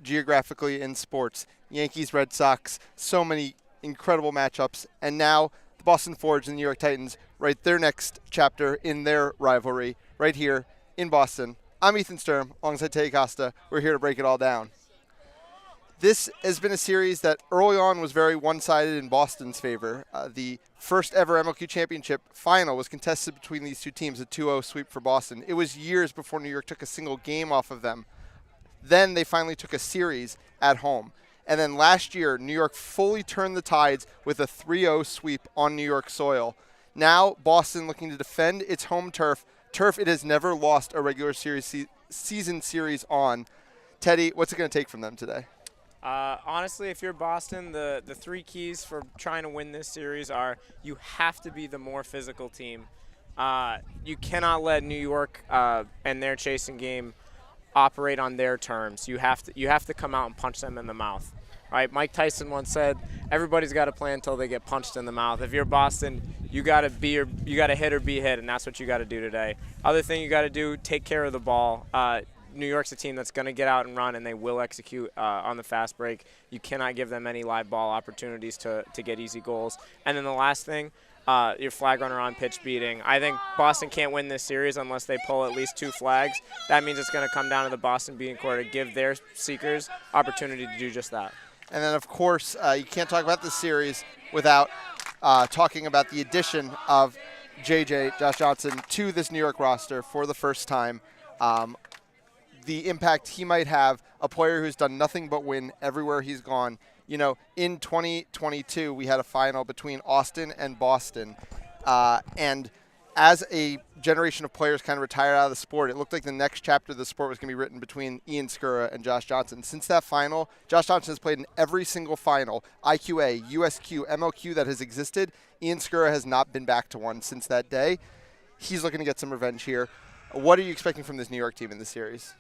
Geographically in sports. Yankees, Red Sox, so many incredible matchups. And now the Boston Forge and the New York Titans write their next chapter in their rivalry right here in Boston. I'm Ethan Sturm, alongside Teddy Costa. We're here to break it all down. This has been a series that early on was very one-sided in Boston's favor. The first ever MLQ championship final was contested between these two teams, a 2-0 sweep for Boston. It was years before New York took a single game off of them. Then they finally took a series at home. And then last year, New York fully turned the tides with a 3-0 sweep on New York soil. Now, Boston looking to defend its home turf it has never lost a regular season series on. Teddy, what's it going to take from them today? Honestly, if you're Boston, the three keys for trying to win this series are you have to be the more physical team. You cannot let New York and their chasing game operate on their terms. You have to come out and punch them in the mouth. Right? Mike Tyson once said, "Everybody's got to play until they get punched in the mouth." If you're Boston, you got to hit or be hit, and that's what you got to do today. Other thing you got to do, take care of the ball. New York's a team that's going to get out and run, and they will execute on the fast break. You cannot give them any live ball opportunities to get easy goals. And then the last thing, your flag runner on pitch beating. I think Boston can't win this series unless they pull at least 2 flags. That means it's going to come down to the Boston beating core to give their seekers opportunity to do just that. And then, of course, you can't talk about this series without talking about the addition of Josh Johnson, to this New York roster for the first time. The impact he might have, a player who's done nothing but win everywhere he's gone. You know, in 2022, we had a final between Austin and Boston. And as a generation of players kind of retired out of the sport, it looked like the next chapter of the sport was going to be written between Ian Skura and Josh Johnson. Since that final, Josh Johnson has played in every single final, IQA, USQ, MLQ that has existed. Ian Skura has not been back to one since that day. He's looking to get some revenge here. What are you expecting from this New York team in this series?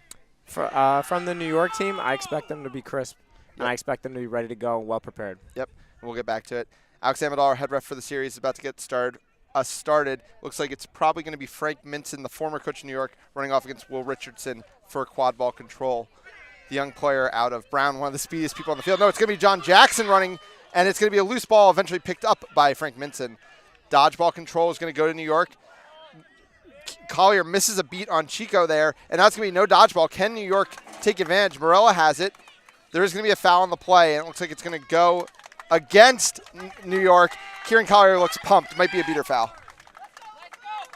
From the New York team, I expect them to be crisp, Yep. and I expect them to be ready to go and well prepared. Yep, we'll get back to it. Alex Amador, head ref for the series, is about to get started. Looks like it's probably going to be Frank Minson, the former coach of New York, running off against Will Richardson for quad ball control. The young player out of Brown, one of the speediest people on the field. No, it's going to be John Jackson running, and it's going to be a loose ball eventually picked up by Frank Minson. Dodgeball control is going to go to New York. Collier misses a beat on Chico there, and that's going to be no dodgeball. Can New York take advantage? Morella has it. There is going to be a foul on the play, and it looks like it's going to go against New York. Kieran Collier looks pumped. Might be a beater foul.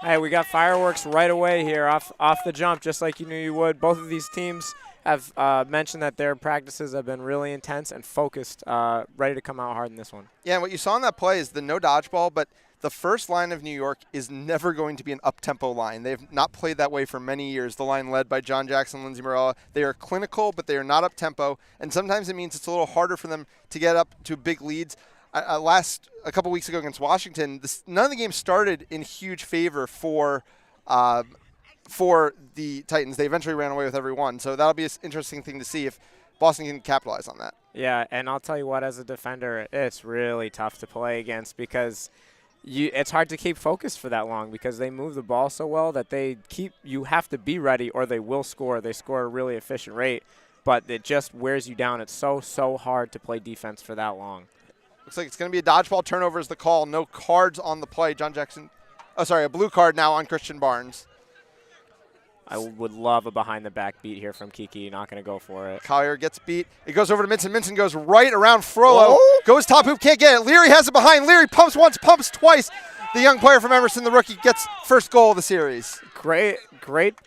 Hey, we got fireworks right away here off the jump, just like you knew you would. Both of these teams have mentioned that their practices have been really intense and focused, ready to come out hard in this one. Yeah, and what you saw in that play is the no dodgeball, but the first line of New York is never going to be an up-tempo line. They've not played that way for many years, the line led by John Jackson, Lindsey Morella. They are clinical, but they are not up-tempo, and sometimes it means it's a little harder for them to get up to big leads. A couple weeks ago against Washington, none of the games started in huge favor for the Titans. They eventually ran away with every one, so that'll be an interesting thing to see if Boston can capitalize on that. Yeah, and I'll tell you what, as a defender, it's really tough to play against because it's hard to keep focused for that long because they move the ball so well that you have to be ready or they will score. They score at a really efficient rate, but it just wears you down. It's so hard to play defense for that long. Looks like it's going to be a dodgeball turnover is the call. No cards on the play. John Jackson, a blue card now on Christian Barnes. I would love a behind-the-back beat here from Kiki. Not going to go for it. Collier gets beat. It goes over to Minson. Minson goes right around Frollo. Goes top hoop, can't get it. Leary has it behind. Leary pumps once, pumps twice. The young player from Emerson, the rookie, gets first goal of the series. Great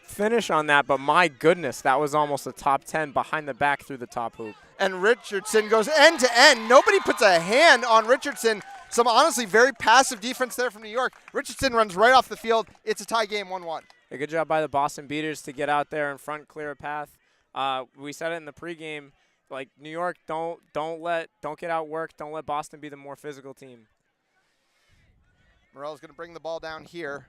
finish on that, but my goodness, that was almost a top 10 behind the back through the top hoop. And Richardson goes end to end. Nobody puts a hand on Richardson. Some honestly very passive defense there from New York. Richardson runs right off the field. It's a tie game, 1-1. A good job by the Boston Beaters to get out there in front, clear a path. We said it in the pregame, like New York, don't get outworked. Don't let Boston be the more physical team. Morell's going to bring the ball down here.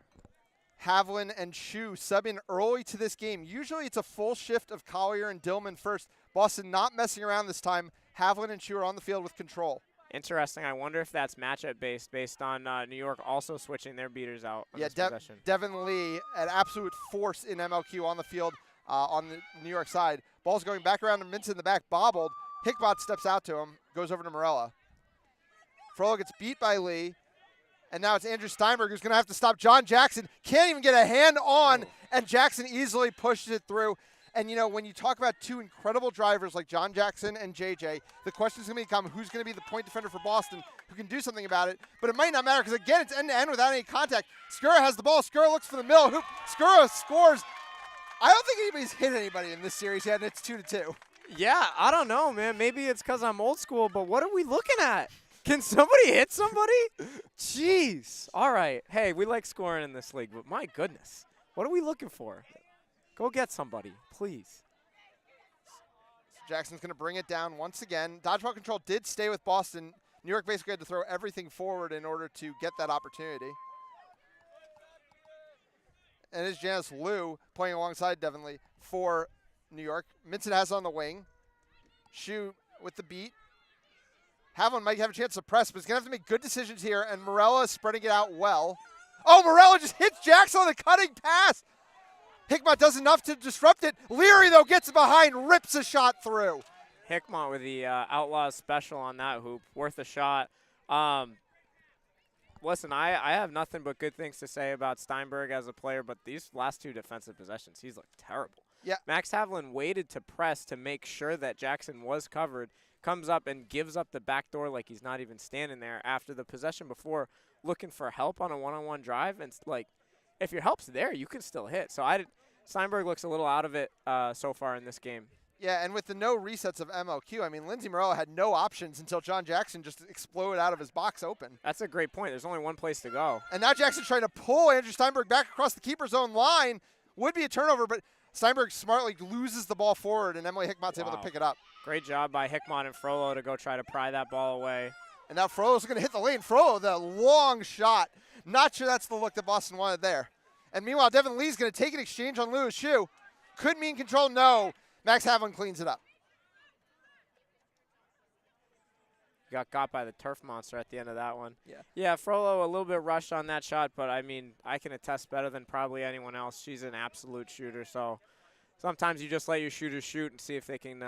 Havlin and Chu sub in early to this game. Usually it's a full shift of Collier and Dillman first. Boston not messing around this time. Havlin and Chu are on the field with control. Interesting. I wonder if that's matchup based on New York also switching their beaters out. Yeah, Devin Lee, an absolute force in MLQ on the field. on the New York side. Ball's going back around to Minton in the back, bobbled. Hickbot steps out to him, goes over to Morella. Frollo gets beat by Lee, and now it's Andrew Steinberg who's going to have to stop John Jackson. Can't even get a hand on, and Jackson easily pushes it through. And, you know, when you talk about two incredible drivers like John Jackson and JJ, the question is going to become who's going to be the point defender for Boston who can do something about it. But it might not matter because, again, it's end-to-end without any contact. Skura has the ball. Skura looks for the middle hoop. Skura scores. I don't think anybody's hit anybody in this series yet, and it's 2-2. Yeah, I don't know, man. Maybe it's because I'm old school, but what are we looking at? Can somebody hit somebody? Jeez. All right. Hey, we like scoring in this league, but my goodness. What are we looking for? Go get somebody, please. Jackson's going to bring it down once again. Dodgeball control did stay with Boston. New York basically had to throw everything forward in order to get that opportunity. And it's Janice Liu playing alongside Devin Lee for New York. Minton has it on the wing. Shu with the beat. Havlin might have a chance to press, but he's going to have to make good decisions here, and Morella is spreading it out well. Oh, Morella just hits Jackson on the cutting pass. Hickmott does enough to disrupt it. Leary, though, gets behind, rips a shot through. Hickmott with the Outlaws special on that hoop. Worth a shot. Listen, I have nothing but good things to say about Steinberg as a player, but these last two defensive possessions, he's looked terrible. Yeah. Max Havlin waited to press to make sure that Jackson was covered, comes up and gives up the back door like he's not even standing there after the possession before looking for help on a one-on-one drive. And, like, if your help's there, you can still hit. So Steinberg looks a little out of it so far in this game. Yeah, and with the no resets of MLQ, I mean, Lindsey Morella had no options until John Jackson just exploded out of his box open. That's a great point. There's only one place to go. And now Jackson's trying to pull Andrew Steinberg back across the keeper's own line. Would be a turnover, but Steinberg smartly loses the ball forward, and Emily Hickmott's able to pick it up. Great job by Hickmott and Frollo to go try to pry that ball away. And now Frollo's going to hit the lane. Frollo, the long shot. Not sure that's the look that Boston wanted there. And meanwhile, Devin Lee's going to take an exchange on Lewis Shu. Could mean control. No. Max Havlin cleans it up. Got by the turf monster at the end of that one. Yeah. Yeah, Frollo a little bit rushed on that shot, but, I mean, I can attest better than probably anyone else. She's an absolute shooter, so sometimes you just let your shooters shoot and see if they can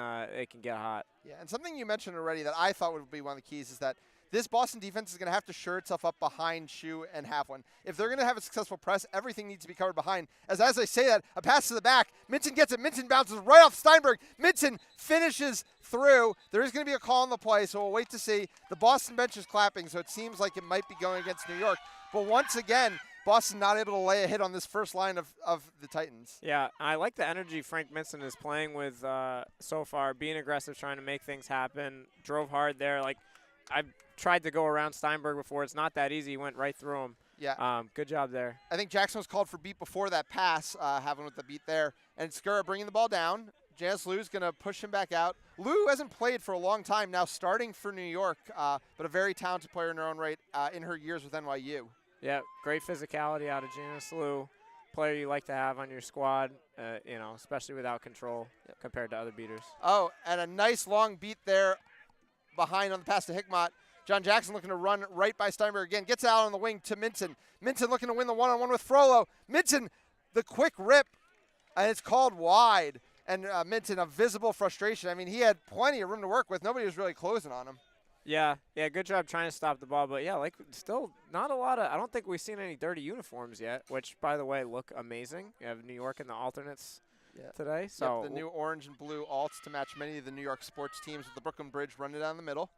get hot. Yeah, and something you mentioned already that I thought would be one of the keys is that this Boston defense is going to have to shore itself up behind Shu and Havlin. If they're going to have a successful press, everything needs to be covered behind. As I say that, a pass to the back. Minton gets it. Minton bounces right off Steinberg. Minton finishes through. There is going to be a call on the play, so we'll wait to see. The Boston bench is clapping, so it seems like it might be going against New York. But once again, Boston not able to lay a hit on this first line of the Titans. Yeah, I like the energy Frank Minson is playing with so far, being aggressive, trying to make things happen. Drove hard there. Like, I've tried to go around Steinberg before. It's not that easy. He went right through him. Yeah. Good job there. I think Jackson was called for beat before that pass, having with the beat there. And Skura bringing the ball down. Janice Liu's going to push him back out. Liu hasn't played for a long time now, starting for New York, but a very talented player in her own right in her years with NYU. Yeah, great physicality out of Janice Liu. Player you like to have on your squad, especially without control compared to other beaters. Oh, and a nice long beat there behind on the pass to Hickmott. John Jackson looking to run right by Steinberg again. Gets out on the wing to Minton. Minton looking to win the one-on-one with Frollo. Minton, the quick rip, and it's called wide. And Minton, a visible frustration. I mean, he had plenty of room to work with. Nobody was really closing on him. Yeah, good job trying to stop the ball. But, yeah, still not a lot of – I don't think we've seen any dirty uniforms yet, which, by the way, look amazing. You have New York in the alternates today. So the new orange and blue alts to match many of the New York sports teams with the Brooklyn Bridge running down the middle.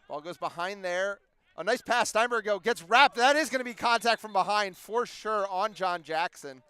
Ball goes behind there. A nice pass. Steinberg gets wrapped. That is going to be contact from behind for sure on John Jackson.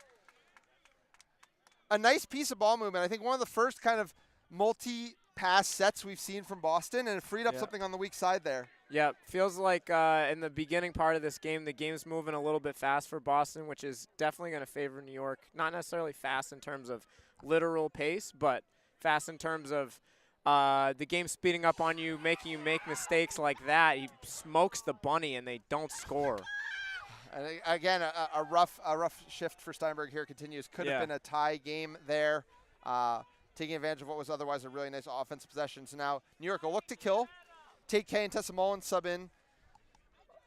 A nice piece of ball movement. I think one of the first kind of multi-pass sets we've seen from Boston, and it freed up something on the weak side there. Yeah, feels like in the beginning part of this game, the game's moving a little bit fast for Boston, which is definitely going to favor New York. Not necessarily fast in terms of literal pace, but fast in terms of the game speeding up on you, making you make mistakes like that. He smokes the bunny, and they don't score. And again, a rough shift for Steinberg here continues. Could have been a tie game there, taking advantage of what was otherwise a really nice offensive possession. So now New York will look to kill. Take K and Tessa Mullins sub in.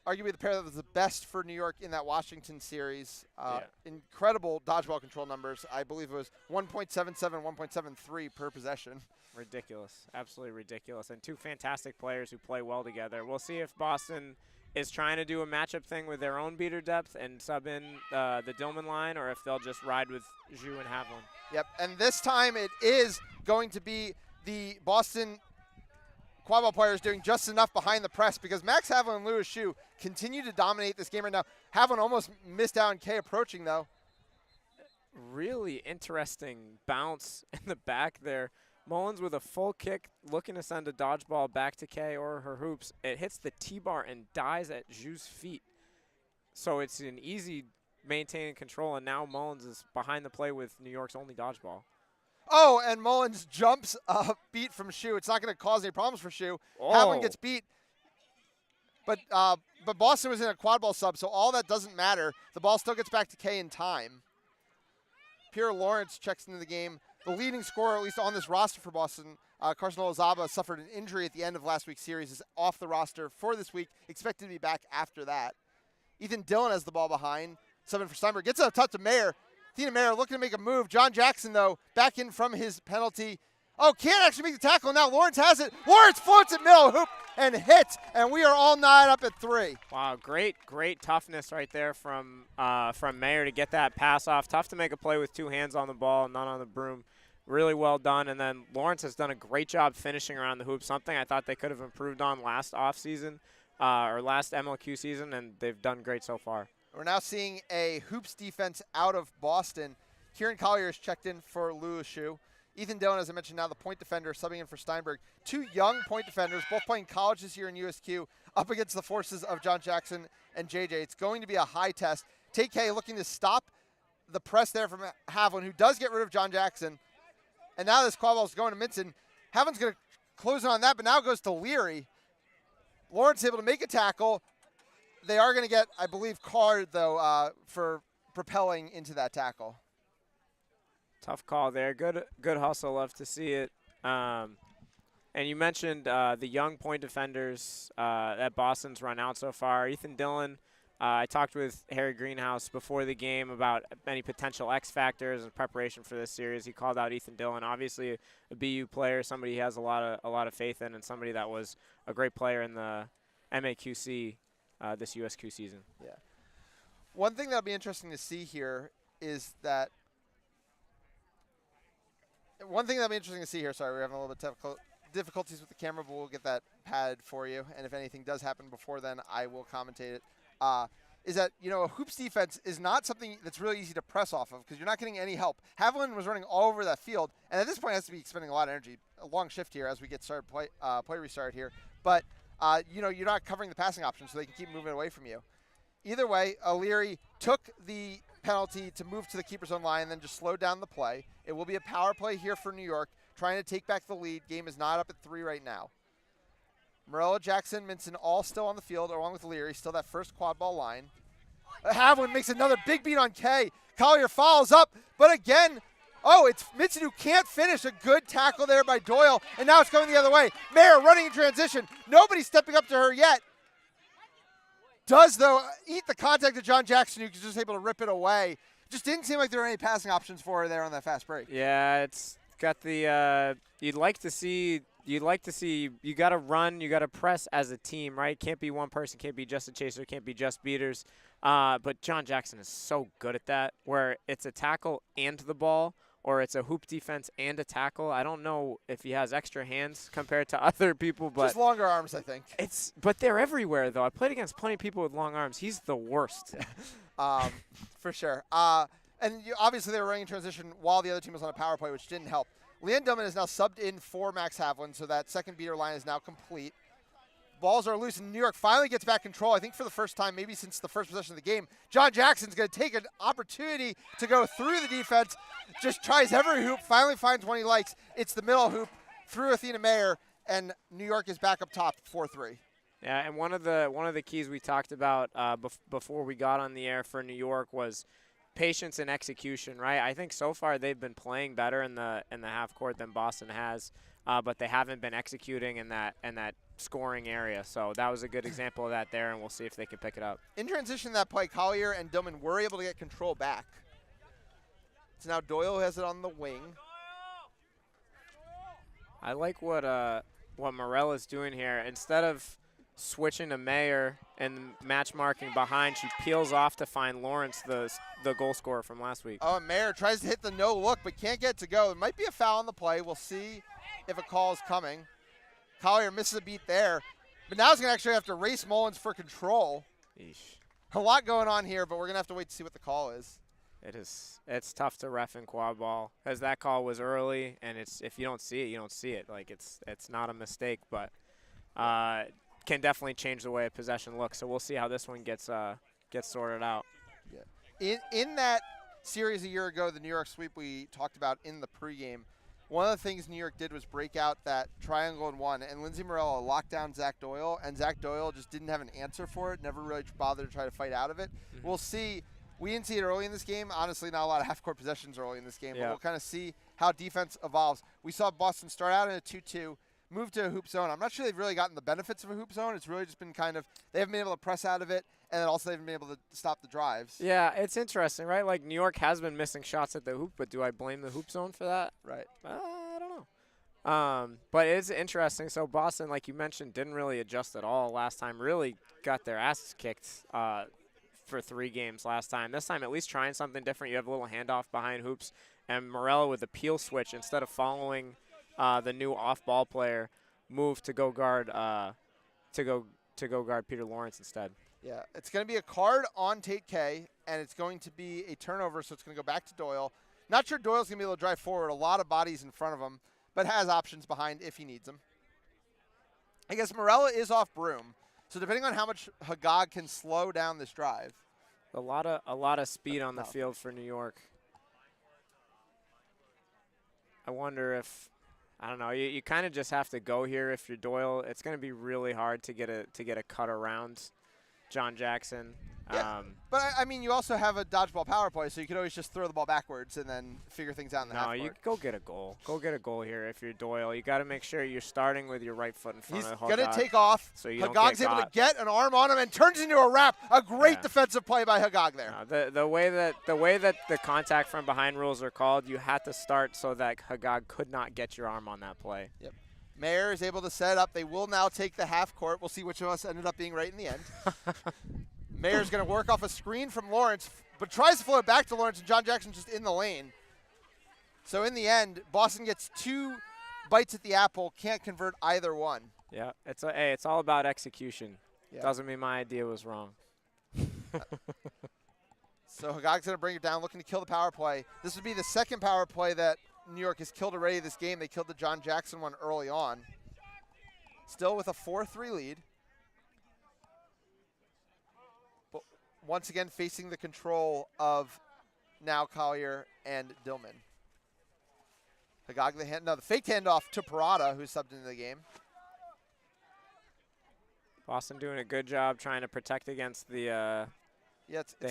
arguably the pair that was the best for New York in that Washington series. Yeah. Incredible dodgeball control numbers. I believe it was 1.77, 1.73 per possession. Ridiculous. Absolutely ridiculous. And two fantastic players who play well together. We'll see if Boston is trying to do a matchup thing with their own beater depth and sub in the Dillman line, or if they'll just ride with Zhu and Havlin. Yep, and this time it is going to be the Boston Quadball players doing just enough behind the press, because Max Havlin and Louis Zhu continue to dominate this game right now. Havlin almost missed out on K approaching, though. Really interesting bounce in the back there. Mullins with a full kick, looking to send a dodgeball back to K or her hoops. It hits the T-bar and dies at Zhu's feet. So it's an easy maintaining control, and now Mullins is behind the play with New York's only dodgeball. Oh, and Mullins jumps a beat from Zhu. It's not going to cause any problems for Zhu. Oh. Havlin gets beat. But Boston was in a quad ball sub, so all that doesn't matter. The ball still gets back to K in time. Pierre Lawrence checks into the game. The leading scorer, at least on this roster for Boston, Carson Olazaba, suffered an injury at the end of last week's series, is off the roster for this week, expected to be back after that. Ethan Dillon has the ball behind, subbing for Steinberg. Gets a touch to Mayer. Athena Mayer looking to make a move. John Jackson, though, back in from his penalty. Oh, can't actually make the tackle. Now Lawrence has it. Lawrence floats at middle hoop and hits, and we are all knotted up at 3. Wow, great toughness right there from Mayer to get that pass off. Tough to make a play with 2 hands on the ball, none on the broom. Really well done. And then Lawrence has done a great job finishing around the hoop, something I thought they could have improved on last offseason or last MLQ season, and they've done great so far. We're now seeing a hoops defense out of Boston. Kieran Collier is checked in for Louis Zhu. Ethan Dillon, as I mentioned, now the point defender, subbing in for Steinberg. 2 young point defenders, both playing college this year in USQ, up against the forces of John Jackson and JJ. It's going to be a high test. TK looking to stop the press there from Havlin, who does get rid of John Jackson. And now this quad ball is going to Minson. Havlin's going to close in on that, but now it goes to Leary. Lawrence able to make a tackle. They are going to get, I believe, card, though, for propelling into that tackle. Tough call there. Good hustle. Love to see it. And you mentioned the young point defenders that Boston's run out so far. Ethan Dillon, I talked with Harry Greenhouse before the game about any potential X factors in preparation for this series. He called out Ethan Dillon, obviously a BU player, somebody he has a lot of faith in, and somebody that was a great player in the MAQC this USQ season. Yeah. One thing that'll be interesting to see here is that sorry, we're having a little bit of difficulties with the camera, but we'll get that padded for you. And if anything does happen before then, I will commentate it. Is that, a hoops defense is not something that's really easy to press off of because you're not getting any help. Havlin was running all over that field, and at this point has to be expending a lot of energy. A long shift here as we get started play restart here. But, you're not covering the passing options, so they can keep moving away from you. Either way, Leary took the penalty to move to the keeper's own line and then just slowed down the play. It will be a power play here for New York, trying to take back the lead. Game is not up at 3 right now. Morello, Jackson, Minson all still on the field, along with Leary, still that first quad ball line. Havlin makes another big beat on K. Collier follows up, but again, it's Minson who can't finish. A good tackle there by Doyle, and now it's going the other way. Mayer running in transition. Nobody's stepping up to her yet. Does, though, eat the contact of John Jackson, who's just able to rip it away. Just didn't seem like there were any passing options for her there on that fast break. Yeah, it's got the you'd like to see you got to run, you got to press as a team, right? Can't be one person, can't be just a chaser, can't be just beaters. But John Jackson is so good at that, where it's a tackle and the ball, or it's a hoop defense and a tackle. I don't know if he has extra hands compared to other people, but just longer arms, I think. But they're everywhere, though. I played against plenty of people with long arms. He's the worst. For sure. And obviously they were running in transition while the other team was on a power play, which didn't help. Leanne Dillman is now subbed in for Max Havlin, so that second beater line is now complete. Balls are loose, and New York finally gets back control, I think for the first time, maybe since the first possession of the game. John Jackson's going to take an opportunity to go through the defense, just tries every hoop, finally finds one he likes. It's the middle hoop through Athena Mayer, and New York is back up top 4-3. Yeah, and one of the keys we talked about before we got on the air for New York was patience and execution, right? I think so far they've been playing better in the half court than Boston has. but they haven't been executing in that scoring area. So that was a good example of that there, and we'll see if they can pick it up. In transition that play, Collier and Dillman were able to get control back. So now Doyle has it on the wing. I like what Morella's doing here. Instead of switching to Mayer and match marking behind, she peels off to find Lawrence, the goal scorer from last week. Oh, and Mayer tries to hit the no look, but can't get it to go. There might be a foul on the play. We'll see if a call is coming. Collier misses a beat there, but now he's going to actually have to race Mullins for control. Eesh. A lot going on here, but we're going to have to wait to see what the call is. It is. It's tough to ref in quad ball, as that call was early, and if you don't see it, you don't see it. Like it's not a mistake, but can definitely change the way a possession looks. So we'll see how this one gets sorted out. Yeah. In that series a year ago, the New York sweep we talked about in the pregame, one of the things New York did was break out that triangle and one, and Lindsay Morella locked down Zach Doyle, and Zach Doyle just didn't have an answer for it, never really bothered to try to fight out of it. Mm-hmm. We'll see. We didn't see it early in this game. Honestly, not a lot of half-court possessions early in this game, Yeah. but we'll kind of see how defense evolves. We saw Boston start out in a 2-2, move to a hoop zone. I'm not sure they've really gotten the benefits of a hoop zone. It's really just been kind of, they haven't been able to press out of it, and then also they haven't been able to stop the drives. Yeah, it's interesting, right? Like New York has been missing shots at the hoop, but do I blame the hoop zone for that? Right. I don't know. But it's interesting. So Boston, like you mentioned, didn't really adjust at all last time. Really got their asses kicked for 3 games last time. This time, at least trying something different. You have a little handoff behind hoops, and Morella with a peel switch instead of following the new off-ball player, moved to go guard Peter Lawrence instead. Yeah, it's going to be a card on Tate K, and it's going to be a turnover, so it's going to go back to Doyle. Not sure Doyle's going to be able to drive forward. A lot of bodies in front of him, but has options behind if he needs them. I guess Morella is off broom, so depending on how much Hagag can slow down this drive. A lot of speed on the field for New York. I wonder if, I don't know, you kind of just have to go here if you're Doyle. It's going to be really hard to get a cut around John Jackson. Yeah, but I mean, you also have a dodgeball power play, so you could always just throw the ball backwards and then figure things out in the half court. No, you go get a goal. Go get a goal here if you're Doyle. You got to make sure you're starting with your right foot in front of Hagag. He's going to take off. So you Hagag's able to get an arm on him and turns into a wrap. A great defensive play by Hagag there. No, the way that the contact from behind rules are called, you had to start so that Hagag could not get your arm on that play. Yep. Mayer is able to set up. They will now take the half court. We'll see which of us ended up being right in the end. Mayer's going to work off a screen from Lawrence, but tries to float back to Lawrence, and John Jackson's just in the lane. So in the end, Boston gets 2 bites at the apple, can't convert either one. Yeah, it's all about execution. Yeah. Doesn't mean my idea was wrong. So Hagag's going to bring it down, looking to kill the power play. This would be the second power play that New York has killed already this game. They killed the John Jackson one early on. Still with a 4-3 lead. Once again, facing the control of now Collier and Dillman. Hagag the fake handoff to Parada, who's subbed into the game. Boston doing a good job trying to protect against the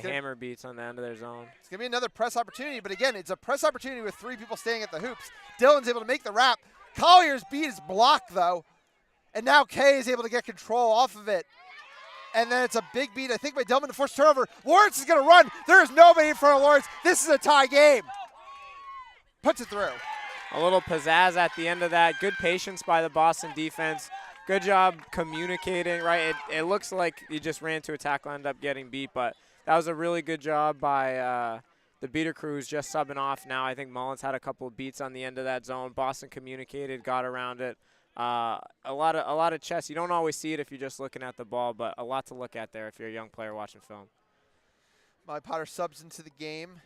hammer beats on the end of their zone. It's going to be another press opportunity, but again, it's a press opportunity with 3 people staying at the hoops. Dillon's able to make the wrap. Collier's beat is blocked, though, and now Kay is able to get control off of it. And then it's a big beat, I think, by Dillman to force turnover. Lawrence is going to run. There is nobody in front of Lawrence. This is a tie game. Puts it through. A little pizzazz at the end of that. Good patience by the Boston defense. Good job communicating, right? It looks like you just ran to a tackle, ended up getting beat, but that was a really good job by the beater crews just subbing off now. I think Mullins had a couple of beats on the end of that zone. Boston communicated, got around it. A lot of chess. You don't always see it if you're just looking at the ball, but a lot to look at there if you're a young player watching film. Molly Potter subs into the game.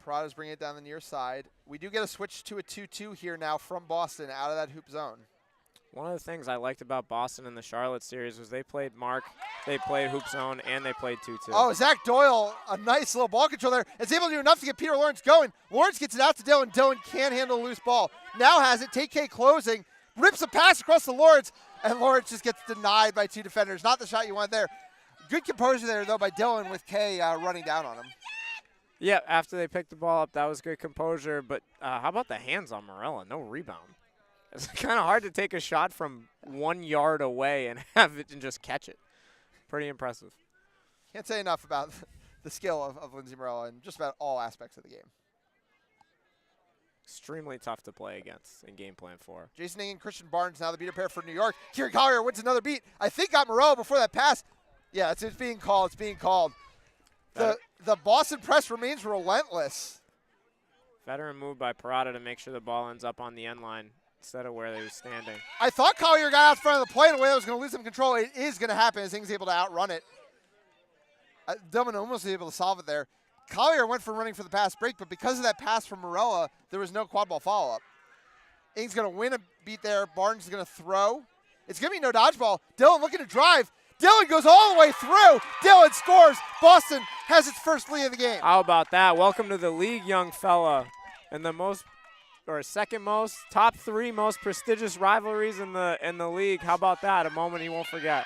Parada's bringing it down the near side. We do get a switch to a 2-2 here now from Boston out of that hoop zone. One of the things I liked about Boston in the Charlotte series was they played Mark, they played hoop zone, and they played 2-2. Oh, Zach Doyle, a nice little ball control there. It's able to do enough to get Peter Lawrence going. Lawrence gets it out to Dillon. Dillon can't handle a loose ball. Now has it. Take K closing. Rips a pass across to Lawrence, and Lawrence just gets denied by 2 defenders. Not the shot you want there. Good composure there, though, by Dillon with Kay running down on him. Yeah, after they picked the ball up, that was good composure. But how about the hands on Morella? No rebound. It's kind of hard to take a shot from 1 yard away and have it and just catch it. Pretty impressive. Can't say enough about the skill of Lindsey Morella in just about all aspects of the game. Extremely tough to play against in game plan 4. Jason Ing and Christian Barnes now the beater pair for New York. Kieran Collier wins another beat. I think got Morella before that pass. Yeah, it's being called. It's being called. The Boston press remains relentless. Veteran move by Parada to make sure the ball ends up on the end line instead of where they were standing. I thought Collier got out front of the play in a way that was going to lose some control. It is going to happen as Ing's able to outrun it. Dillman almost able to solve it there. Collier went for running for the pass break, but because of that pass from Morella, there was no quad ball follow-up. Ing's going to win a beat there. Barnes is going to throw. It's going to be no dodgeball. Dillon looking to drive. Dillon goes all the way through. Dillon scores. Boston has its first lead of the game. How about that? Welcome to the league, young fella. And second most, top 3 most prestigious rivalries in the league. How about that? A moment he won't forget.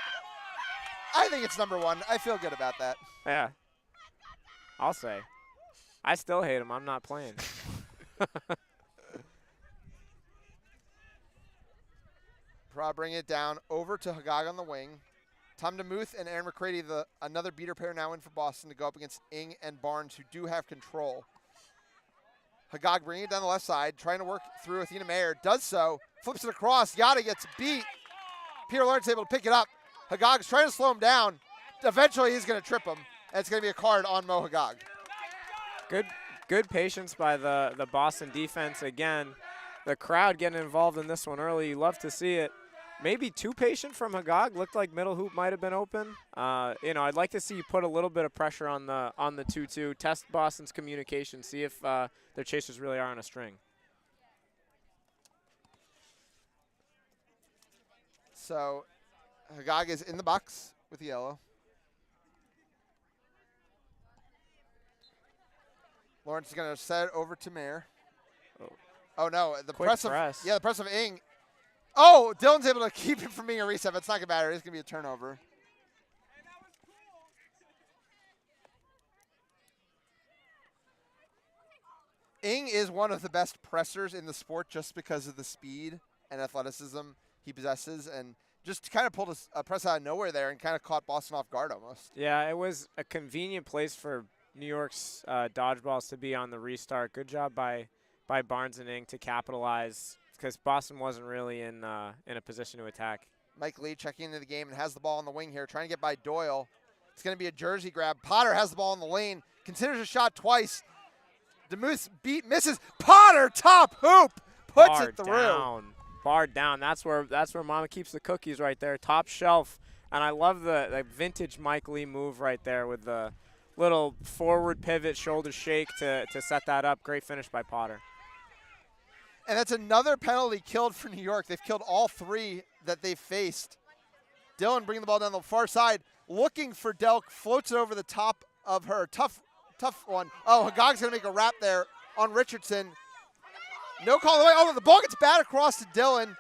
I think it's number 1. I feel good about that. Yeah. I'll say. I still hate him. I'm not playing. Pra bring it down over to Hagag on the wing. Tom DeMuth and Aaron McCready, another beater pair now in for Boston to go up against Ing and Barnes, who do have control. Hagag bringing it down the left side, trying to work through Athena Mayer. Does so. Flips it across. Yada gets beat. Peter Lawrence able to pick it up. Hagag's trying to slow him down. Eventually, he's going to trip him. And it's going to be a card on Mo Hagag. Good patience by the Boston defense. Again, the crowd getting involved in this one early. You love to see it. Maybe too patient from Hagag. Looked like middle hoop might have been open. I'd like to see you put a little bit of pressure on the 2-2. Test Boston's communication. See if their chasers really are on a string. So Hagag is in the box with the yellow. Lawrence is going to set it over to Mayer. Oh no, the press. The press of Ing. Oh, Dillon's able to keep it from being a reset. It's not going to matter. It's going to be a turnover. Ing is one of the best pressers in the sport just because of the speed and athleticism he possesses, and just kind of pulled a press out of nowhere there and kind of caught Boston off guard almost. Yeah, it was a convenient place for New York's dodgeballs to be on the restart. Good job by Barnes and Ing to capitalize, because Boston wasn't really in a position to attack. Mike Lee checking into the game and has the ball on the wing here, trying to get by Doyle. It's going to be a jersey grab. Potter has the ball in the lane, considers a shot twice. DeMuth misses. Potter, top hoop, puts it through. Bar down. That's where Mama keeps the cookies right there. Top shelf. And I love the vintage Mike Lee move right there with the little forward pivot, shoulder shake to set that up. Great finish by Potter. And that's another penalty killed for New York. They've killed all 3 that they've faced. Dillon bringing the ball down the far side, looking for Delk, floats it over the top of her. Tough one. Oh, Hagag's going to make a wrap there on Richardson. No call away. Oh, the ball gets batted across to Dillon.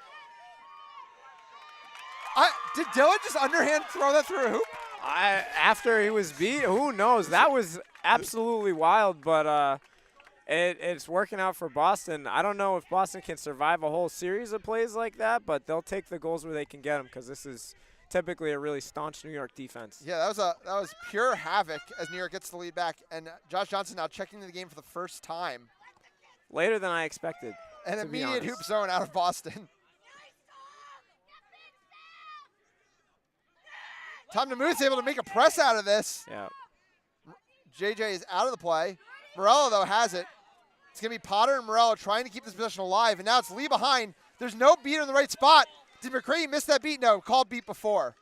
Did Dillon just underhand throw that through a hoop? After he was beat, who knows? That was absolutely wild, but it's working out for Boston. I don't know if Boston can survive a whole series of plays like that, but they'll take the goals where they can get them, because this is typically a really staunch New York defense. Yeah, that was pure havoc as New York gets the lead back, and Josh Johnson now checking into the game for the first time. Later than I expected. An immediate hoop zone out of Boston. Tom DeMuth's able to make a press out of this. Yeah. JJ is out of the play. Morello, though, has it. It's going to be Potter and Morello trying to keep this possession alive, and now it's Lee behind. There's no beat in the right spot. Did McCready miss that beat? No, called beat before.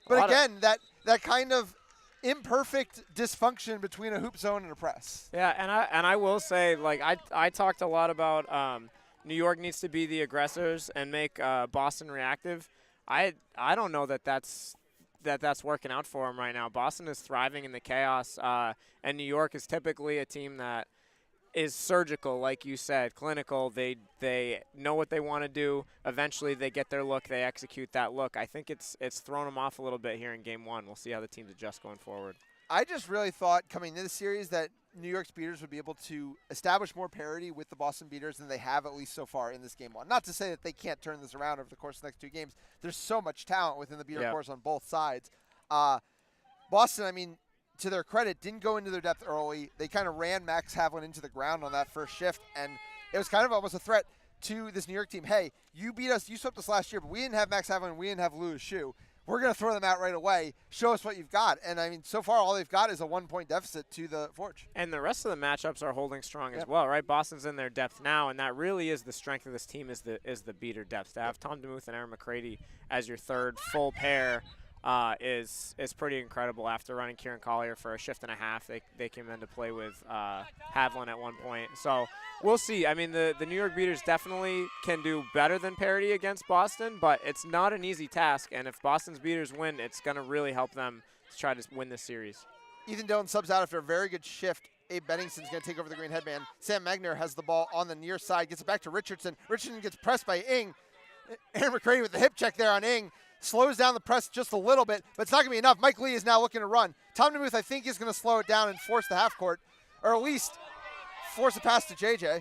But again, that kind of imperfect dysfunction between a hoop zone and a press. Yeah, and I will say, like, I talked a lot about New York needs to be the aggressors and make Boston reactive. I don't know that's working out for them right now. Boston is thriving in the chaos, and New York is typically a team that is surgical, like you said, clinical. They know what they want to do. Eventually, they get their look. They execute that look. I think it's thrown them off a little bit here in Game 1. We'll see how the teams adjust going forward. I just really thought coming into the series that New York's beaters would be able to establish more parity with the Boston beaters than they have, at least so far in this game one. Not to say that they can't turn this around over the course of the next 2 games. There's so much talent within the beater course on both sides. Boston, I mean, to their credit, didn't go into their depth early. They kind of ran Max Havlin into the ground on that first shift, and it was kind of almost a threat to this New York team. Hey, you beat us, you swept us last year, but we didn't have Max Havlin, we didn't have Louis Shu. We're going to throw them out right away. Show us what you've got. And, I mean, so far all they've got is a 1-point deficit to the Forge. And the rest of the matchups are holding strong as well, right? Boston's in their depth now, and that really is the strength of this team is the beater depth. To have Tom DeMuth and Aaron McCready as your third full pair is pretty incredible. After running Kieran Collier for a shift and a half, they came in to play with Havlin at one point. So we'll see. I mean, the New York beaters definitely can do better than parity against Boston, but it's not an easy task. And if Boston's beaters win, it's going to really help them to try to win this series. Ethan Dillon subs out after a very good shift. Abe Benningson's going to take over the green headband. Sam Magner has the ball on the near side, gets it back to Richardson. Richardson gets pressed by Ing. Aaron McCready with the hip check there on Ing. Slows down the press just a little bit, but it's not going to be enough. Mike Lee is now looking to run. Tom DeMuth, I think, is going to slow it down and force the half court, or at least force a pass to JJ,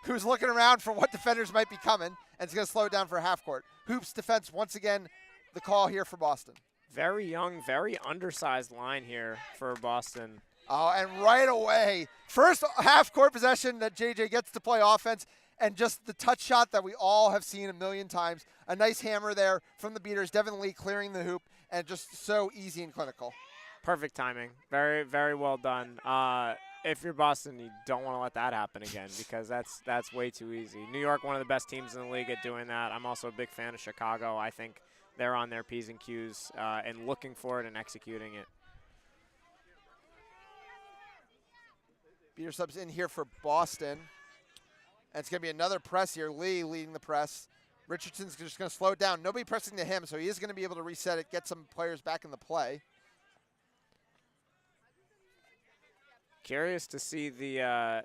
who's looking around for what defenders might be coming, and it's going to slow it down for a half court. Hoops defense, once again, the call here for Boston. Very young, very undersized line here for Boston. Oh, and right away, first half court possession that JJ gets to play offense, and just the touch shot that we all have seen a million times. A nice hammer there from the beaters. Devin Lee clearing the hoop, and just so easy and clinical. Perfect timing. Very, very well done. If you're Boston, you don't want to let that happen again because that's way too easy. New York, one of the best teams in the league at doing that. I'm also a big fan of Chicago. I think they're on their P's and Q's and looking for it and executing it. Beater subs in here for Boston. And it's going to be another press here. Lee leading the press. Richardson's just going to slow it down. Nobody pressing to him, so he is going to be able to reset it, get some players back in the play. Curious to see the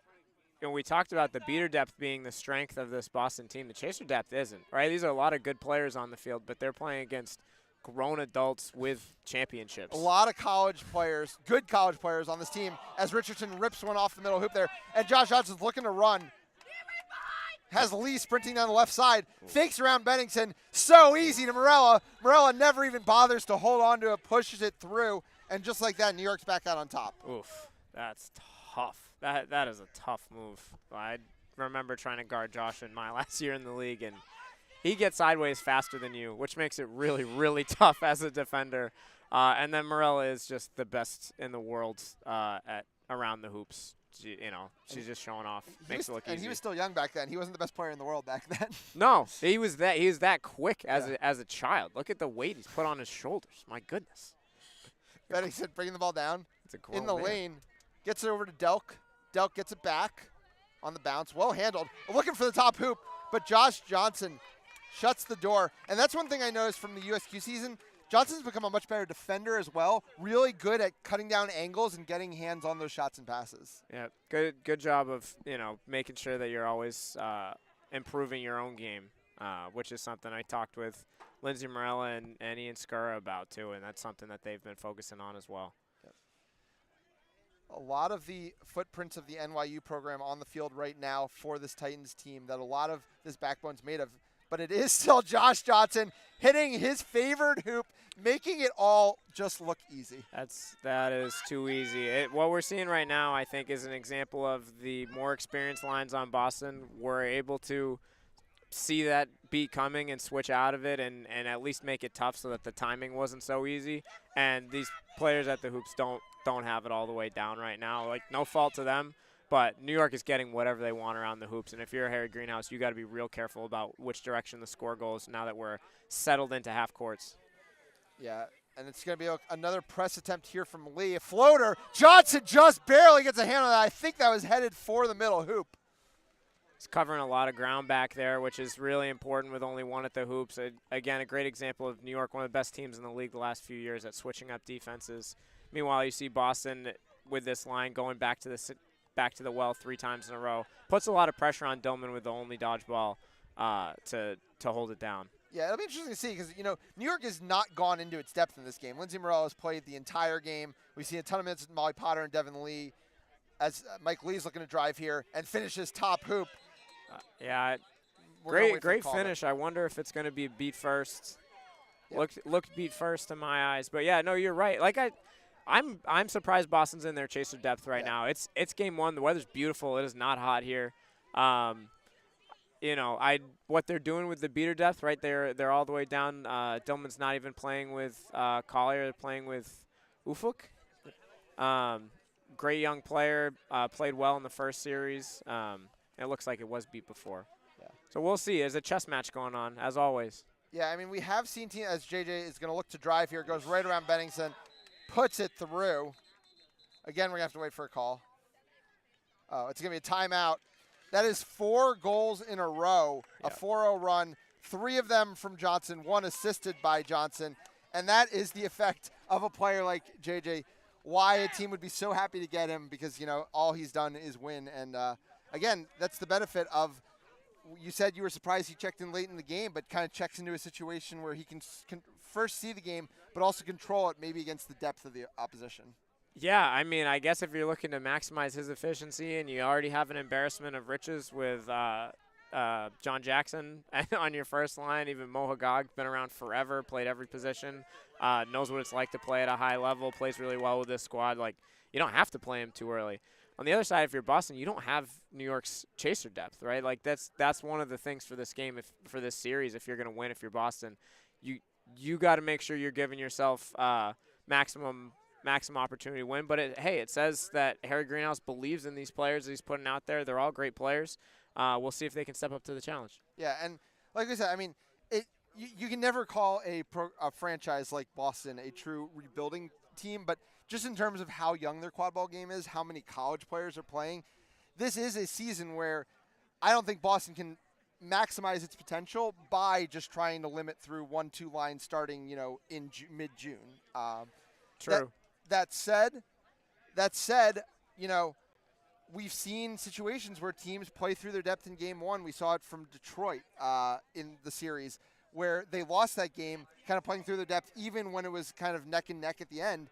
we talked about the beater depth being the strength of this Boston team. The chaser depth isn't, right? These are a lot of good players on the field, but they're playing against grown adults with championships. A lot of college players, good college players on this team as Richardson rips one off the middle hoop there. And Josh Johnson's looking to run. Has Lee sprinting down the left side. Fakes around Benningson. So easy to Morella. Morella never even bothers to hold on to it, pushes it through. And just like that, New York's back out on top. Oof, that's tough. That is a tough move. I remember trying to guard Josh in my last year in the league, and he gets sideways faster than you, which makes it really, really tough as a defender. And then Morella is just the best in the world at around the hoops. She's just showing off. Makes it look easy. And he was still young back then. He wasn't the best player in the world back then. No, he was that quick as a child. Look at the weight he's put on his shoulders. My goodness. Benningson bringing the ball down in the man. lane. Gets it over to Delk. Delk gets it back on the bounce. Well handled. Looking for the top hoop, but Josh Johnson shuts the door. And that's one thing I noticed from the USQ season. Johnson's become a much better defender as well. Really good at cutting down angles and getting hands on those shots and passes. Yeah, good job of making sure that you're always improving your own game, which is something I talked with Lindsay Morella and Ian Skura about too, and that's something that they've been focusing on as well. Yep. A lot of the footprints of the NYU program on the field right now for this Titans team that a lot of this backbone's made of. But it is still Josh Johnson hitting his favored hoop, making it all just look easy. That is too easy. What we're seeing right now, I think, is an example of the more experienced lines on Boston were able to see that beat coming and switch out of it and at least make it tough so that the timing wasn't so easy. And these players at the hoops don't have it all the way down right now. Like, no fault to them. But New York is getting whatever they want around the hoops. And if you're a Harry Greenhouse, you got to be real careful about which direction the score goes now that we're settled into half courts. Yeah, and it's going to be another press attempt here from Lee. A floater. Johnson just barely gets a hand on that. I think that was headed for the middle hoop. He's covering a lot of ground back there, which is really important with only one at the hoops. Again, a great example of New York, one of the best teams in the league the last few years at switching up defenses. Meanwhile, you see Boston with this line going back to the well 3 times in a row. Puts a lot of pressure on Dillman with the only dodgeball to hold it down. Yeah, it'll be interesting to see because, New York has not gone into its depth in this game. Lindsey Morel has played the entire game. We've seen a ton of minutes with Molly Potter and Devin Lee as Mike Lee's looking to drive here and finish his top hoop. Yeah, We're great finish. I wonder if it's going to be beat first. Yep. Looked beat first in my eyes. But, yeah, no, you're right. Like, I'm surprised Boston's in their chaser depth right now. It's game one. The weather's beautiful. It is not hot here. What they're doing with the beater depth, right? They're all the way down. Dillman's not even playing with Collier. They're playing with Ufuk. Great young player. Played well in the first series. It looks like it was beat before. Yeah. So we'll see. There's a chess match going on, as always. Yeah, I mean, we have seen team as JJ is going to look to drive here. Goes right around Bennington. Puts it through. Again, we're going to have to wait for a call. Oh, it's going to be a timeout. That is 4 goals in a row, a 4-0 run, 3 of them from Johnson, 1 assisted by Johnson. And that is the effect of a player like JJ, why a team would be so happy to get him because, all he's done is win. And, again, that's the benefit of, you said you were surprised he checked in late in the game, but kind of checks into a situation where he can first see the game, but also control it maybe against the depth of the opposition. Yeah, I mean, I guess if you're looking to maximize his efficiency and you already have an embarrassment of riches with John Jackson on your first line, even Mo Hagag, been around forever, played every position, knows what it's like to play at a high level, plays really well with this squad. Like, you don't have to play him too early. On the other side, if you're Boston, you don't have New York's chaser depth, right? Like, that's one of the things for this game, for this series, if you're going to win, if you're Boston. You got to make sure you're giving yourself maximum opportunity to win. But, it says that Harry Greenhouse believes in these players that he's putting out there. They're all great players. We'll see if they can step up to the challenge. Yeah, and like I said, I mean, you can never call a franchise like Boston a true rebuilding team, but just in terms of how young their quad ball game is, how many college players are playing, this is a season where I don't think Boston can maximize its potential by just trying to limit through 1-2 lines starting, in mid-June. True. That said, we've seen situations where teams play through their depth in game one. We saw it from Detroit in the series where they lost that game kind of playing through their depth even when it was kind of neck and neck at the end.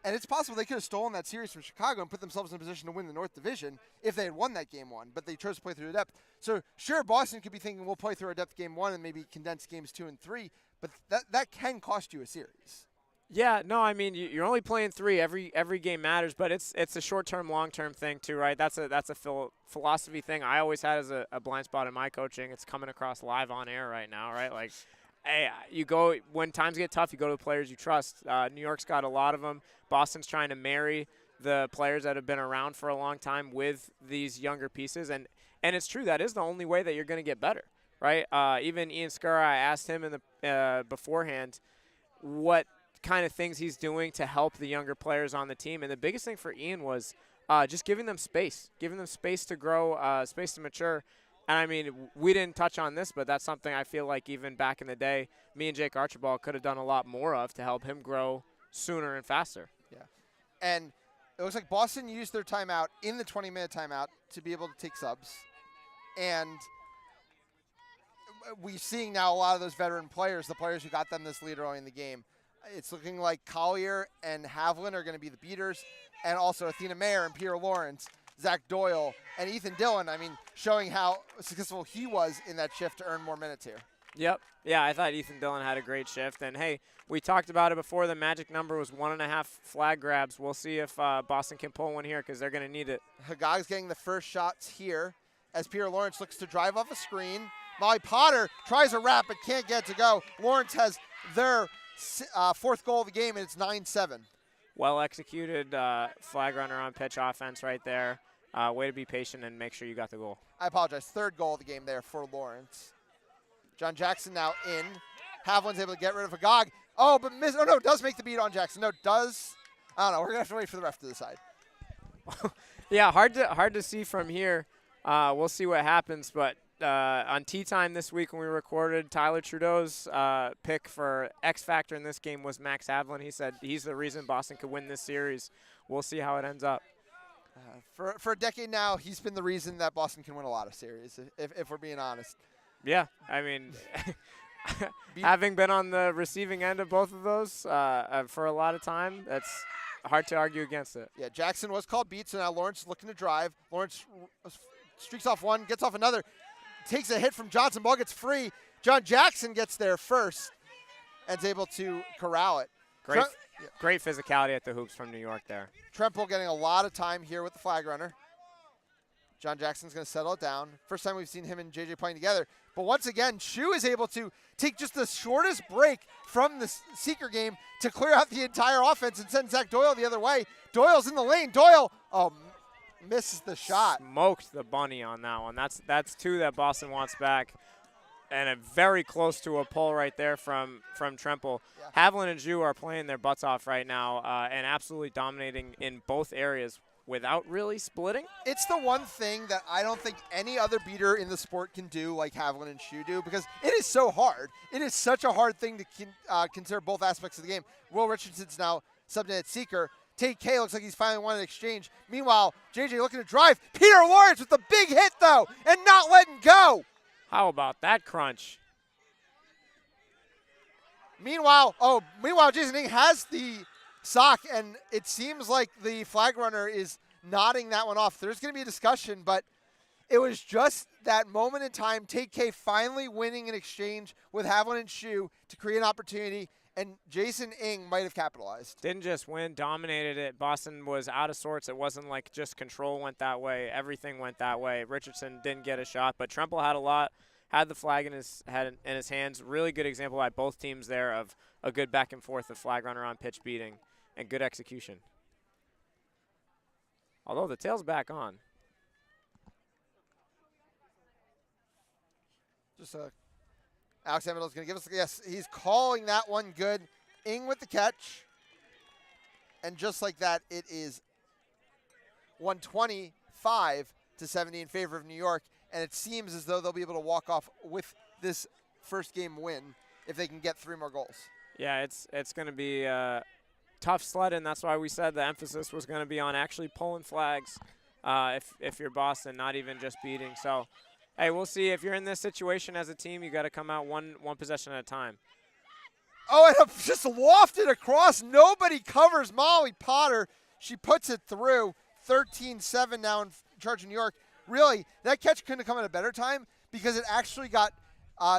And it's possible they could have stolen that series from Chicago and put themselves in a position to win the North Division if they had won that game one, but they chose to play through their depth. So, sure, Boston could be thinking we'll play through our depth game one and maybe condense games 2 and 3, but that can cost you a series. Yeah, no, I mean you're only playing 3. Every game matters, but it's a short-term, long-term thing too, right? That's a philosophy thing I always had as a blind spot in my coaching. It's coming across live on air right now, right? Like, hey, you go when times get tough, you go to the players you trust. New York's got a lot of them. Boston's trying to marry the players that have been around for a long time with these younger pieces, and it's true that is the only way that you're going to get better, right? Even Ian Skura, I asked him in the beforehand what kind of things he's doing to help the younger players on the team. And the biggest thing for Ian was just giving them space to grow, space to mature. And, I mean, we didn't touch on this, but that's something I feel like even back in the day, me and Jake Archibald could have done a lot more of to help him grow sooner and faster. Yeah. And it looks like Boston used their timeout in the 20-minute timeout to be able to take subs. And we're seeing now a lot of those veteran players, the players who got them this lead early in the game. It's looking like Collier and Havlin are going to be the beaters, and also Athena Mayer and Pierre Lawrence, Zach Doyle, and Ethan Dillon, I mean, showing how successful he was in that shift to earn more minutes here. Yep. Yeah, I thought Ethan Dillon had a great shift. And, hey, we talked about it before. The magic number was 1.5 flag grabs. We'll see if Boston can pull one here because they're going to need it. Hagag's getting the first shots here as Pierre Lawrence looks to drive off a screen. Molly Potter tries a wrap but can't get to go. Lawrence has their fourth goal of the game, and it's 9-7. Well executed flag runner on pitch offense right there. Way to be patient and make sure you got the goal. I apologize. Third goal of the game there for Lawrence. John Jackson now in. Havlin's able to get rid of Hagag. Oh, but miss. Oh, no, does make the beat on Jackson. No, does. I don't know. We're going to have to wait for the ref to decide. Yeah, hard to see from here. We'll see what happens, but on tea time this week when we recorded, Tyler Trudeau's pick for X Factor in this game was Max Havlin. He said he's the reason Boston could win this series. We'll see how it ends up. For a decade now, he's been the reason that Boston can win a lot of series, if we're being honest. Yeah, I mean, Having been on the receiving end of both of those for a lot of time, that's hard to argue against it. Yeah, Jackson was called beat, so now Lawrence is looking to drive. Lawrence streaks off one, gets off another, takes a hit from Johnson, ball gets free. John Jackson gets there first and is able to corral it. Great physicality at the hoops from New York there. Tremple getting a lot of time here with the flag runner. John Jackson's going to settle it down. First time we've seen him and JJ playing together. But once again, Shu is able to take just the shortest break from the Seeker game to clear out the entire offense and send Zach Doyle the other way. Doyle's in the lane. Doyle, misses the shot. Smoked the bunny on that one. That's two that Boston wants back. And a very close to a pull right there from Tremple. Yeah. Haviland and Zhu are playing their butts off right now and absolutely dominating in both areas without really splitting. It's the one thing that I don't think any other beater in the sport can do like Haviland and Shu do, because it is so hard. It is such a hard thing to consider both aspects of the game. Will Richardson's now subbed in at Seeker. Tate K looks like he's finally won an exchange. Meanwhile, JJ looking to drive. Peter Lawrence with the big hit, though, and not letting go. How about that crunch? Meanwhile, Jason Ng has the sock, and it seems like the flag runner is nodding that one off. There's going to be a discussion, but it was just that moment in time, Tate K finally winning an exchange with Haviland and Shu to create an opportunity, and Jason Ng might have capitalized. Didn't just win, dominated it. Boston was out of sorts. It wasn't like just control went that way. Everything went that way. Richardson didn't get a shot, but Tremple had the flag in his hands. Really good example by both teams there of a good back and forth of flag runner on pitch beating and good execution. Although the tail's back on. Alex Amendo's going to give us, yes, he's calling that one good. Ng with the catch. And just like that, it is 125-70 in favor of New York. And it seems as though they'll be able to walk off with this first game win if they can get 3 more goals. Yeah, it's going to be tough sledding. That's why we said the emphasis was going to be on actually pulling flags if you're Boston, not even just beating. So, hey, we'll see. If you're in this situation as a team, you got to come out one possession at a time. Oh, and just lofted across. Nobody covers Molly Potter. She puts it through. 13-7 now in charge of New York. Really, that catch couldn't have come at a better time because it actually got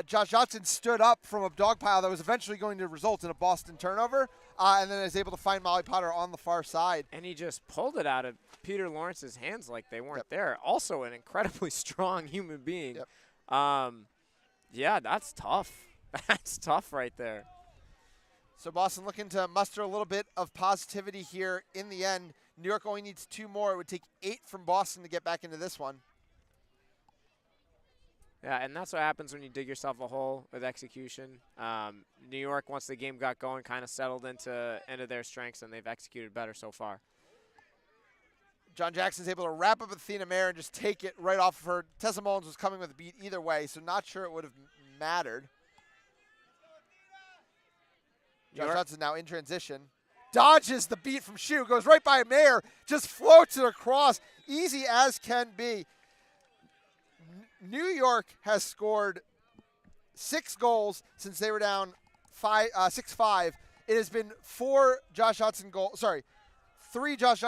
Josh Johnson stood up from a dog pile that was eventually going to result in a Boston turnover, and then is able to find Molly Potter on the far side. And he just pulled it out of Peter Lawrence's hands like they weren't there. Also an incredibly strong human being. Yeah, that's tough. That's tough right there. So Boston looking to muster a little bit of positivity here in the end. New York only needs 2 more. It would take 8 from Boston to get back into this one. Yeah, and that's what happens when you dig yourself a hole with execution. New York, once the game got going, kind of settled into their strengths, and they've executed better so far. John Jackson's able to wrap up Athena Mayer and just take it right off of her. Tessa Mullins was coming with a beat either way, so not sure it would have mattered. Josh Johnson now in transition. Dodges the beat from Shu, goes right by Mayer, just floats it across, easy as can be. New York has scored 6 goals since they were down 6-5. It has been 3 Josh Johnson goals and 3 Josh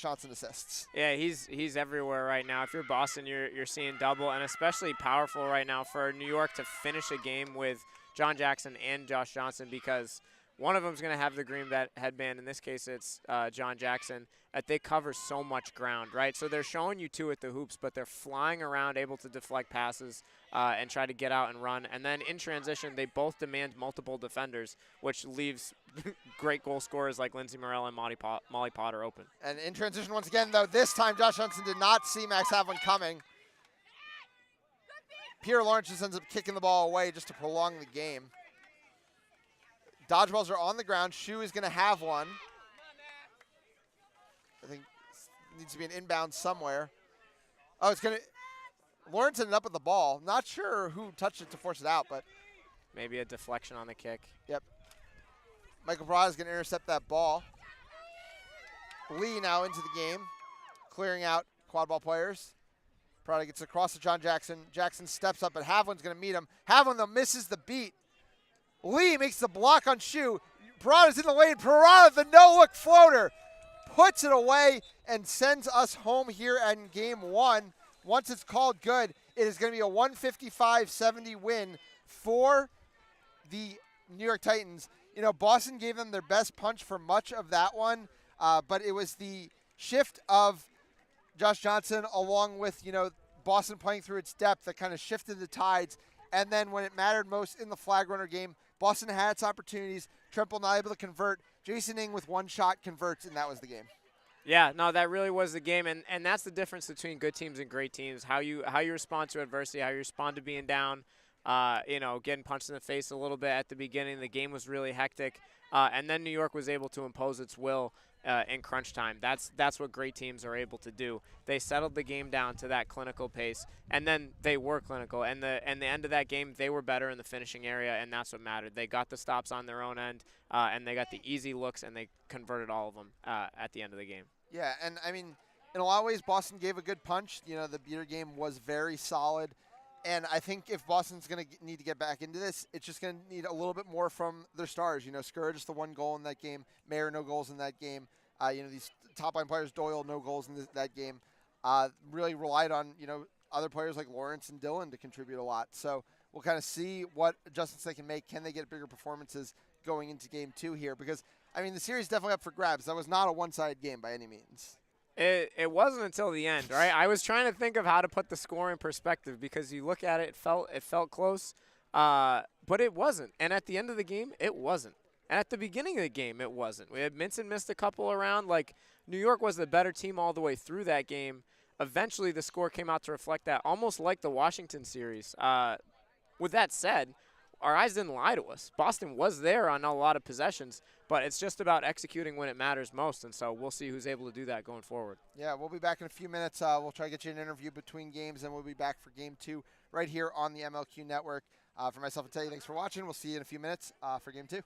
Johnson assists. Yeah, he's everywhere right now. If you're Boston, you're seeing double, and especially powerful right now for New York to finish a game with John Jackson and Josh Johnson, because one of them is going to have the green headband. In this case, it's John Jackson. They cover so much ground, right? So they're showing you 2 at the hoops, but they're flying around, able to deflect passes and try to get out and run. And then in transition, they both demand multiple defenders, which leaves great goal scorers like Lindsay Morell and Molly Potter open. And in transition once again, though, this time Josh Johnson did not see Max Haviland coming. Pierre Lawrence just ends up kicking the ball away just to prolong the game. Dodgeballs are on the ground. Shu is going to have one. I think it needs to be an inbound somewhere. Oh, it's going to – Lawrence ended up with the ball. Not sure who touched it to force it out, but – maybe a deflection on the kick. Yep. Michael Brad is going to intercept that ball. Lee now into the game, clearing out quad ball players. Prada gets across to John Jackson. Jackson steps up, but Havlin's going to meet him. Havlin, though, misses the beat. Lee makes the block on Shu. Parada's in the lane. Parada, the no-look floater, puts it away and sends us home here in game one. Once it's called good, it is going to be a 155-70 win for the New York Titans. You know, Boston gave them their best punch for much of that one, but it was the shift of Josh Johnson along with, you know, Boston playing through its depth that kind of shifted the tides. And then when it mattered most in the flag runner game, Boston had its opportunities. Tremple not able to convert. Jason Ing with one shot converts, and that was the game. Yeah, no, that really was the game, and that's the difference between good teams and great teams. How you respond to adversity, how you respond to being down, you know, getting punched in the face a little bit at the beginning. The game was really hectic, and then New York was able to impose its will in crunch time. That's what great teams are able to do. They settled the game down to that clinical pace, and then they were clinical. And the end of that game, they were better in the finishing area, and that's what mattered. They got the stops on their own end, and they got the easy looks, and they converted all of them at the end of the game. Yeah, and I mean, in a lot of ways, Boston gave a good punch. You know, the beater game was very solid. And I think if Boston's going to need to get back into this, it's just going to need a little bit more from their stars. You know, Scourge just the one goal in that game. Mayer, no goals in that game. You know, these top-line players, Doyle, no goals in that game. Really relied on, you know, other players like Lawrence and Dillon to contribute a lot. So we'll kind of see what adjustments they can make. Can they get bigger performances going into game two here? Because, I mean, the series is definitely up for grabs. That was not a one-sided game by any means. It wasn't until the end, right? I was trying to think of how to put the score in perspective because you look at it, it felt close, but it wasn't. And at the end of the game, it wasn't. And at the beginning of the game, it wasn't. We had Minson missed a couple around. Like, New York was the better team all the way through that game. Eventually, the score came out to reflect that, almost like the Washington series. With that said, our eyes didn't lie to us. Boston was there on a lot of possessions, but it's just about executing when it matters most, and so we'll see who's able to do that going forward. Yeah, we'll be back in a few minutes. We'll try to get you an interview between games, and we'll be back for game two right here on the MLQ Network. For myself and Teddy, thanks for watching. We'll see you in a few minutes for game two.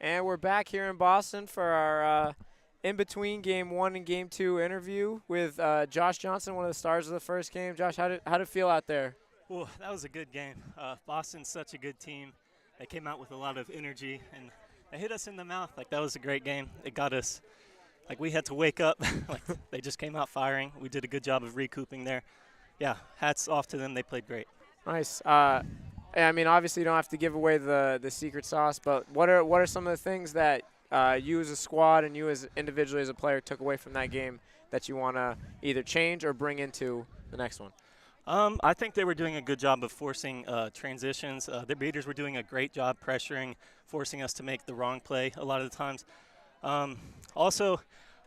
And we're back here in Boston for our in-between Game 1 and Game 2 interview with Josh Johnson, one of the stars of the first game. Josh, how did it feel out there? Well, that was a good game. Boston's such a good team. They came out with a lot of energy, and they hit us in the mouth. Like, that was a great game. It got us, like, we had to wake up. Like, they just came out firing. We did a good job of recouping there. Yeah, hats off to them. They played great. Nice. I mean, obviously you don't have to give away the secret sauce, but what are some of the things that you as a squad and you as individually as a player took away from that game that you want to either change or bring into the next one? I think they were doing a good job of forcing transitions. Their beaters were doing a great job pressuring, forcing us to make the wrong play a lot of the times. Also,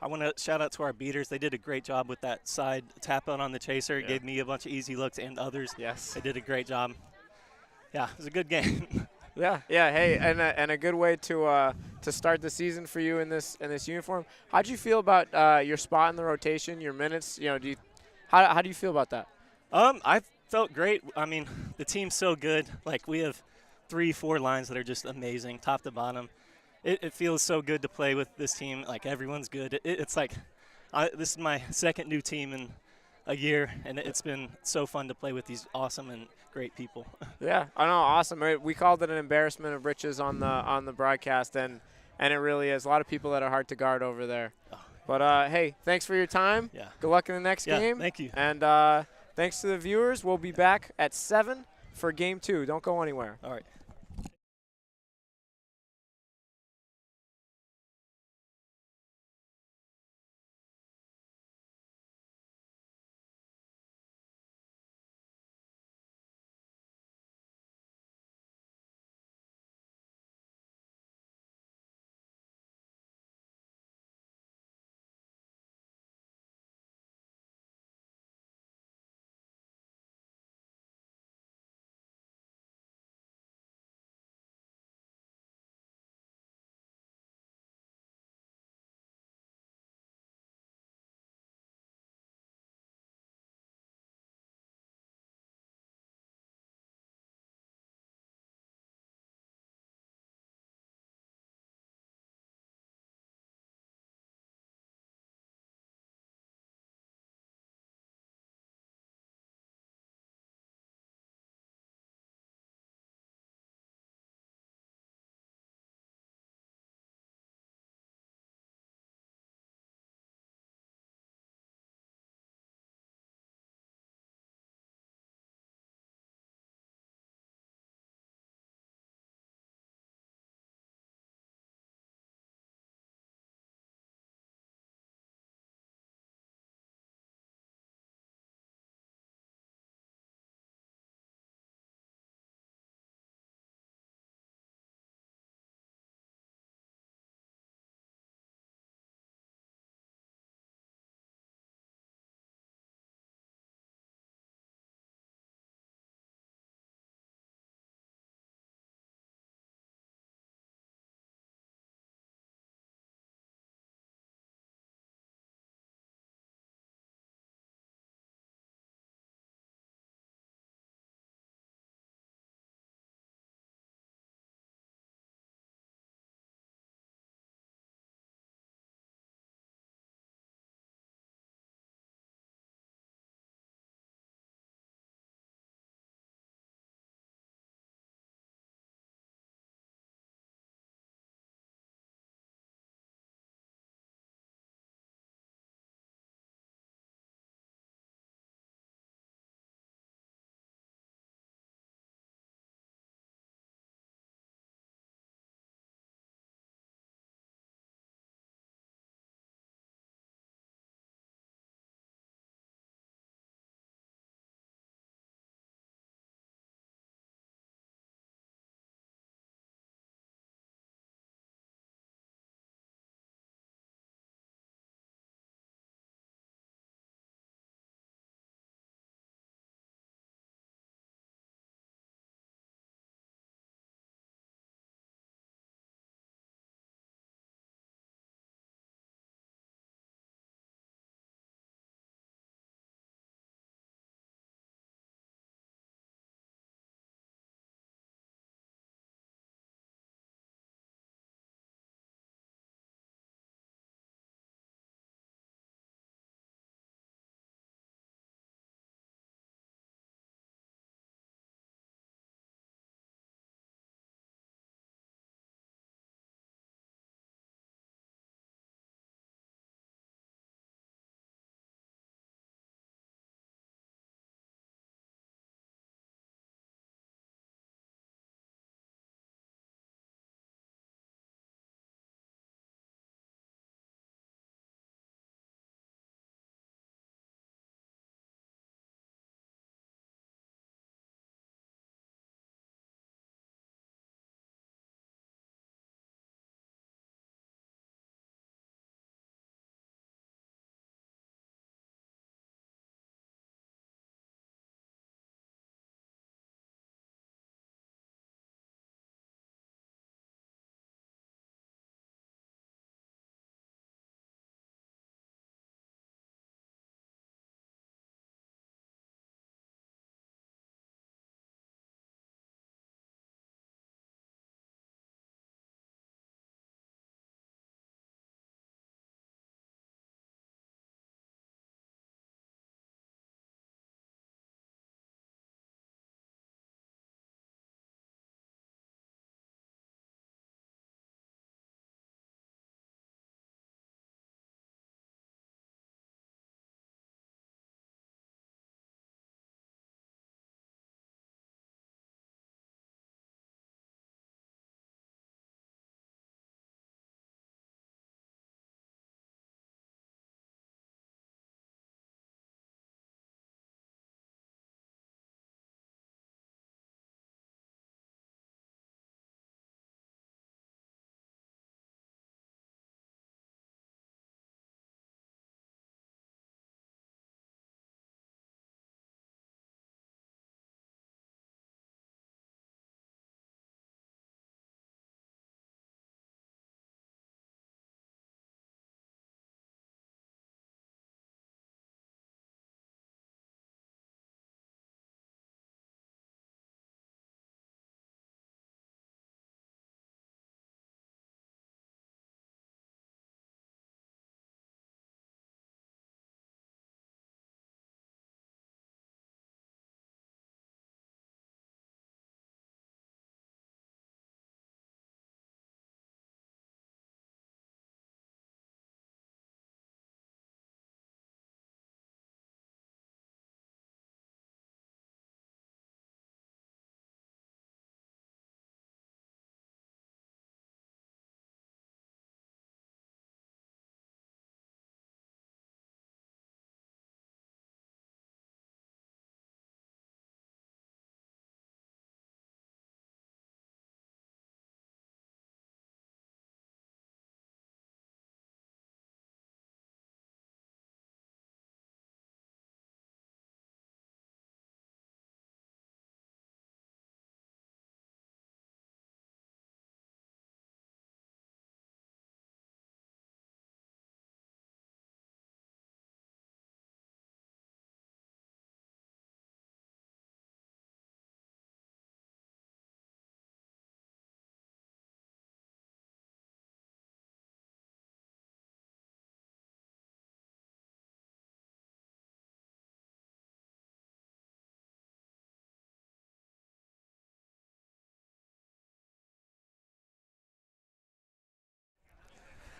I want to shout out to our beaters. They did a great job with that side tap out on the chaser. It gave me a bunch of easy looks and others. Yes. They did a great job. Yeah, it was a good game. Yeah. Hey, and a good way to start the season for you in this uniform. How'd you feel about your spot in the rotation, your minutes? You know, how do you feel about that? I felt great. I mean, the team's so good. Like, we have 3-4 lines that are just amazing, top to bottom. It feels so good to play with this team. Like, everyone's good. It's like this is my second new team in a year, and it's been so fun to play with these awesome and great people. Yeah, I know, awesome. We called it an embarrassment of riches on the broadcast, and it really is. A lot of people that are hard to guard over there. Oh. But hey, thanks for your time. Yeah. Good luck in the next game. Thank you. And thanks to the viewers. We'll be back at 7 for Game 2. Don't go anywhere. All right.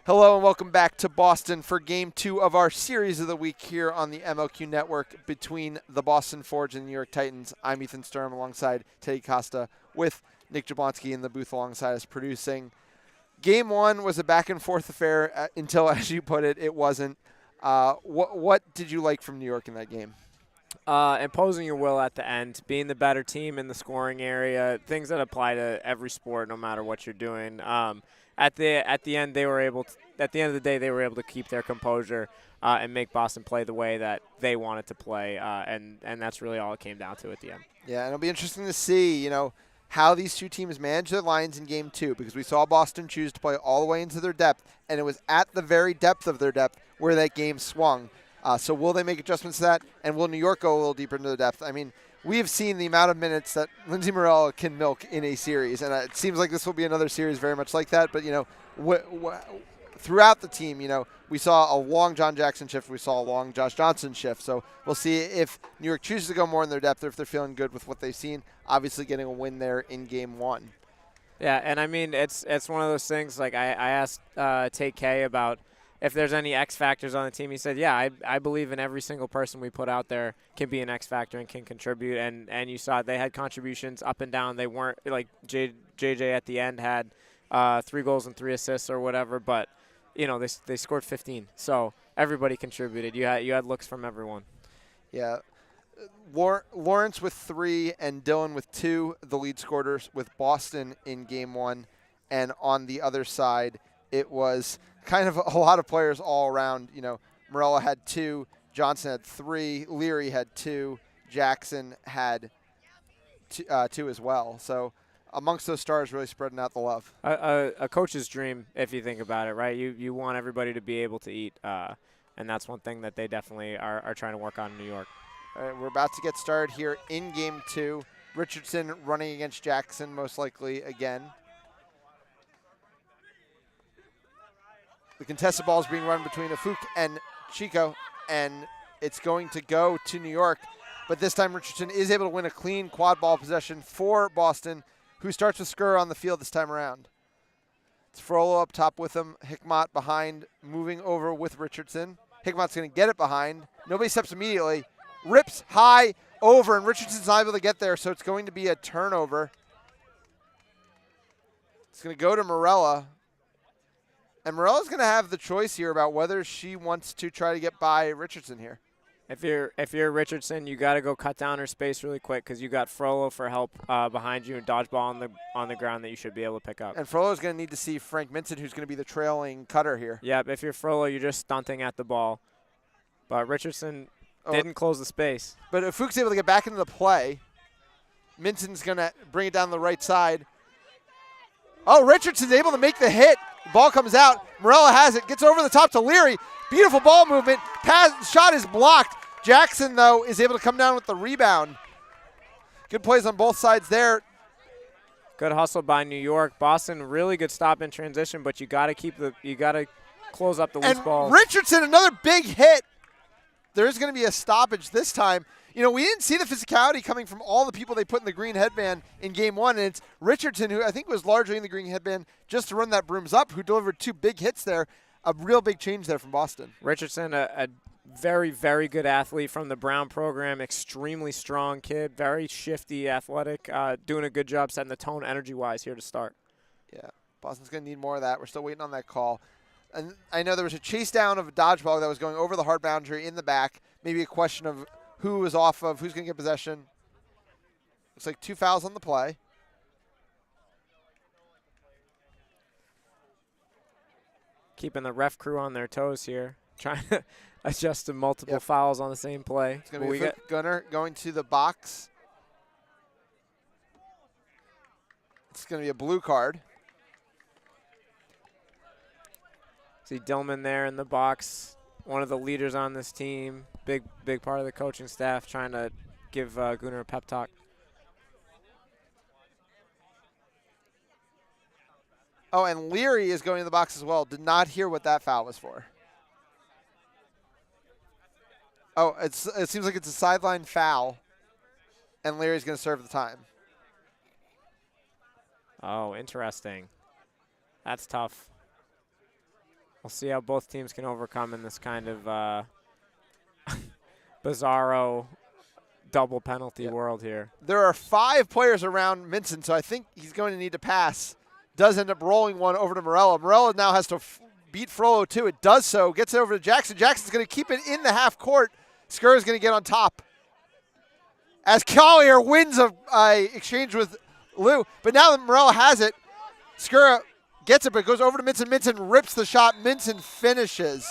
Hello and welcome back to Boston for Game 2 of our Series of the Week here on the MLQ Network between the Boston Forge and the New York Titans. I'm Ethan Sturm alongside Teddy Costa with Nick Jablonski in the booth alongside us producing. Game 1 was a back-and-forth affair until, as you put it, it wasn't. What did you like from New York in that game? Imposing your will at the end, being the better team in the scoring area, things that apply to every sport, no matter what you're doing. At the end, they were able to, at the end of the day, they were able to keep their composure and make Boston play the way that they wanted to play, and that's really all it came down to at the end. Yeah, and it'll be interesting to see, how these two teams manage their lines in Game 2, because we saw Boston choose to play all the way into their depth, and it was at the very depth of their depth where that game swung. So will they make adjustments to that, and will New York go a little deeper into the depth? I mean, we have seen the amount of minutes that Lindsey Morella can milk in a series, and it seems like this will be another series very much like that. But, throughout the team, we saw a long John Jackson shift. We saw a long Josh Johnson shift. So we'll see if New York chooses to go more in their depth or if they're feeling good with what they've seen, obviously getting a win there in Game 1. Yeah, and I mean, it's one of those things, like I asked Tate K about if there's any X factors on the team. He said, yeah, I believe in every single person we put out there can be an X factor and can contribute. And you saw they had contributions up and down. They weren't like JJ at the end had 3 goals and 3 assists or whatever, but they scored 15. So everybody contributed. You had looks from everyone. Yeah. Lawrence with 3 and Dylan with 2, the lead scorers with Boston in Game 1. And on the other side, it was kind of a lot of players all around. Morella had 2, Johnson had 3, Leary had 2, Jackson had 2 as well. So amongst those stars, really spreading out the love. A coach's dream, if you think about it, right? You want everybody to be able to eat, and that's one thing that they definitely are trying to work on in New York. All right, we're about to get started here in Game 2. Richardson running against Jackson, most likely again. The contested ball is being run between Afuk and Chico, and it's going to go to New York. But this time Richardson is able to win a clean quad ball possession for Boston, who starts with Skur on the field this time around. It's Frollo up top with him. Hickmott behind, moving over with Richardson. Hickmott's going to get it behind. Nobody steps immediately. Rips high over, and Richardson's not able to get there, so it's going to be a turnover. It's going to go to Morella. And Morella's going to have the choice here about whether she wants to try to get by Richardson here. If you're Richardson, you got to go cut down her space really quick because you got Frollo for help behind you and dodgeball on the ground that you should be able to pick up. And Frollo's going to need to see Frank Minson, who's going to be the trailing cutter here. Yeah, if you're Frollo, you're just stunting at the ball. But Richardson didn't close the space. But if Fuchs able to get back into the play, Minson's going to bring it down the right side. Oh, Richardson's able to make the hit. Ball comes out. Morella has it. Gets over the top to Leary. Beautiful ball movement. Shot is blocked. Jackson, though, is able to come down with the rebound. Good plays on both sides there. Good hustle by New York. Boston, really good stop in transition, but you got to close up the loose balls. Richardson, another big hit. There is going to be a stoppage this time. We didn't see the physicality coming from all the people they put in the green headband in Game 1, and it's Richardson, who I think was largely in the green headband just to run that brooms up, who delivered 2 big hits there. A real big change there from Boston. Richardson, a very, very good athlete from the Brown program, extremely strong kid, very shifty, athletic, doing a good job setting the tone energy-wise here to start. Yeah, Boston's going to need more of that. We're still waiting on that call. And I know there was a chase down of a dodgeball that was going over the hard boundary in the back, maybe a question of who was off of, who's going to get possession. Looks like 2 fouls on the play. Keeping the ref crew on their toes here, trying to adjust to multiple fouls on the same play. It's going to be Gunner going to the box. It's going to be a blue card. See Dillman there in the box, one of the leaders on this team, big part of the coaching staff, trying to give Gunnar a pep talk. Oh, and Leary is going to the box as well. Did not hear what that foul was for. Oh, it seems like it's a sideline foul, and Leary's going to serve the time. Oh, interesting. That's tough. We'll see how both teams can overcome in this kind of bizarro double penalty world here. There are 5 players around Minson, so I think he's going to need to pass. Does end up rolling one over to Morella. Morella now has to beat Frollo too. It does so. Gets it over to Jackson. Jackson's going to keep it in the half court. Skurra's going to get on top. As Collier wins a exchange with Lou. But now that Morella has it, Skurra gets it, but it goes over to Minson. Minson rips the shot. Minson finishes.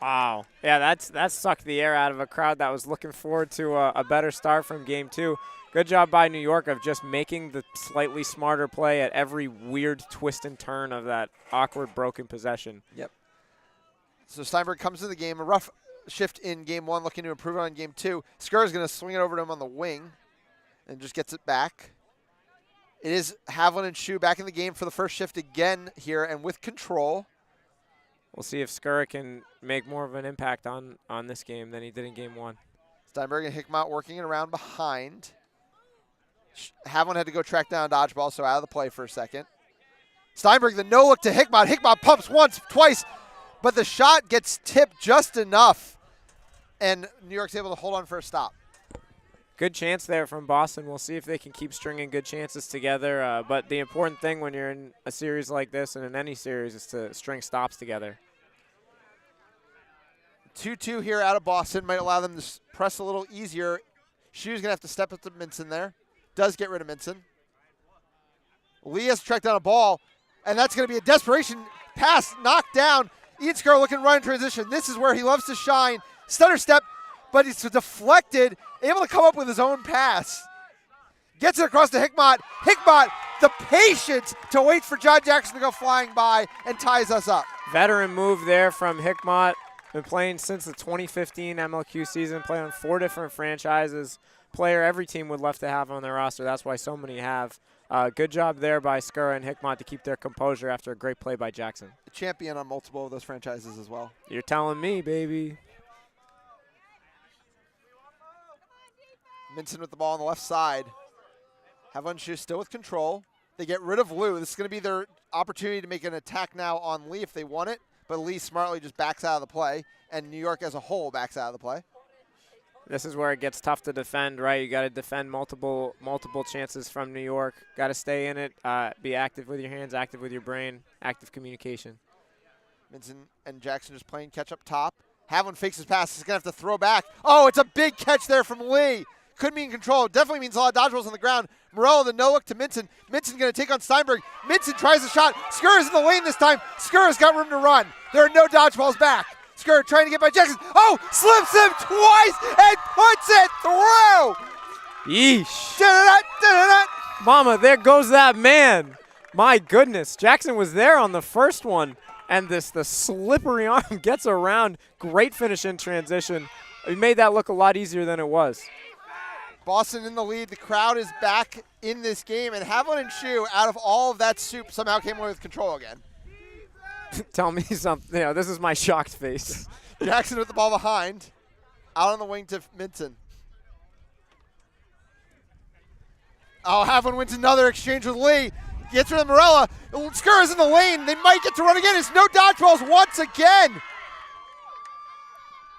Wow. Yeah, that sucked the air out of a crowd that was looking forward to a better start from game 2. Good job by New York of just making the slightly smarter play at every weird twist and turn of that awkward broken possession. Yep. So Steinberg comes to the game. A rough shift in game 1, looking to improve on game 2. Skurra's going to swing it over to him on the wing and just gets it back. It is Havlin and Shu back in the game for the first shift again here and with control. We'll see if Skurra can make more of an impact on this game than he did in game 1. Steinberg and Hickmott working it around behind. Havlin had to go track down a dodgeball, so out of the play for a second. Steinberg, the no-look to Hickmott. Hickmott pumps once, twice, but the shot gets tipped just enough, and New York's able to hold on for a stop. Good chance there from Boston. We'll see if they can keep stringing good chances together. But the important thing when you're in a series like this and in any series is to string stops together. 2-2 here out of Boston might allow them to press a little easier. Shu's going to have to step up to Minson there. Does get rid of Minson. Lee has to track down a ball, and that's going to be a desperation pass knocked down. Ian Skurra looking to run in transition. This is where he loves to shine. Stutter step, but he's deflected, able to come up with his own pass. Gets it across to Hickmott. Hickmott, the patience to wait for John Jackson to go flying by and ties us up. Veteran move there from Hickmott. Been playing since the 2015 MLQ season, playing on 4 different franchises. Player every team would love to have on their roster. That's why so many have. Good job there by Skurra and Hickmott to keep their composure after a great play by Jackson. A champion on multiple of those franchises as well. You're telling me, baby. Minson with the ball on the left side. Havlin still with control. They get rid of Lou. This is going to be their opportunity to make an attack now on Lee if they want it. But Lee smartly just backs out of the play, and New York as a whole backs out of the play. This is where it gets tough to defend, right? You got to defend multiple chances from New York. Got to stay in it, be active with your hands, active with your brain, active communication. Minson and Jackson just playing catch up top. Havlin fakes his pass. He's going to have to throw back. Oh, it's a big catch there from Lee. Could be in control. Definitely means a lot of dodgeballs on the ground. Morello, the no-look to Minson. Minson going to take on Steinberg. Minson tries a shot. Skurra's in the lane this time. Skurra's got room to run. There are no dodgeballs back. Skurra trying to get by Jackson. Oh, slips him twice and puts it through. Yeesh. Da-da-da, da-da-da. Mama, there goes that man. My goodness. Jackson was there on the first one, and the slippery arm gets around. Great finish in transition. It made that look a lot easier than it was. Boston in the lead. The crowd is back in this game, and Havlin and Shu, out of all of that soup, somehow came away with control again. Tell me something. You know, this is my shocked face. Jackson with the ball behind. Out on the wing to Minson. Oh, Havlin wins another exchange with Lee. Gets rid of Morella. Skurra's in the lane. They might get to run again. It's no dodgeballs once again.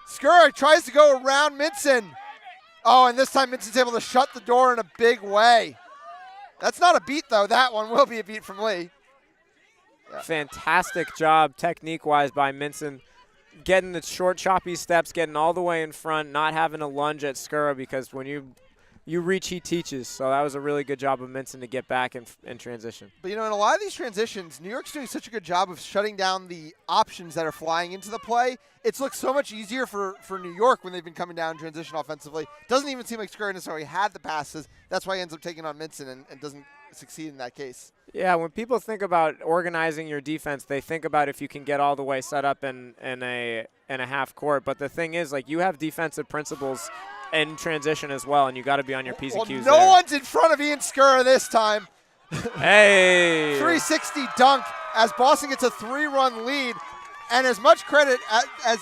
Skurra tries to go around Minson. Oh, and this time Minson's able to shut the door in a big way. That's not a beat, though. That one will be a beat from Lee. Yeah. Fantastic job technique-wise by Minson. Getting the short, choppy steps, getting all the way in front, not having a lunge at Skurra, because when you reach, he teaches. So that was a really good job of Minson to get back in transition. But, you know, in a lot of these transitions, New York's doing such a good job of shutting down the options that are flying into the play. It's looked so much easier for New York when they've been coming down in transition offensively. Doesn't even seem like Skurra necessarily had the passes. That's why he ends up taking on Minson and doesn't succeed in that case. Yeah, when people think about organizing your defense, they think about if you can get all the way set up in a half court. But the thing is, like, you have defensive principles in transition as well, and you got to be on your P's and Q's no one's in front of Ian Skurra this time. Hey! 360 dunk as Boston gets a 3-run lead. And as much credit as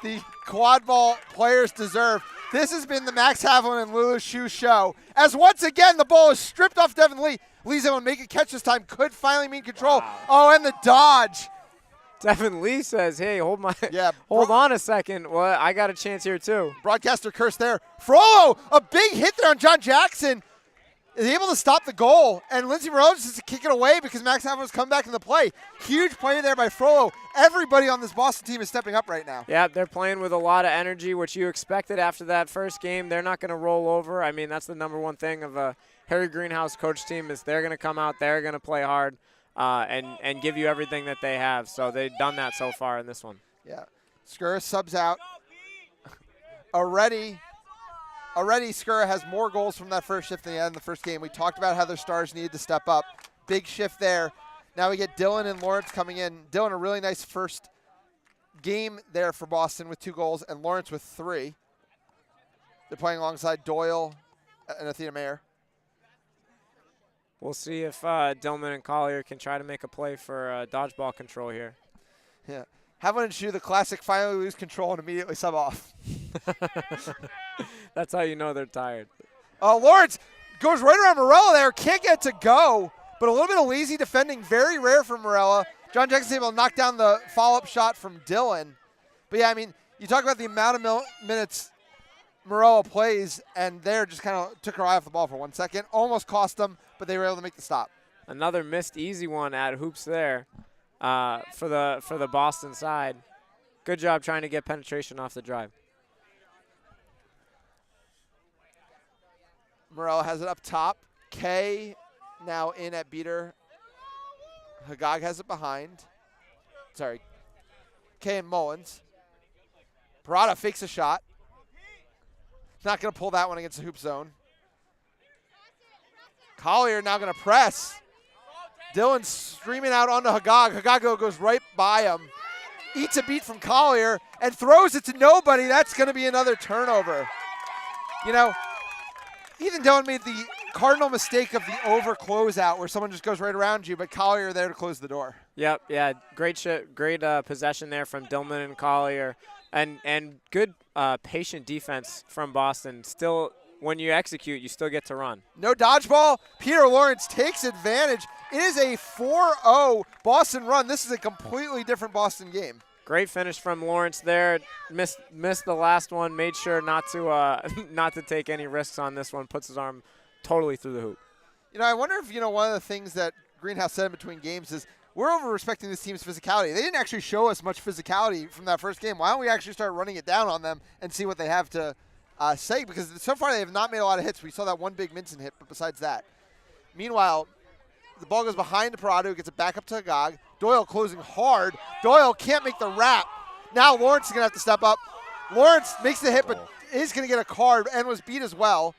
the Quadball players deserve, this has been the Max Havlin and Lulu Shu show. As once again, the ball is stripped off Devin Lee. Lee's able to make a catch this time. Could finally mean control. Wow. Oh, and the dodge. Devin Lee says, hey, hold hold on a second. Well, I got a chance here too. Broadcaster curse there. Frollo, a big hit there on John Jackson. Is able to stop the goal, and Lindsey Morello just has to kick it away because Max Havels come back in the play. Huge play there by Frollo. Everybody on this Boston team is stepping up right now. Yeah, they're playing with a lot of energy, which you expected after that first game. They're not going to roll over. I mean, that's the number one thing of a Harry Greenhouse coach team is they're going to come out, they're going to play hard, and give you everything that they have. So they've done that so far in this one. Yeah. Skura subs out. Already, Skura has more goals from that first shift than the end of the first game. We talked about how their stars needed to step up. Big shift there. Now we get Dylan and Lawrence coming in. Dylan, a really nice first game there for Boston with 2 goals, and Lawrence with 3. They're playing alongside Doyle and Athena Mayer. We'll see if Dillman and Collier can try to make a play for dodgeball control here. Yeah. Have and shoe the classic finally lose control and immediately sub off. That's how you know they're tired. Lawrence goes right around Morella there. Can't get to go, but a little bit of lazy defending. Very rare from Morella. John Jackson's able to knock down the follow-up shot from Dylan. But, yeah, I mean, you talk about the amount of minutes Morella plays, and there just kind of took her eye off the ball for 1 second. Almost cost them, but they were able to make the stop. Another missed easy one at hoops there. For the Boston side. Good job trying to get penetration off the drive. Morella has it up top. Kay now in at beater. Hagag has it behind. Sorry. Kay and Mullins. Parada fakes a shot. Not going to pull that one against the hoop zone. Collier now going to press. Dylan streaming out onto Hagag. Hagag goes right by him. Eats a beat from Collier and throws it to nobody. That's going to be another turnover. You know, Ethan Dylan made the cardinal mistake of the over closeout where someone just goes right around you, but Collier there to close the door. Yep, yeah, great possession there from Dillman and Collier, and good patient defense from Boston. Still, when you execute, you still get to run. No dodgeball. Peter Lawrence takes advantage. It is a 4-0 Boston run. This is a completely different Boston game. Great finish from Lawrence there. Missed the last one. Made sure not to take any risks on this one. Puts his arm totally through the hoop. You know, I wonder if, one of the things that Greenhouse said in between games is we're over-respecting this team's physicality. They didn't actually show us much physicality from that first game. Why don't we actually start running it down on them and see what they have to say? Because so far they have not made a lot of hits. We saw that one big Minson hit, but besides that. Meanwhile, the ball goes behind to Parado, who gets it back up to Hagag. Doyle closing hard. Doyle can't make the wrap. Now Lawrence is going to have to step up. Lawrence makes the hit, but is going to get a card and was beat as well.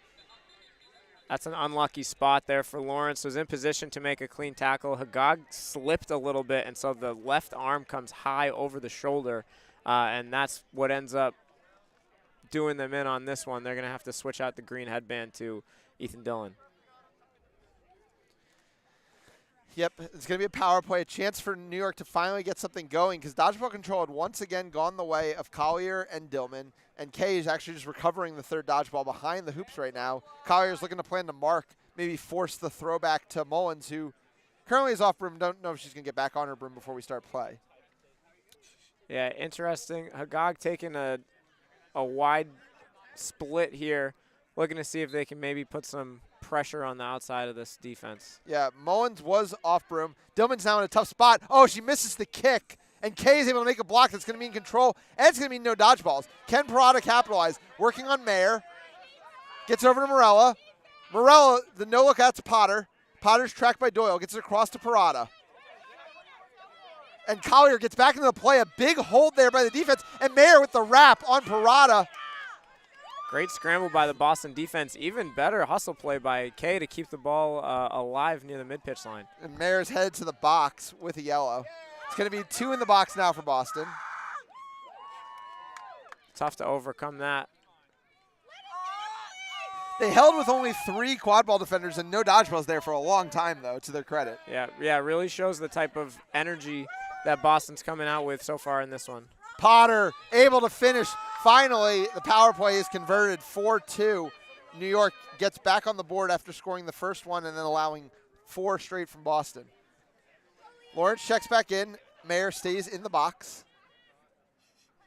That's an unlucky spot there for Lawrence. Was in position to make a clean tackle. Hagag slipped a little bit, and so the left arm comes high over the shoulder, and that's what ends up doing them in on this one. They're going to have to switch out the green headband to Ethan Dillon. Yep, it's going to be a power play, a chance for New York to finally get something going because dodgeball control had once again gone the way of Collier and Dillman, and Kay is actually just recovering the third dodgeball behind the hoops right now. Collier's looking to plan to mark, maybe force the throwback to Mullins, who currently is off broom. Don't know if she's going to get back on her broom before we start play. Yeah, interesting. Hagag taking a wide split here, looking to see if they can maybe put some pressure on the outside of this defense. Yeah, Mullins was off broom. Dillman's now in a tough spot. Oh, she misses the kick. And Kay is able to make a block that's going to be in control. And it's going to be no dodgeballs. Can Parada capitalize? Working on Mayer. Gets over to Morella. Morella, the no-look out to Potter. Potter's tracked by Doyle. Gets it across to Parada. And Collier gets back into the play. A big hold there by the defense. And Mayer with the wrap on Parada. Great scramble by the Boston defense. Even better hustle play by Kay to keep the ball alive near the mid-pitch line. And Mayer's headed to the box with a yellow. It's going to be 2 in the box now for Boston. Tough to overcome that. They held with only 3 quad ball defenders and no dodgeballs there for a long time, though, to their credit. Yeah, really shows the type of energy that Boston's coming out with so far in this one. Potter able to finish. Finally, the power play is converted 4-2. New York gets back on the board after scoring the first one and then allowing 4 straight from Boston. Lawrence checks back in. Mayer stays in the box.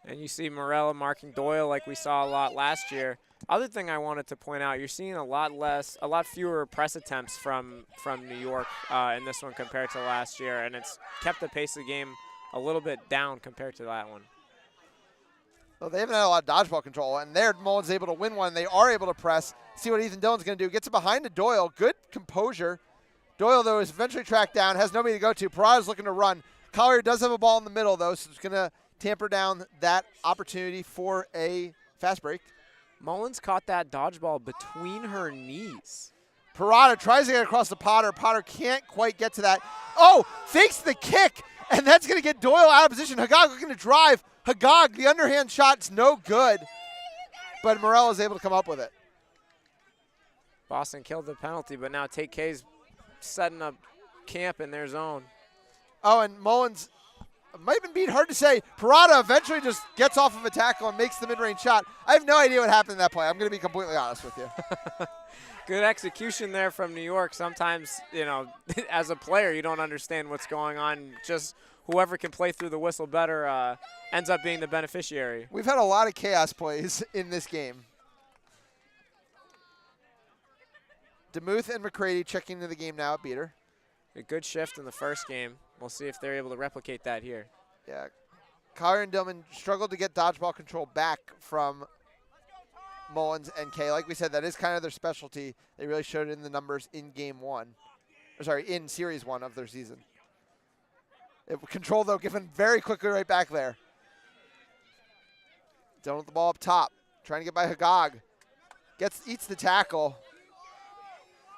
And you see Morella marking Doyle like we saw a lot last year. Other thing I wanted to point out, you're seeing a lot fewer press attempts from New York in this one compared to last year, and it's kept the pace of the game a little bit down compared to that one. Well, they haven't had a lot of dodgeball control, and there Mullins able to win one. They are able to press. See what Ethan Dillon's going to do. Gets it behind to Doyle. Good composure. Doyle, though, is eventually tracked down. Has nobody to go to. Parada's looking to run. Collier does have a ball in the middle, though, so it's going to tamper down that opportunity for a fast break. Mullins caught that dodgeball between her knees. Parada tries to get across the Potter. Potter can't quite get to that. Oh, fakes the kick, and that's going to get Doyle out of position. Hagag looking to drive. Hagag, the underhand shot's no good, but Morella is able to come up with it. Boston killed the penalty, but now Tate K's setting up camp in their zone. Oh, and Mullins might have been beat, hard to say. Parada eventually just gets off of a tackle and makes the mid-range shot. I have no idea what happened in that play. I'm going to be completely honest with you. Good execution there from New York. Sometimes, as a player, you don't understand what's going on. Just whoever can play through the whistle better ends up being the beneficiary. We've had a lot of chaos plays in this game. DeMuth and McCready checking into the game now at beater. A good shift in the first game. We'll see if they're able to replicate that here. Yeah. Collier and Dillman struggled to get dodgeball control back from Mullins and Kay. Like we said, that is kind of their specialty. They really showed it in the numbers in in series 1 of their season. Control, though, given very quickly right back there. Dillman with the ball up top. Trying to get by Hagag. Eats the tackle.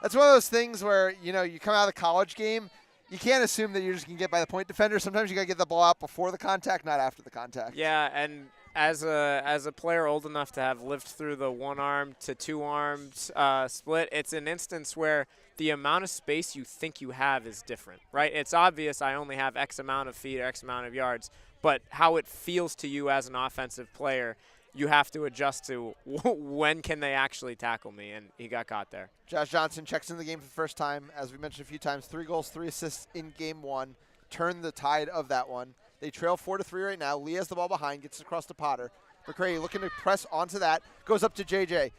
That's one of those things where, you come out of the college game, you can't assume that you're just going to get by the point defender. Sometimes you got to get the ball out before the contact, not after the contact. Yeah, and as a player old enough to have lived through the one-armed to two-armed split, it's an instance where the amount of space you think you have is different, right? It's obvious I only have X amount of feet or X amount of yards, but how it feels to you as an offensive player, you have to adjust to when can they actually tackle me, and he got caught there. Josh Johnson checks in the game for the first time. As we mentioned a few times, 3 goals, 3 assists in game 1. Turned the tide of that one. They trail 4-3 right now. Lee has the ball behind, gets across to Potter. McCready looking to press onto that, goes up to JJ.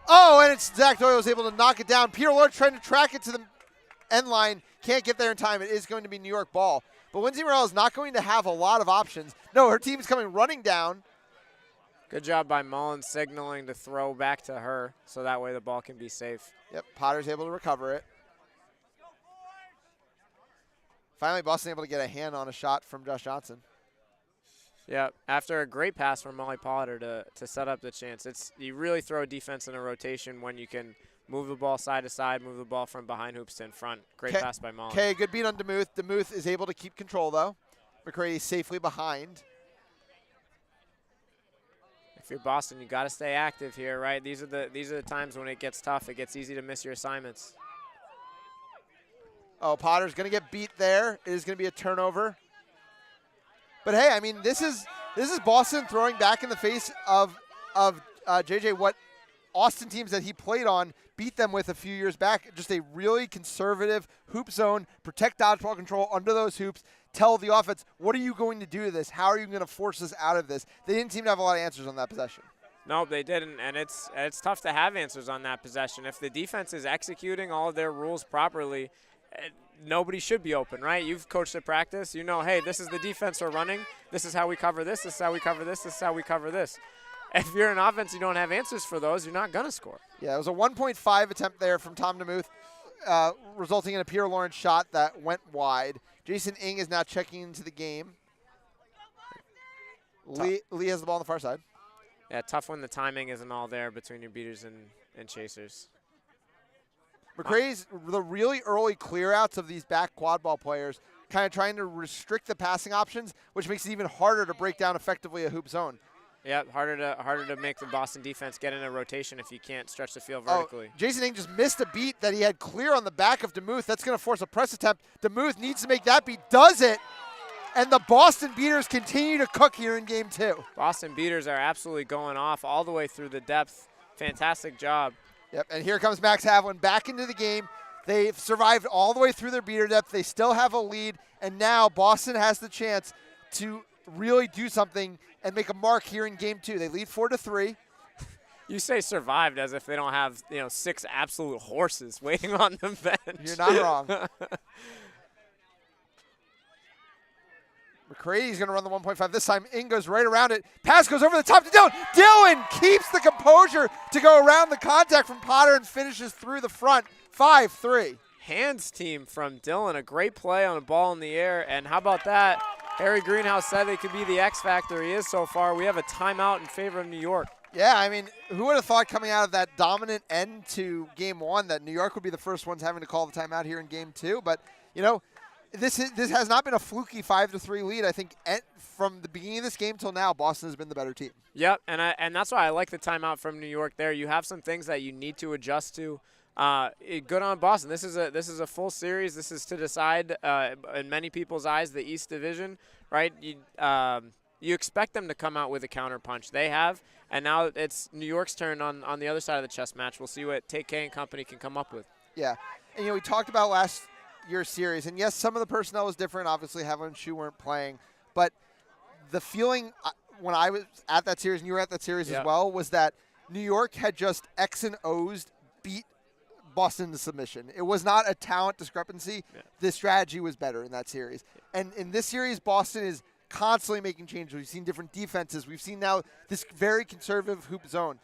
Oh, and it's Zach Doyle was able to knock it down. Peter Lord trying to track it to the end line. Can't get there in time. It is going to be New York ball. But Lindsay Morel is not going to have a lot of options. No, her team's coming running down. Good job by Mullins signaling to throw back to her so that way the ball can be safe. Yep, Potter's able to recover it. Finally, Boston able to get a hand on a shot from Josh Johnson. Yeah, after a great pass from Molly Potter to set up the chance. You really throw defense in a rotation when you can move the ball side to side, move the ball from behind hoops to in front. Great pass by Mullins. Okay, good beat on DeMuth. DeMuth is able to keep control, though. McCready safely behind. If you're Boston, you got to stay active here, right? These are the times when it gets tough. It gets easy to miss your assignments. Oh, Potter's going to get beat there. It is going to be a turnover. But hey, I mean, this is Boston throwing back in the face of JJ what Austin teams that he played on beat them with a few years back. Just a really conservative hoop zone, protect dodgeball control under those hoops. Tell the offense, what are you going to do to this? How are you going to force us out of this? They didn't seem to have a lot of answers on that possession. No, they didn't, and it's tough to have answers on that possession. If the defense is executing all of their rules properly, nobody should be open, right? You've coached at practice. You know, hey, this is the defense we're running. This is how we cover this. This is how we cover this. This is how we cover this. If you're an offense, you don't have answers for those, you're not going to score. Yeah, it was a 1.5 attempt there from Tom DeMuth, resulting in a Pierre Lawrence shot that went wide. Jason Ng is now checking into the game. Lee has the ball on the far side. Yeah, tough when the timing isn't all there between your beaters and chasers. McCready's the really early clear-outs of these back quad ball players, kind of trying to restrict the passing options, which makes it even harder to break down effectively a hoop zone. Yeah, harder to make the Boston defense get in a rotation if you can't stretch the field vertically. Oh, Jason Ng just missed a beat that he had clear on the back of DeMuth. That's going to force a press attempt. DeMuth needs to make that beat, does it, and the Boston Beaters continue to cook here in game 2. Boston Beaters are absolutely going off all the way through the depth. Fantastic job. Yep, and here comes Max Havlin back into the game. They've survived all the way through their beater depth. They still have a lead, And now Boston has the chance to really do something and make a mark here in game 2. They lead 4-3. You say survived as if they don't have 6 absolute horses waiting on the bench. You're not wrong. McCrady's going to run the 1.5 this time. In goes right around it. Pass goes over the top to Dylan. Dylan keeps the composure to go around the contact from Potter and finishes through the front. 5-3. Hands team from Dylan. A great play on a ball in the air. And how about that? Harry Greenhouse said it could be the X factor he is so far. We have a timeout in favor of New York. Yeah, I mean, who would have thought coming out of that dominant end to game 1 that New York would be the first ones having to call the timeout here in game 2? But, this has not been a fluky 5-3 lead. I think from the beginning of this game till now, Boston has been the better team. Yep, and that's why I like the timeout from New York there. You have some things that you need to adjust to. Good on Boston. This is a full series. This is to decide, in many people's eyes, the East Division, right? You expect them to come out with a counter punch. They have, and now it's New York's turn on the other side of the chess match. We'll see what Take K and company can come up with. Yeah, and we talked about last year's series, and yes, some of the personnel was different. Obviously, Haviland and Shu weren't playing, but the feeling when I was at that series, and you were at that series as well, was that New York had just X and O's beat Boston to submission. It was not a talent discrepancy. Yeah. The strategy was better in that series. And in this series, Boston is constantly making changes. We've seen different defenses. We've seen now this very conservative hoop zone.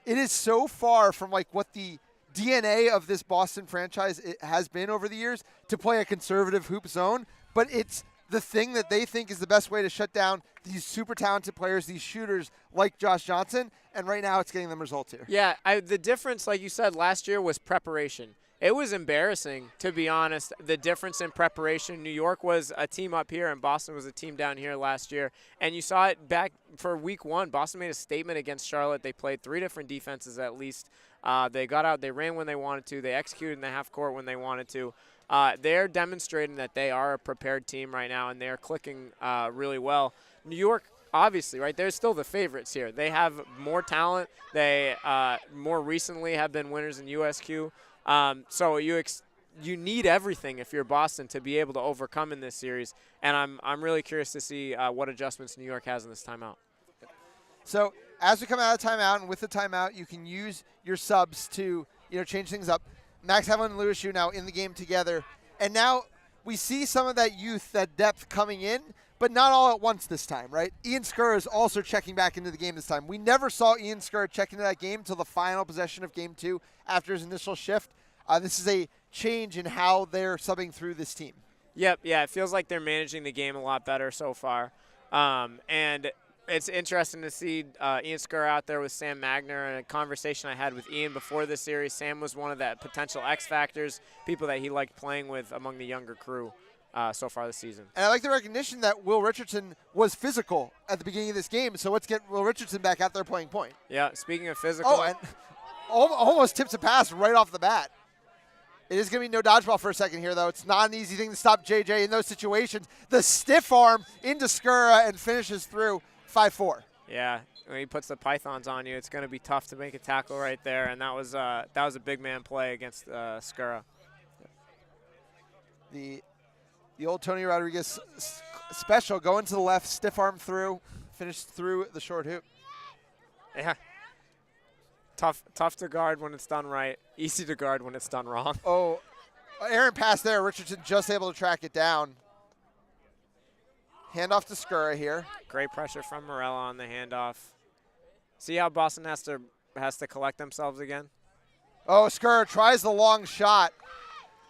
It is so far from what the DNA of this Boston franchise has been over the years to play a conservative hoop zone, but it's the thing that they think is the best way to shut down these super talented players, these shooters like Josh Johnson, and right now it's getting them results here. Yeah, the difference, like you said, last year was preparation. It was embarrassing, to be honest, the difference in preparation. New York was a team up here, and Boston was a team down here last year. And you saw it back for week 1. Boston made a statement against Charlotte. They played 3 different defenses at least. They got out. They ran when they wanted to. They executed in the half court when they wanted to. They're demonstrating that they are a prepared team right now, and they're clicking really well. New York, obviously, right, they're still the favorites here. They have more talent. They more recently have been winners in USQ. So you need everything if you're Boston to be able to overcome in this series, and I'm really curious to see what adjustments New York has in this timeout. So as we come out of timeout, and with the timeout, you can use your subs to change things up. Max Haviland and Lewis Shu now in the game together, and now we see some of that youth, that depth coming in, but not all at once this time, right? Ian Skura is also checking back into the game this time. We never saw Ian Skura check into that game until the final possession of game 2 after his initial shift. This is a change in how they're subbing through this team. Yep, yeah, it feels like they're managing the game a lot better so far. And it's interesting to see Ian Skura out there with Sam Magner, and a conversation I had with Ian before this series. Sam was one of the potential X factors, people that he liked playing with among the younger crew so far this season. And I like the recognition that Will Richardson was physical at the beginning of this game, so let's get Will Richardson back out there playing point. Yeah, speaking of physical. Oh, and almost tips a pass right off the bat. It is going to be no dodgeball for a second here, though. It's not an easy thing to stop JJ in those situations. The stiff arm into Skura and finishes through 5-4. Yeah, when he puts the pythons on you, it's going to be tough to make a tackle right there, and that was a big man play against Skura. The old Tony Rodriguez special, going to the left, stiff arm through, finished through the short hoop. Yeah. Tough to guard when it's done right. Easy to guard when it's done wrong. Oh, Aaron passed there. Richardson just able to track it down. Handoff to Skura here. Great pressure from Morella on the handoff. See how Boston has to collect themselves again? Oh, Skura tries the long shot.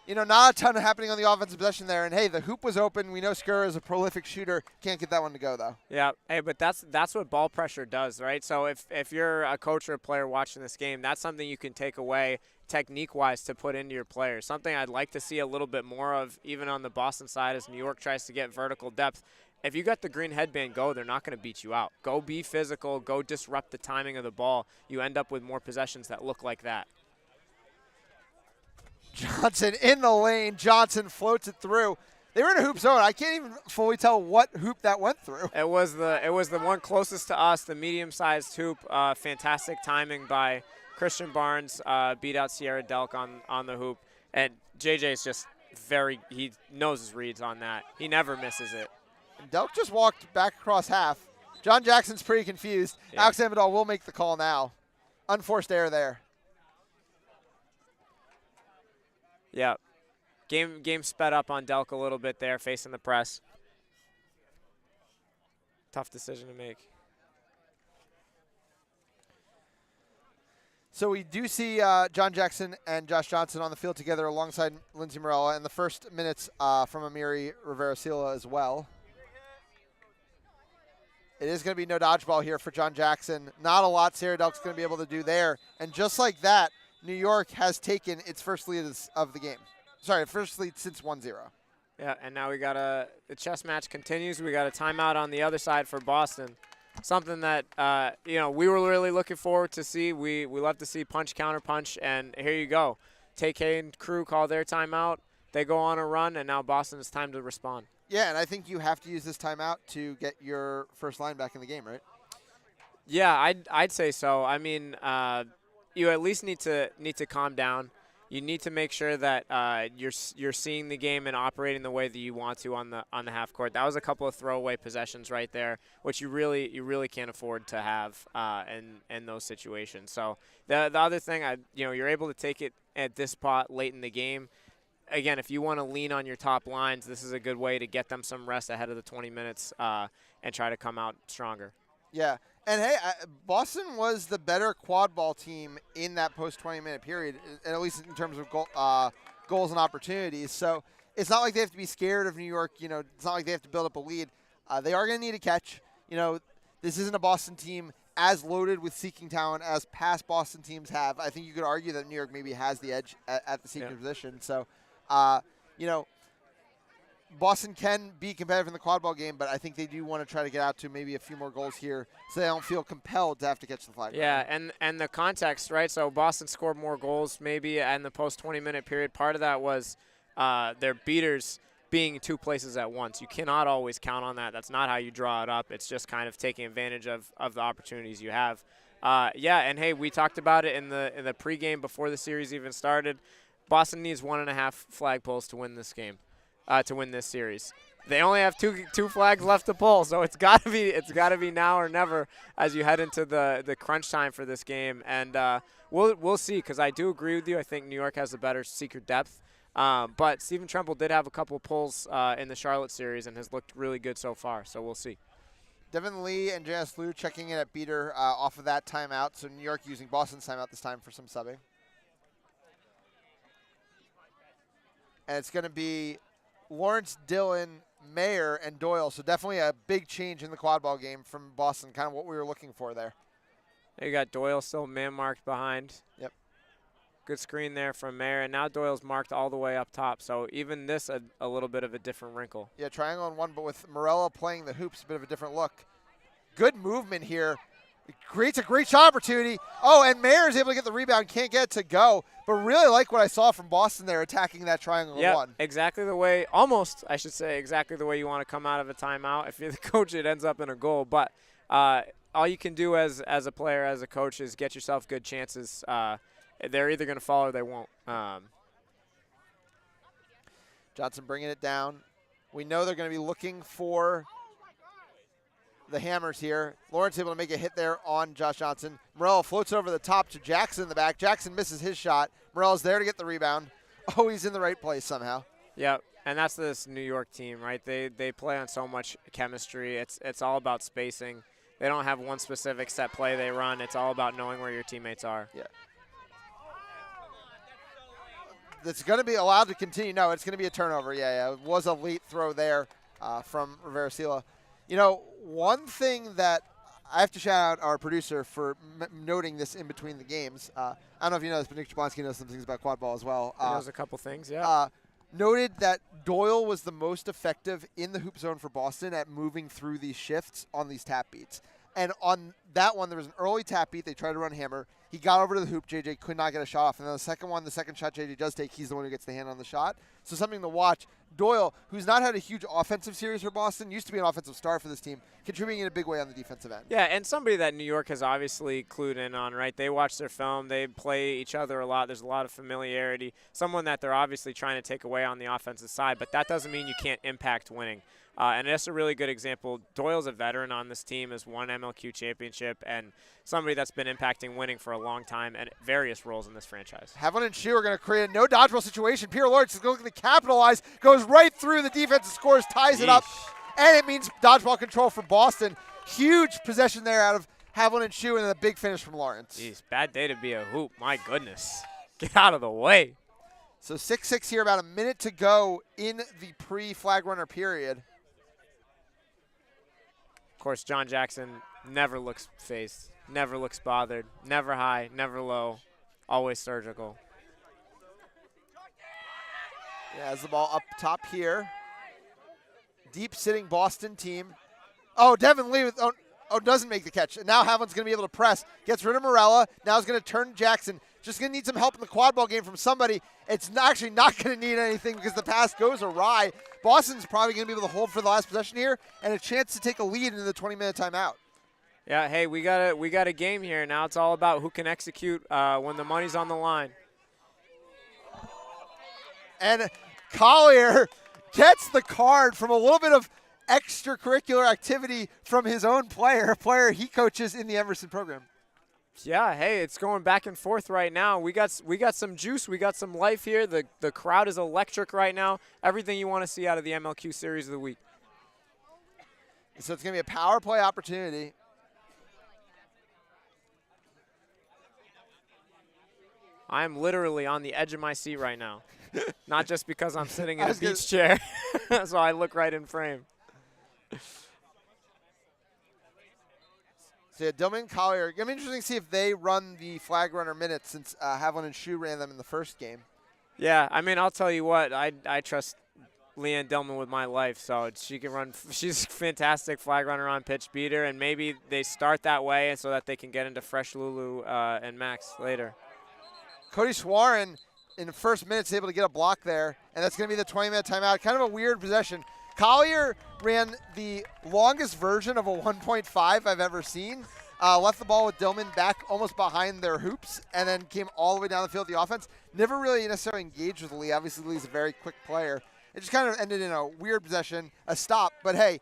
Not a ton happening on the offensive possession there. And, hey, the hoop was open. We know Skura is a prolific shooter. Can't get that one to go, though. Yeah, hey, but that's what ball pressure does, right? So if you're a coach or a player watching this game, that's something you can take away technique-wise to put into your players. Something I'd like to see a little bit more of, even on the Boston side, as New York tries to get vertical depth. If you got the green headband go, they're not going to beat you out. Go be physical. Go disrupt the timing of the ball. You end up with more possessions that look like that. Johnson in the lane. Johnson floats it through. They were in a hoop zone. I can't even fully tell what hoop that went through. It was the one closest to us, the medium-sized hoop. Fantastic timing by Christian Barnes. Beat out Sierra Delk on the hoop. And JJ's just he knows his reads on that. He never misses it. And Delk just walked back across half. John Jackson's pretty confused. Yeah. Alex Amadal will make the call now. Unforced error there. Yeah. Game sped up on Delk a little bit there, facing the press. Tough decision to make. So we do see John Jackson and Josh Johnson on the field together alongside Lindsey Morella, and the first minutes from Amiri Rivera-Sila as well. It is going to be no dodgeball here for John Jackson. Not a lot Sarah Delk's going to be able to do there. And just like that, New York has taken its first lead of the game. Sorry, first lead since 1-0. Yeah, and now the chess match continues. We got a timeout on the other side for Boston. Something that we were really looking forward to see. We love to see punch, counter punch, and here you go. TK and crew call their timeout. They go on a run, and now Boston, it's time to respond. Yeah, and I think you have to use this timeout to get your first line back in the game, right? Yeah, I'd say so. I mean, you at least need to calm down. You need to make sure that you're seeing the game and operating the way that you want to on the half court. That was a couple of throwaway possessions right there, which you really can't afford to have in those situations. So the other thing, you're able to take it at this spot late in the game. Again, if you want to lean on your top lines, this is a good way to get them some rest ahead of the 20 minutes and try to come out stronger. Yeah. And, hey, Boston was the better quad ball team in that post-20-minute period, at least in terms of goals and opportunities. So it's not like they have to be scared of New York. It's not like they have to build up a lead. They are going to need a catch. This isn't a Boston team as loaded with seeking talent as past Boston teams have. I think you could argue that New York maybe has the edge at the seeking position. So, Boston can be competitive in the quad ball game, but I think they do want to try to get out to maybe a few more goals here so they don't feel compelled to have to catch the flag. Yeah, and the context, right? So Boston scored more goals maybe in the post-20-minute period. Part of that was their beaters being two places at once. You cannot always count on that. That's not how you draw it up. It's just kind of taking advantage of the opportunities you have. And, hey, we talked about it in the pregame before the series even started. Boston needs 1.5 flag poles to win this game. To win this series. They only have two flags left to pull, so it's gotta be now or never as you head into the crunch time for this game. And we'll see, because I do agree with you. I think New York has a better seeker depth. But Stephen Tremble did have a couple of pulls in the Charlotte series and has looked really good so far, so we'll see. Devin Lee and Janice Liu checking in at beater off of that timeout, so New York using Boston's timeout this time for some subbing. And it's going to be Lawrence, Dillon, Mayer, and Doyle. So definitely a big change in the quad ball game from Boston, kind of what we were looking for there. You got Doyle still man-marked behind. Yep. Good screen there from Mayer, and now Doyle's marked all the way up top. So even this, a little bit of a different wrinkle. Yeah, triangle on one, but with Morella playing the hoops, a bit of a different look. Good movement here. It creates a great shot opportunity. Oh, and Mayer is able to get the rebound, can't get it to go. But really like what I saw from Boston there, attacking that triangle on one. Exactly the way, almost, I should say, exactly the way you want to come out of a timeout. If you're the coach, it ends up in a goal. But all you can do as a player, as a coach, is get yourself good chances. They're either going to fall or they won't. Johnson bringing it down. We know they're going to be looking for the hammers here. Lawrence able to make a hit there on Josh Johnson. Morella floats over the top to Jackson in the back. Jackson misses his shot. Morella's there to get the rebound. Oh, he's in the right place somehow. Yep, and that's this New York team, right? They play on so much chemistry. It's all about spacing. They don't have one specific set play they run. It's all about knowing where your teammates are. Yeah. It's going to be allowed to continue. No, it's going to be a turnover. Yeah. It was a late throw there from Rivera-Sila. One thing that I have to shout out our producer for noting this in between the games. I don't know if you know this, but Nick Jablonski knows some things about quad ball as well. He knows a couple things, yeah. Noted that Doyle was the most effective in the hoop zone for Boston at moving through these shifts on these tap beats. And on that one, there was an early tap beat. They tried to run hammer. He got over to the hoop. JJ could not get a shot off. And then the second one, the second shot JJ does take, he's the one who gets the hand on the shot. So something to watch. Doyle, who's not had a huge offensive series for Boston, used to be an offensive star for this team, contributing in a big way on the defensive end. Yeah, and somebody that New York has obviously clued in on, right? They watch their film. They play each other a lot. There's a lot of familiarity. Someone that they're obviously trying to take away on the offensive side, but that doesn't mean you can't impact winning. And that's a really good example. Doyle's a veteran on this team, has won MLQ championship, and somebody that's been impacting winning for a long time at various roles in this franchise. Havlin and Shu are going to create a no dodgeball situation. Pierre Lawrence is looking to capitalize, goes right through the defensive scores, ties it up, and it means dodgeball control for Boston. Huge possession there out of Havlin and Shu, and then a big finish from Lawrence. Jeez, bad day to be a hoop. My goodness. Get out of the way. So 6-6 here, about a minute to go in the pre-flag runner period. Of course, John Jackson never looks phased, never looks bothered, never high, never low, always surgical. Yeah, has the ball up top here. Deep sitting Boston team. Oh, Devin Lee with, doesn't make the catch. And now Havlin's going to be able to press. Gets rid of Morella. Now he's going to turn Jackson. Just going to need some help in the quad ball game from somebody. It's actually not going to need anything because the pass goes awry. Boston's probably going to be able to hold for the last possession here and a chance to take a lead into the 20-minute timeout. Yeah, hey, we got a game here. Now it's all about who can execute when the money's on the line. And Collier gets the card from a little bit of extracurricular activity from his own player, a player he coaches in the Emerson program. Yeah, hey, it's going back and forth right now. We got some juice. We got some life here. The crowd is electric right now. Everything you want to see out of the MLQ Series of the Week. So it's going to be a power play opportunity. I'm literally on the edge of my seat right now. Not just because I'm sitting in a beach chair, so I look right in frame. So yeah, Dillman, Collier. It'll be interesting to see if they run the flag runner minutes since Havlin and Shu ran them in the first game. Yeah, I mean, I'll tell you what, I trust Leanne Dillman with my life, so she can run. She's a fantastic flag runner on pitch beater, and maybe they start that way so that they can get into fresh Lulu and Max later. Cody Swarren in the first minute is able to get a block there, and that's going to be the 20-minute timeout. Kind of a weird possession. Collier ran the longest version of a 1.5 I've ever seen. Left the ball with Dillman back almost behind their hoops and then came all the way down the field. The offense never really necessarily engaged with Lee. Obviously, Lee's a very quick player. It just kind of ended in a weird possession, a stop. But, hey,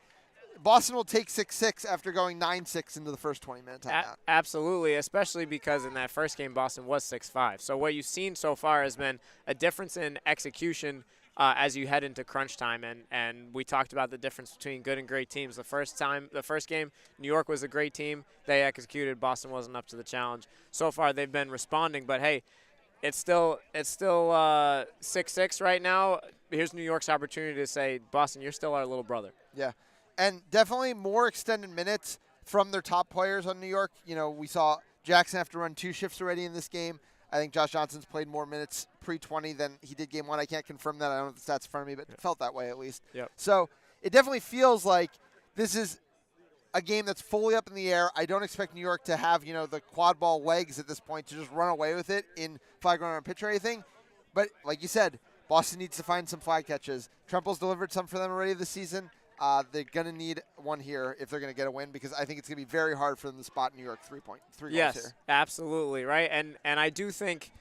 Boston will take 6-6 after going 9-6 into the first 20-minute timeout. Absolutely, especially because in that first game, Boston was 6-5. So what you've seen so far has been a difference in execution as you head into crunch time, and we talked about the difference between good and great teams. The first game, New York was a great team. They executed. Boston wasn't up to the challenge. So far, they've been responding, but hey, it's still 6-6 right now. Here's New York's opportunity to say, Boston, you're still our little brother. Yeah, and definitely more extended minutes from their top players on New York. You know, we saw Jackson have to run 2 shifts already in this game. I think Josh Johnson's played more minutes pre-20 than he did game 1. I can't confirm that. I don't have the stats in front of me, but it felt that way at least. Yep. So it definitely feels like this is a game that's fully up in the air. I don't expect New York to have, the quad ball legs at this point to just run away with it in flag runner and pitch or anything. But like you said, Boston needs to find some flag catches. Tremple's delivered some for them already this season. They're going to need one here if they're going to get a win because I think it's going to be very hard for them to spot New York 3 goals here. Yes, absolutely, right? And I do think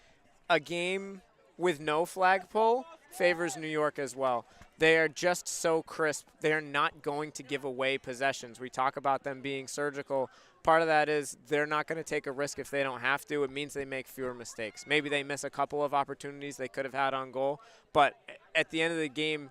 a game with no flagpole favors New York as well. They are just so crisp. They are not going to give away possessions. We talk about them being surgical. Part of that is they're not going to take a risk if they don't have to. It means they make fewer mistakes. Maybe they miss a couple of opportunities they could have had on goal, but at the end of the game,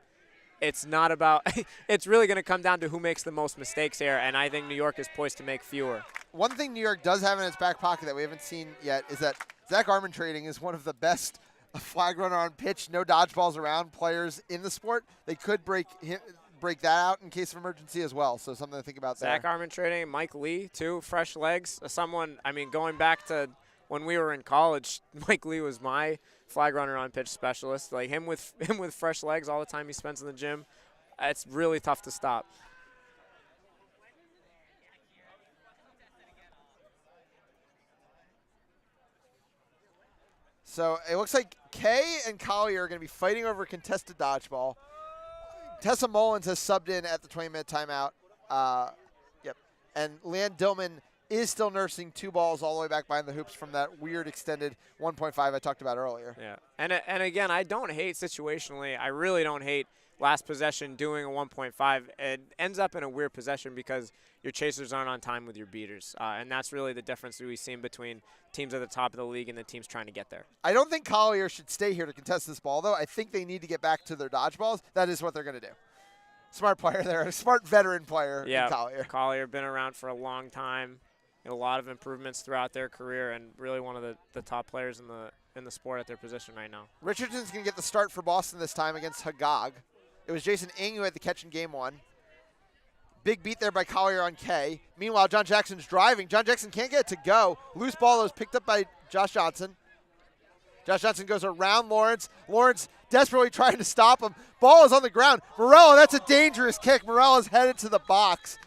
it's not about – it's really going to come down to who makes the most mistakes here, and I think New York is poised to make fewer. One thing New York does have in its back pocket that we haven't seen yet is that Zach Armintrading is one of the best flag runner on pitch, no dodgeballs around players in the sport. They could break that out in case of emergency as well, so something to think about there. Zach Armintrading, Mike Lee, too, fresh legs. Going back to when we were in college, Mike Lee was my – flag runner on pitch specialist. Like him with fresh legs all the time he spends in the gym, it's really tough to stop. So it looks like Kay and Collier are going to be fighting over contested dodgeball. Tessa Mullins has subbed in at the 20-minute timeout. Yep. And Leanne Dillman is still nursing 2 balls all the way back behind the hoops from that weird extended 1.5 I talked about earlier. Yeah. And again, I don't hate situationally. I really don't hate last possession doing a 1.5. It ends up in a weird possession because your chasers aren't on time with your beaters. And that's really the difference that we've seen between teams at the top of the league and the teams trying to get there. I don't think Collier should stay here to contest this ball, though. I think they need to get back to their dodgeballs. That is what they're going to do. Smart player there, a smart veteran player in Collier. Collier been around for a long time. A lot of improvements throughout their career and really one of the top players in the sport at their position right now. Richardson's going to get the start for Boston this time against Hagag. It was Jason Ng who had the catch in game 1. Big beat there by Collier on K. Meanwhile, John Jackson's driving. John Jackson can't get it to go. Loose ball was picked up by Josh Johnson. Josh Johnson goes around Lawrence. Lawrence desperately trying to stop him. Ball is on the ground. Morella, that's a dangerous kick. Morella's headed to the box.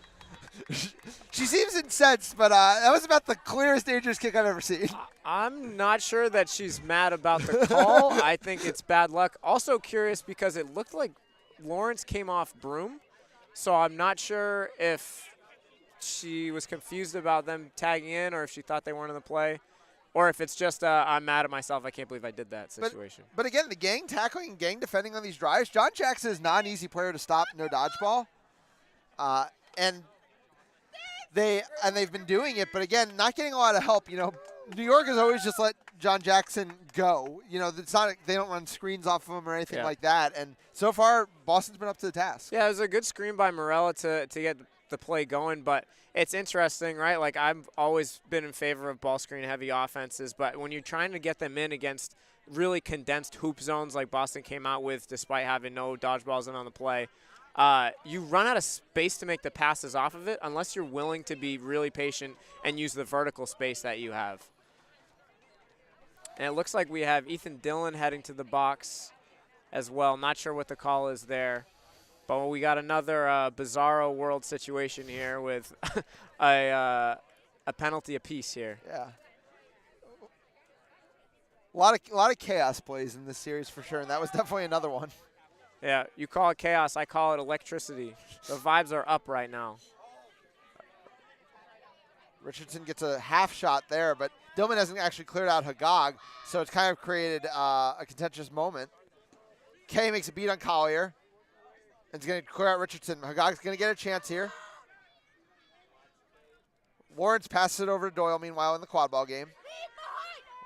She seems incensed, but that was about the clearest dangerous kick I've ever seen. I'm not sure that she's mad about the call. I think it's bad luck. Also curious because it looked like Lawrence came off broom, so I'm not sure if she was confused about them tagging in or if she thought they weren't in the play, or if it's just I'm mad at myself, I can't believe I did that situation. But again, the gang tackling and gang defending on these drives, John Jackson is not an easy player to stop, no dodgeball. And they've been doing it, but again, not getting a lot of help. You know, New York has always just let John Jackson go. You know, it's not they don't run screens off of him or anything like that. And so far, Boston's been up to the task. Yeah, it was a good screen by Morella to get the play going, but it's interesting, right? Like, I've always been in favor of ball screen heavy offenses, but when you're trying to get them in against really condensed hoop zones like Boston came out with despite having no dodgeballs in on the play, you run out of space to make the passes off of it unless you're willing to be really patient and use the vertical space that you have. And it looks like we have Ethan Dillon heading to the box as well. Not sure what the call is there. But we got another bizarro world situation here with a penalty apiece here. Yeah. A lot of chaos plays in this series for sure, and that was definitely another one. Yeah, you call it chaos, I call it electricity. The vibes are up right now. Richardson gets a half shot there, but Dillman hasn't actually cleared out Hagag, so it's kind of created a contentious moment. Kay makes a beat on Collier, and is going to clear out Richardson. Hagag's going to get a chance here. Lawrence passes it over to Doyle, meanwhile, in the quad ball game.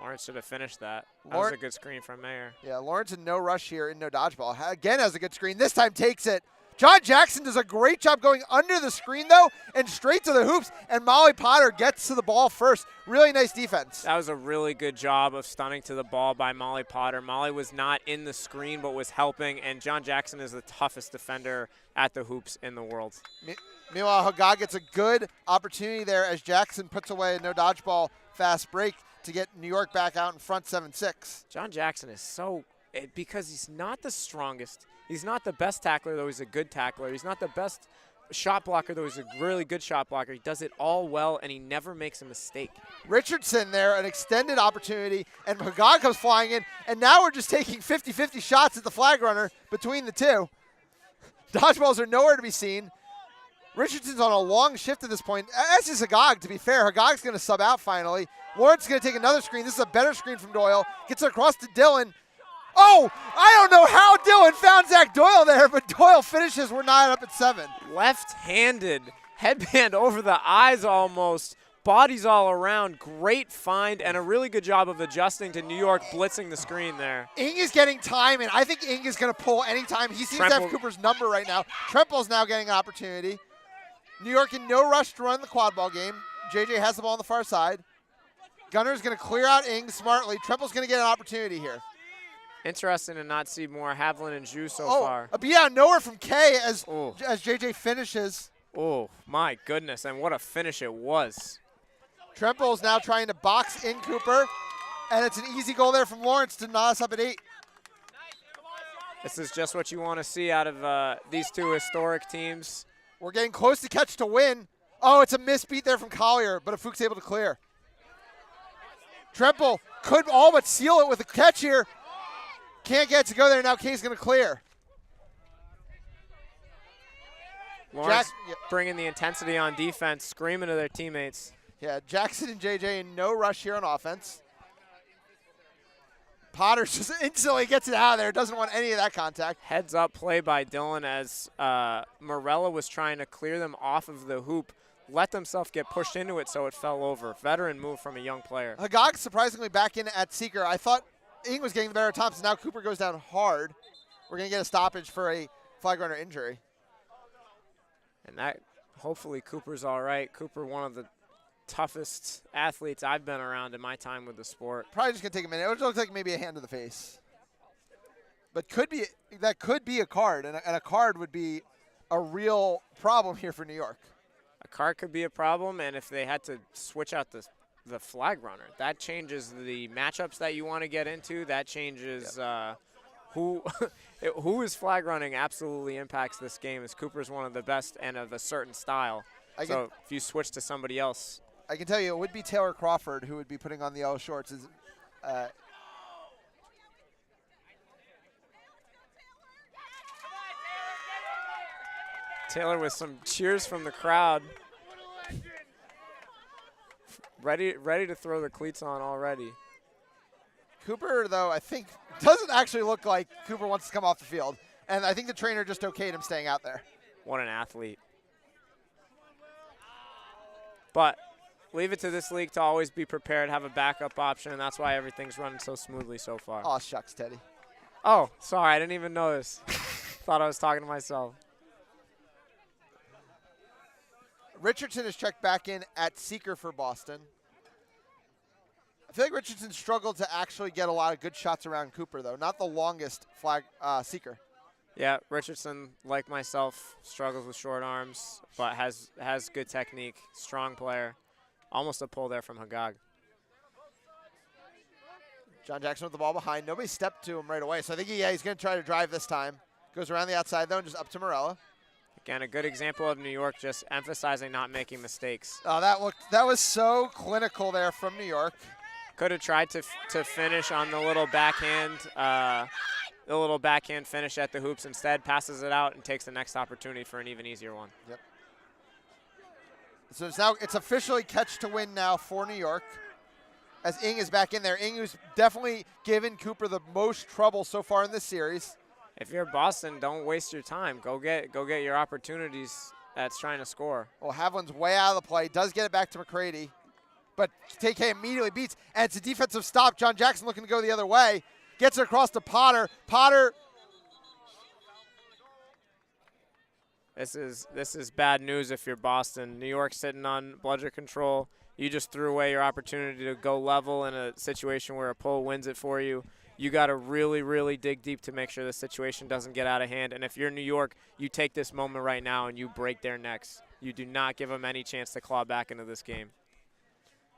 Lawrence should have finished that. That was a good screen from Mayer. Yeah, Lawrence in no rush here, in no dodgeball. Again has a good screen. This time takes it. John Jackson does a great job going under the screen, though, and straight to the hoops, and Molly Potter gets to the ball first. Really nice defense. That was a really good job of stunning to the ball by Molly Potter. Molly was not in the screen but was helping, and John Jackson is the toughest defender at the hoops in the world. Meanwhile, Hagag gets a good opportunity there as Jackson puts away a no dodgeball fast break to get New York back out in front 7-6. John Jackson is so – because he's not the strongest. He's not the best tackler, though he's a good tackler. He's not the best shot blocker, though he's a really good shot blocker. He does it all well, and he never makes a mistake. Richardson there, an extended opportunity, and Hagag comes flying in, and now we're just taking 50-50 shots at the flag runner between the two. Dodgeballs are nowhere to be seen. Richardson's on a long shift at this point. That's just Hagag, to be fair. Hagag's going to sub out finally. Lawrence is going to take another screen. This is a better screen from Doyle. Gets it across to Dillon. Oh, I don't know how Dillon found Zach Doyle there, but Doyle finishes. We're 9 up at 7. Left-handed, headband over the eyes almost, bodies all around. Great find and a really good job of adjusting to New York blitzing the screen there. Ing is getting time, and I think Ing is going to pull anytime. He seems to have Cooper's number right now. Tremple's now getting an opportunity. New York in no rush to run the quad ball game. JJ has the ball on the far side. Gunner's going to clear out Ing smartly. Tremple's going to get an opportunity here. Interesting to not see more Havlin and Ju so far. A beat out nowhere from Kay as JJ finishes. Oh, my goodness, and what a finish it was. Tremple's now trying to box in Cooper, and it's an easy goal there from Lawrence to knot us up at 8. This is just what you want to see out of these two historic teams. We're getting close to catch to win. Oh, it's a misbeat there from Collier, but Afuk's able to clear. Tremple could all but seal it with a catch here. Can't get it to go there. Now King's going to clear. Lawrence bringing the intensity on defense, screaming to their teammates. Yeah, Jackson and JJ in no rush here on offense. Potter just instantly gets it out of there. Doesn't want any of that contact. Heads up play by Dylan as Morella was trying to clear them off of the hoop. Let themselves get pushed into it so it fell over. Veteran move from a young player. Hagag surprisingly back in at Seeker. I thought Ing was getting the better of Thompson. Now Cooper goes down hard. We're going to get a stoppage for a flag runner injury. And that, hopefully Cooper's all right. Cooper, one of the toughest athletes I've been around in my time with the sport. Probably just going to take a minute. It looks like maybe a hand to the face. But that could be a card, and a card would be a real problem here for New York. A card could be a problem, and if they had to switch out the flag runner, that changes the matchups that you want to get into. That changes who is flag running absolutely impacts this game, as Cooper's one of the best and of a certain style. So if you switch to somebody else. I can tell you it would be Taylor Crawford who would be putting on the yellow shorts. Taylor with some cheers from the crowd. Ready to throw the cleats on already. Cooper, though, I think doesn't actually look like Cooper wants to come off the field. And I think the trainer just okayed him staying out there. What an athlete. But leave it to this league to always be prepared, have a backup option, and that's why everything's running so smoothly so far. Oh, shucks, Teddy. Oh, sorry, I didn't even notice. Thought I was talking to myself. Richardson is checked back in at Seeker for Boston. I feel like Richardson struggled to actually get a lot of good shots around Cooper, though. Not the longest flag Seeker. Yeah, Richardson, like myself, struggles with short arms, but has good technique, strong player. Almost a pull there from Hagag. John Jackson with the ball behind. Nobody stepped to him right away, so I think he's going to try to drive this time. Goes around the outside, though, and just up to Morella. Again, a good example of New York just emphasizing not making mistakes. Oh, that was so clinical there from New York. Could have tried to finish on the little backhand finish at the hoops. Instead, passes it out and takes the next opportunity for an even easier one. Yep. So it's officially catch to win now for New York, as Ing is back in there. Ing, who's definitely given Cooper the most trouble so far in this series. If you're Boston, don't waste your time. Go get your opportunities that's trying to score. Well, Havlin's way out of the play. Does get it back to McCready. But TK immediately beats. And it's a defensive stop. John Jackson looking to go the other way. Gets it across to Potter. Potter. This is bad news if you're Boston. New York sitting on bludger control. You just threw away your opportunity to go level in a situation where a pull wins it for you. You got to really, really dig deep to make sure the situation doesn't get out of hand. And if you're New York, you take this moment right now and you break their necks. You do not give them any chance to claw back into this game.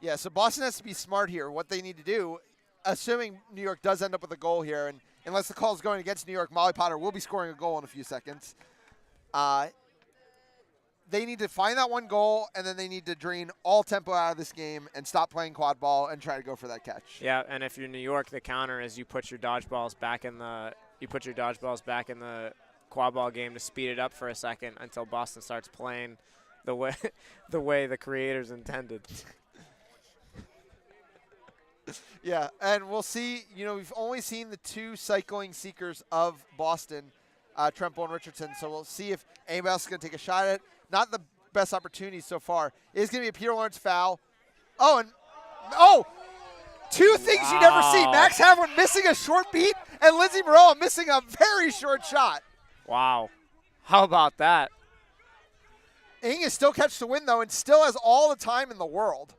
Yeah, so Boston has to be smart here. What they need to do, assuming New York does end up with a goal here, and unless the call is going against New York, Molly Potter will be scoring a goal in a few seconds. They need to find that one goal, and then they need to drain all tempo out of this game and stop playing quad ball and try to go for that catch. Yeah, and if you're New York, the counter is you put your dodgeballs back in the quad ball game to speed it up for a second until Boston starts playing the way the creators intended. Yeah, and we'll see. We've only seen the two cycling Seekers of Boston, Tremple and Richardson, so we'll see if anybody else is going to take a shot at it. Not the best opportunity so far. It is going to be a Peter Lawrence foul. Two things you never see. Max Havlin missing a short beat, and Lindsay Morella missing a very short shot. Wow. How about that? Ing is still catch to win, though, and still has all the time in the world.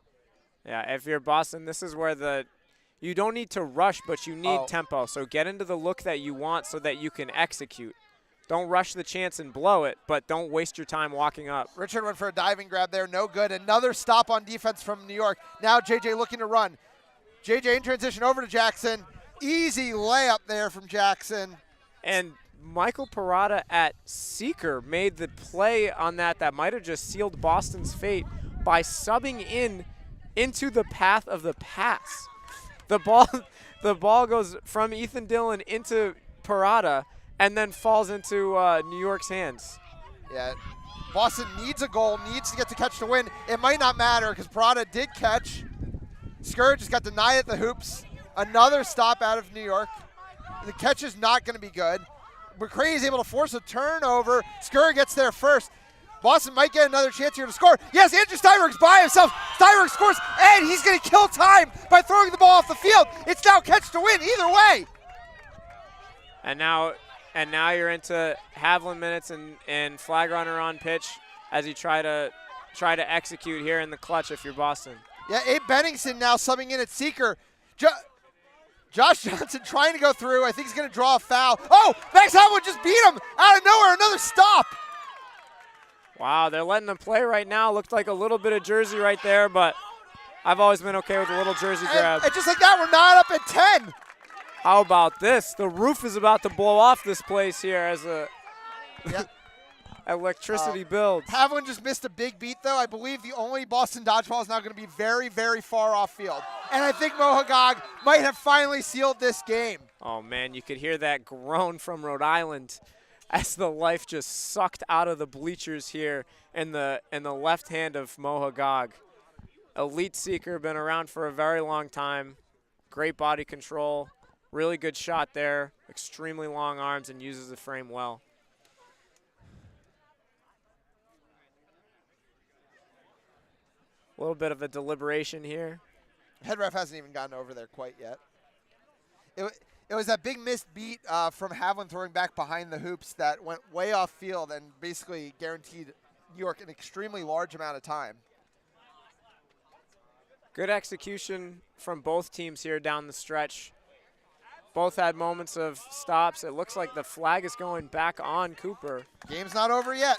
Yeah, if you're Boston, this is where you don't need to rush, but you need tempo. So get into the look that you want so that you can execute. Don't rush the chance and blow it, but don't waste your time walking up. Richard went for a diving grab there. No good. Another stop on defense from New York. Now JJ looking to run. JJ in transition over to Jackson. Easy layup there from Jackson. And Michael Parada at Seeker made the play on that might have just sealed Boston's fate by subbing into the path of the pass. The ball goes from Ethan Dillon into Parada and then falls into New York's hands. Yeah, Boston needs a goal, needs to get the catch to win. It might not matter because Parada did catch. Scourge just got denied at the hoops. Another stop out of New York. The catch is not going to be good. McCray is able to force a turnover. Scourge gets there first. Boston might get another chance here to score. Yes, Andrew Steinberg's by himself. Steinberg scores, and he's going to kill time by throwing the ball off the field. It's now catch to win either way. And now you're into Haviland minutes and flag runner on pitch as you try to execute here in the clutch if you're Boston. Yeah, Abe Benningson now subbing in at seeker. Josh Johnson trying to go through. I think he's going to draw a foul. Oh, Max Haviland just beat him out of nowhere. Another stop. Wow, they're letting them play right now. Looked like a little bit of jersey right there, but I've always been okay with a little jersey grab. And just like that, we're not up at 10. How about this? The roof is about to blow off this place here as a electricity builds. Haviland just missed a big beat, though. I believe the only Boston dodgeball is now going to be very, very far off field. And I think Mohagog might have finally sealed this game. Oh, man, you could hear that groan from Rhode Island as the life just sucked out of the bleachers here in the left hand of Mohagog. Elite seeker, been around for a very long time. Great body control. Really good shot there. Extremely long arms and uses the frame well. A little bit of a deliberation here. Head ref hasn't even gotten over there quite yet. It was that big missed beat from Haviland throwing back behind the hoops that went way off field and basically guaranteed New York an extremely large amount of time. Good execution from both teams here down the stretch. Both had moments of stops. It looks like the flag is going back on Cooper. Game's not over yet.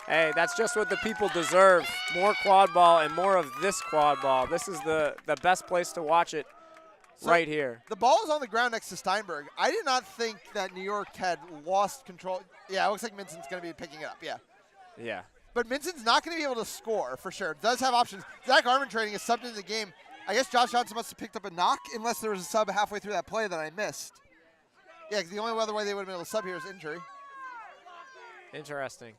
Hey, that's just what the people deserve. More quad ball and more of this quad ball. This is the best place to watch it right here. The ball is on the ground next to Steinberg. I did not think that New York had lost control. Yeah, it looks like Minson's going to be picking it up, yeah. Yeah. But Minson's not going to be able to score for sure. Does have options. Zach Armentrout is subbed into the game. I guess Josh Johnson must have picked up a knock unless there was a sub halfway through that play that I missed. Yeah, 'cause the only other way they would have been able to sub here is injury. Interesting.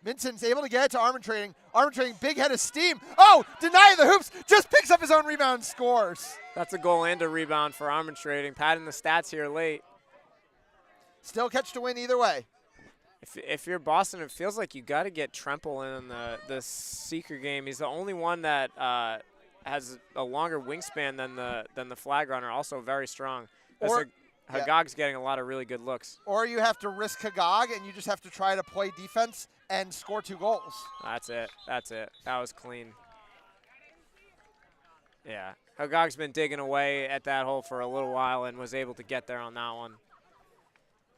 Minson's able to get it to Armentrout. Armentrout, big head of steam. Oh, denying the hoops. Just picks up his own rebound and scores. That's a goal and a rebound for Armentrout. Padding the stats here late. Still catch to win either way. If you're Boston, it feels like you got to get Tremple in the seeker game. He's the only one that has a longer wingspan than the flag runner. Also very strong. Hagog's getting a lot of really good looks. Or you have to risk Hagog and you just have to try to play defense and score 2 goals. That's it. That was clean. Yeah, Hagog's been digging away at that hole for a little while and was able to get there on that one.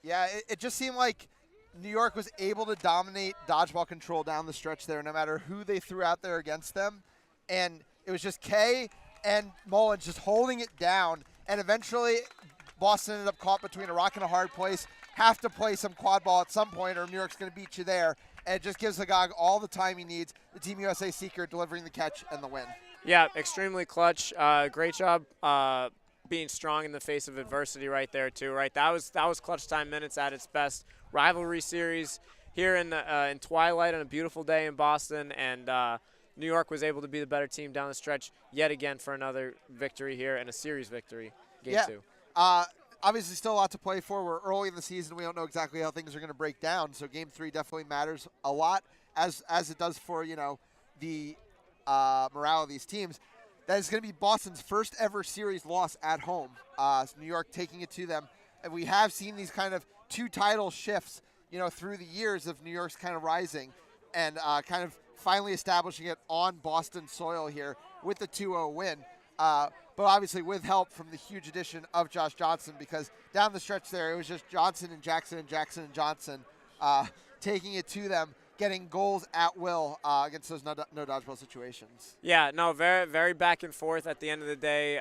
Yeah, it just seemed like New York was able to dominate dodgeball control down the stretch there, no matter who they threw out there against them. And it was just Kay and Mullins just holding it down. And eventually, Boston ended up caught between a rock and a hard place. Have to play some quad ball at some point or New York's going to beat you there. And it just gives Hagog all the time he needs. The Team USA seeker delivering the catch and the win. Yeah, extremely clutch. Great job being strong in the face of adversity right there too. Right, that was clutch time minutes at its best. Rivalry series here in twilight on a beautiful day in Boston, and New York was able to be the better team down the stretch yet again for another victory here and a series victory. Game 2. Obviously still a lot to play for. We're early in the season. We don't know exactly how things are going to break down. So Game 3 definitely matters a lot, as it does for the morale of these teams. That is going to be Boston's first ever series loss at home. New York taking it to them. And we have seen these kind of 2 title shifts, through the years of New York's kind of rising and kind of finally establishing it on Boston soil here with the 2-0 win. But obviously with help from the huge addition of Josh Johnson, because down the stretch there, it was just Johnson and Jackson and Jackson and Johnson taking it to them, getting goals at will against those no dodgeball situations. Yeah, no, very, very back and forth at the end of the day.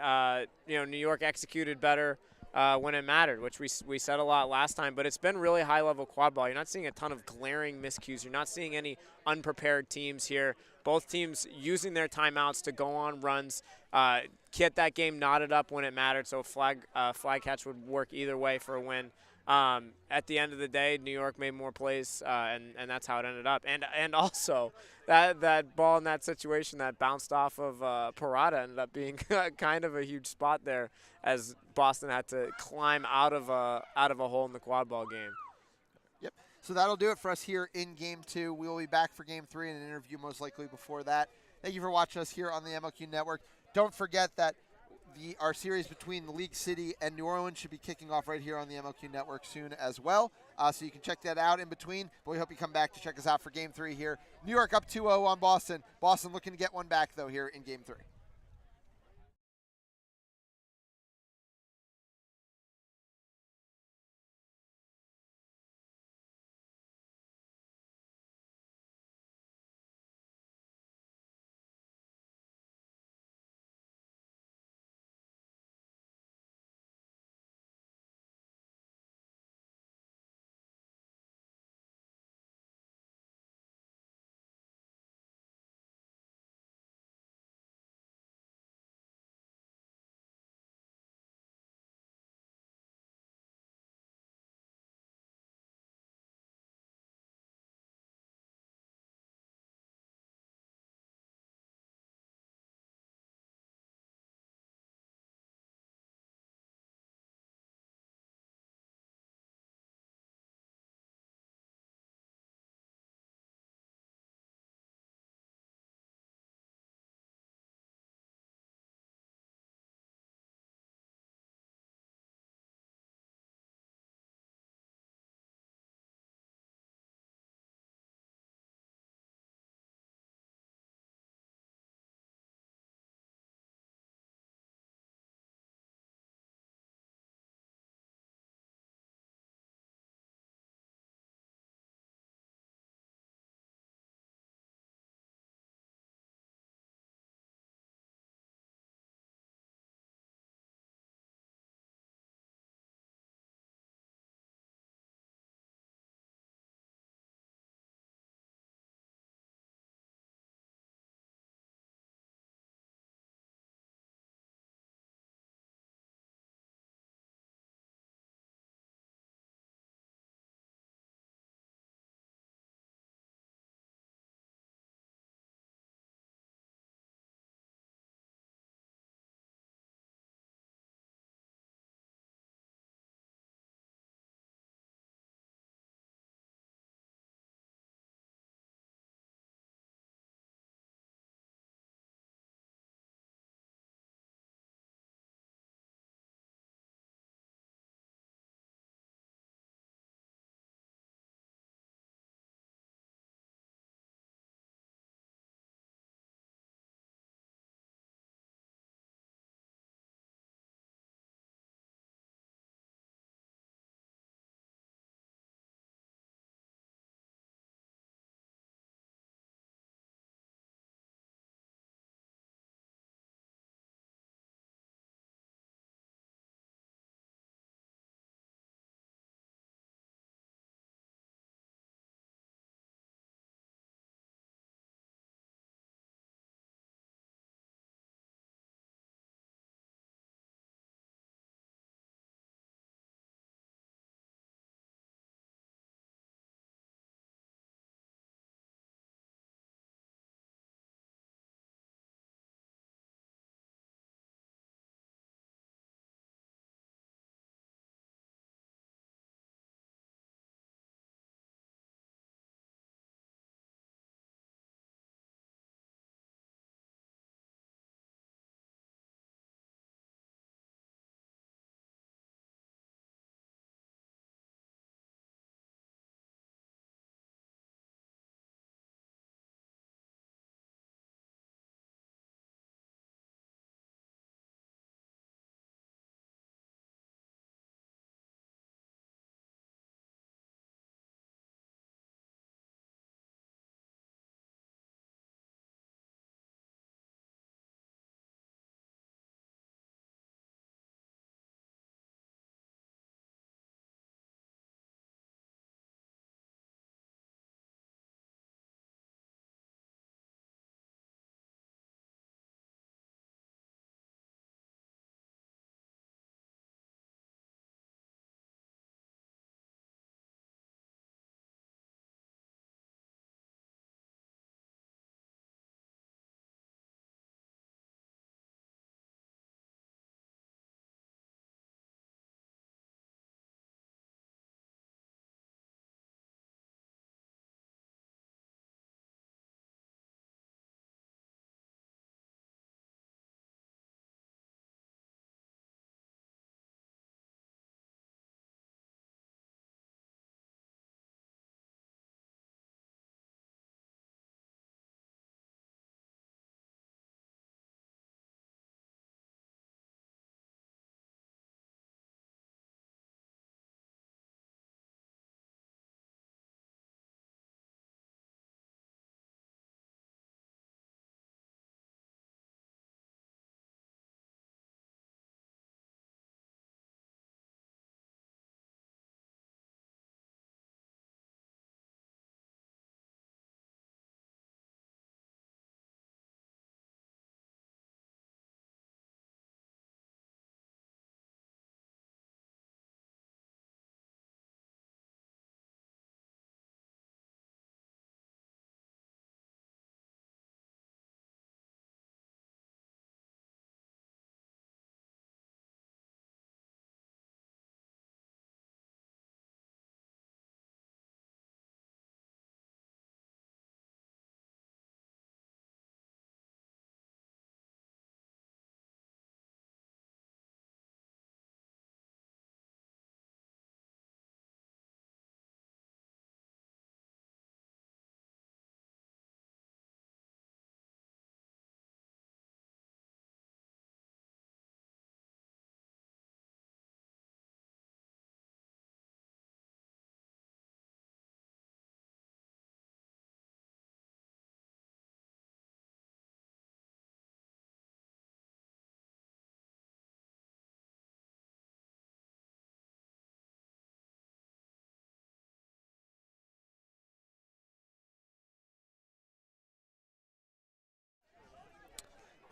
New York executed better. when it mattered, which we said a lot last time. But it's been really high-level quad ball. You're not seeing a ton of glaring miscues. You're not seeing any unprepared teams here. Both teams using their timeouts to go on runs, get that game knotted up when it mattered. So flag catch would work either way for a win. At the end of the day, New York made more plays, and that's how it ended up. And also, that ball in that situation that bounced off of Parada ended up being kind of a huge spot there, as Boston had to climb out of a hole in the quad ball game. Yep. So that'll do it for us here in Game 2. We will be back for Game 3 and an interview most likely before that. Thank you for watching us here on the MLQ Network. Don't forget that our series between the League City and New Orleans should be kicking off right here on the MLQ Network soon as well. So you can check that out in between. But we hope you come back to check us out for Game 3 here. New York up 2-0 on Boston. Boston looking to get one back, though, here in Game 3.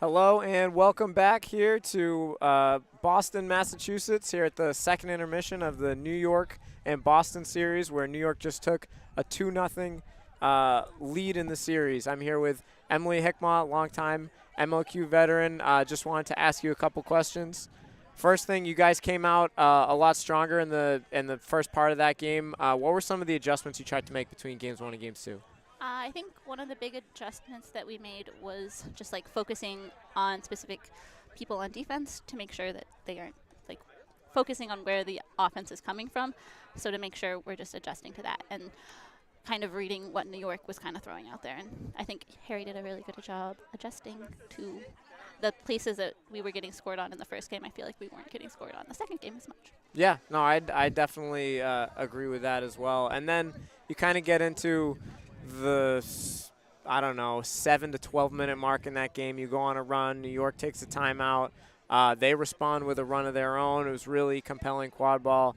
Hello and welcome back here to Boston, Massachusetts, here at the second intermission of the New York and Boston series, where New York just took a 2-0 lead in the series. I'm here with Emily Hickmott, longtime MLQ veteran. Just wanted to ask you a couple questions. First thing, you guys came out a lot stronger in the first part of that game. What were some of the adjustments you tried to make between games 1 and games 2? I think one of the big adjustments that we made was just like focusing on specific people on defense to make sure that they aren't like focusing on where the offense is coming from. So to make sure we're just adjusting to that and kind of reading what New York was kind of throwing out there. And I think Harry did a really good job adjusting to the places that we were getting scored on in the first game. I feel like we weren't getting scored on the second game as much. Yeah, no, I definitely agree with that as well. And then you kind of get into the, I don't know, 7 to 12 minute mark in that game. You go on a run. New York takes a timeout. They respond with a run of their own. It was really compelling quad ball.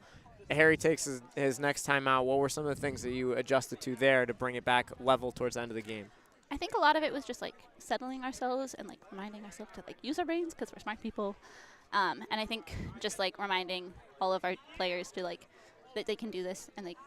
Harry takes his next timeout. What were some of the things that you adjusted to there to bring it back level towards the end of the game? I think a lot of it was just like settling ourselves and like reminding ourselves to like use our brains because we're smart people. And I think just like reminding all of our players to like that they can do this and like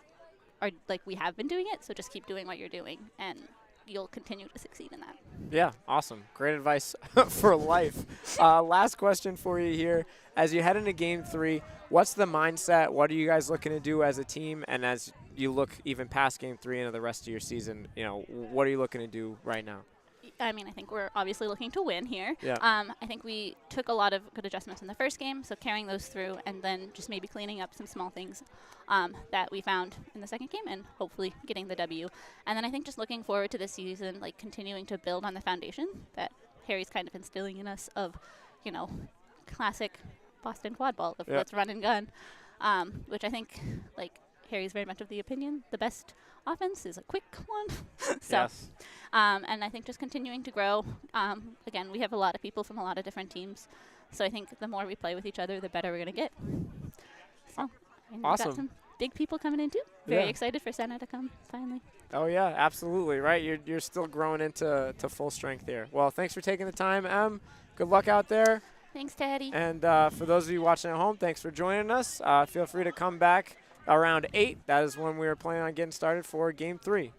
are like we have been doing it. So just keep doing what you're doing and you'll continue to succeed in that. Yeah, awesome. Great advice for life. Last question for you here. As you head into game 3, what's the mindset? What are you guys looking to do as a team? And as you look even past game 3 into the rest of your season, you know, what are you looking to do right now? I mean, I think we're obviously looking to win here. Yeah. I think we took a lot of good adjustments in the first game, so carrying those through and then just maybe cleaning up some small things that we found in the second game and hopefully getting the W. And then I think just looking forward to this season, like continuing to build on the foundation that Harry's kind of instilling in us of, you know, classic Boston quad ball of let's run and gun, which I think, like, Harry's very much of the opinion the best offense is a quick one. So, yes. And I think just continuing to grow. Again, we have a lot of people from a lot of different teams. So I think the more we play with each other, the better we're going to get. So, and Awesome. we've got some big people coming in too. Very excited for Senna to come finally. Oh, yeah, absolutely, right? You're still growing into full strength here. Well, thanks for taking the time, Em. Good luck out there. Thanks, Teddy. And for those of you watching at home, thanks for joining us. Feel free to come back around 8. That is when we were planning on getting started for game 3.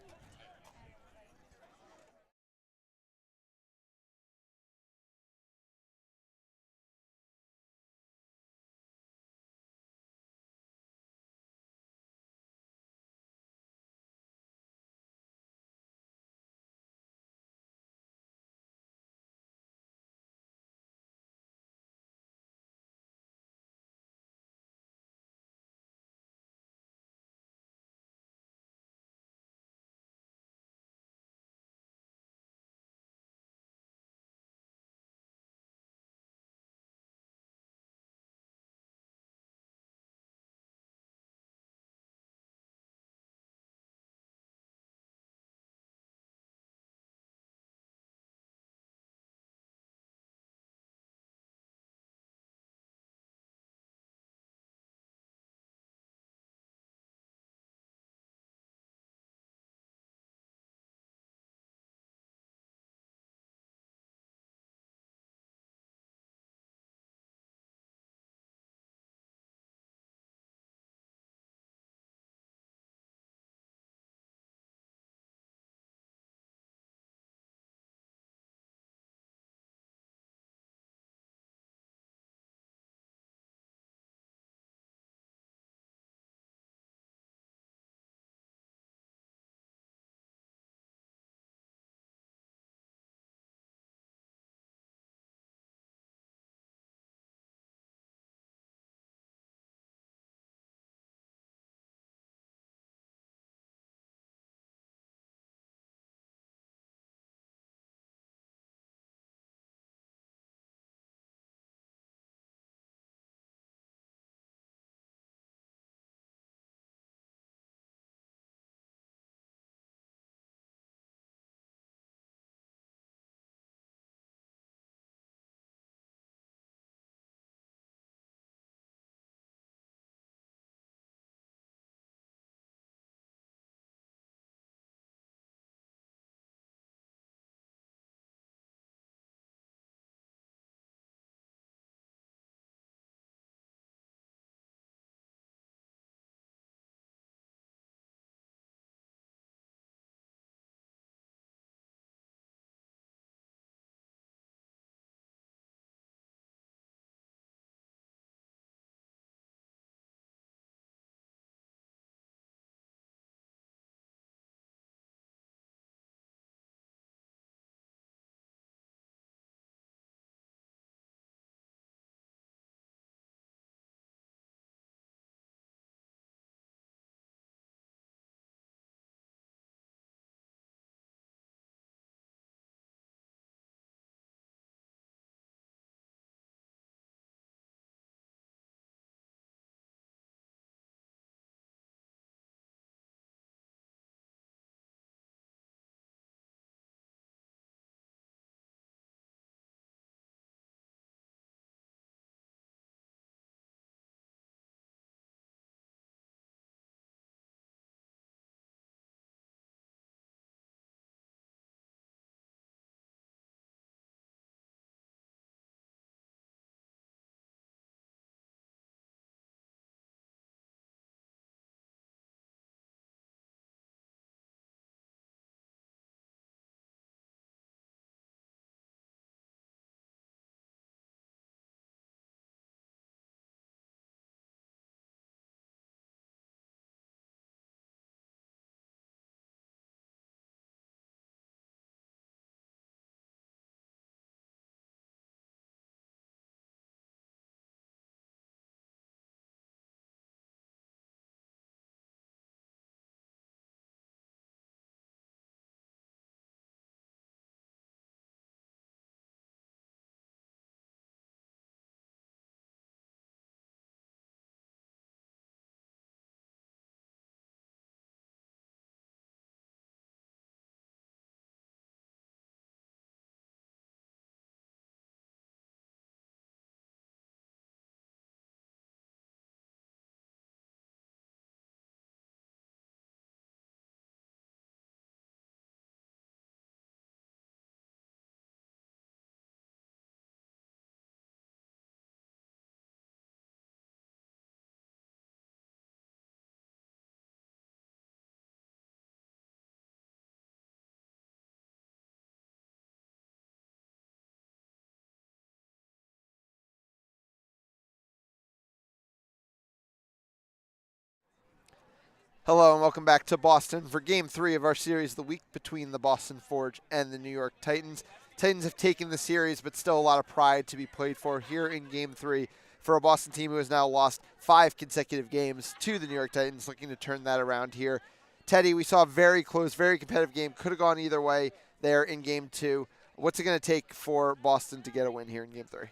Hello and welcome back to Boston for Game 3 of our series of the week between the Boston Forge and the New York Titans. Titans have taken the series, but still a lot of pride to be played for here in Game 3 for a Boston team who has now lost 5 consecutive games to the New York Titans, looking to turn that around here. Teddy, we saw a very close, very competitive game. Could have gone either way there in Game 2. What's it going to take for Boston to get a win here in Game 3?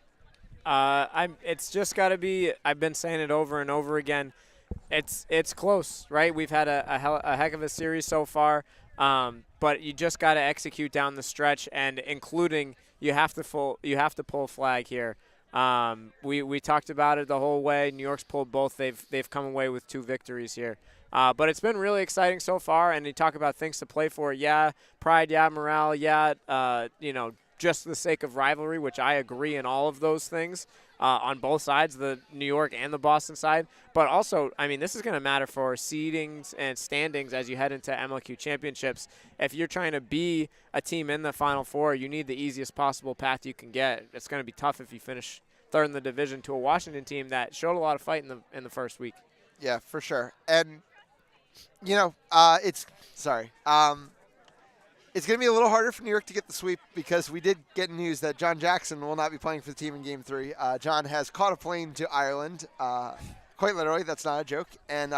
It's just got to be, I've been saying it over and over again, it's close, right? We've had a heck of a series so far, but you just got to execute down the stretch, and including you have to pull a flag here. We talked about it the whole way. New York's pulled both. They've come away with 2 victories here. But it's been really exciting so far, and you talk about things to play for. Yeah, pride, yeah, morale, yeah, just the sake of rivalry, which I agree in all of those things on both sides, the New York and the Boston side. But also, I mean, this is going to matter for seedings and standings as you head into MLQ championships. If you're trying to be a team in the Final Four, you need the easiest possible path you can get. It's going to be tough if you finish third in the division to a Washington team that showed a lot of fight in the first week. Yeah, for sure. And, it's going to be a little harder for New York to get the sweep because we did get news that John Jackson will not be playing for the team in Game 3. John has caught a plane to Ireland, quite literally. That's not a joke. And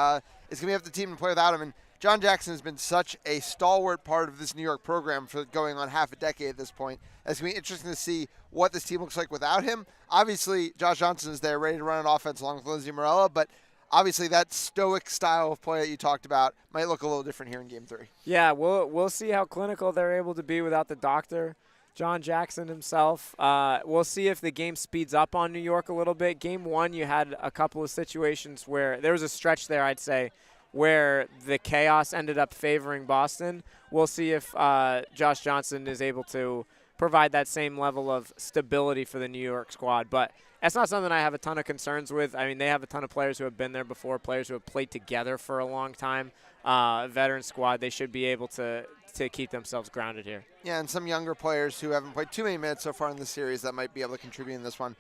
it's going to be up to the team to play without him. And John Jackson has been such a stalwart part of this New York program for going on half a decade at this point. It's going to be interesting to see what this team looks like without him. Obviously, Josh Johnson is there ready to run an offense along with Lindsey Morella, but obviously that stoic style of play that you talked about might look a little different here in Game 3. Yeah, we'll see how clinical they're able to be without the doctor, John Jackson himself. We'll see if the game speeds up on New York a little bit. Game 1, you had a couple of situations where there was a stretch there, I'd say, where the chaos ended up favoring Boston. We'll see if Josh Johnson is able to provide that same level of stability for the New York squad. But that's not something I have a ton of concerns with. I mean, they have a ton of players who have been there before, players who have played together for a long time. Veteran squad, they should be able to keep themselves grounded here. Yeah, and some younger players who haven't played too many minutes so far in the series that might be able to contribute in this one.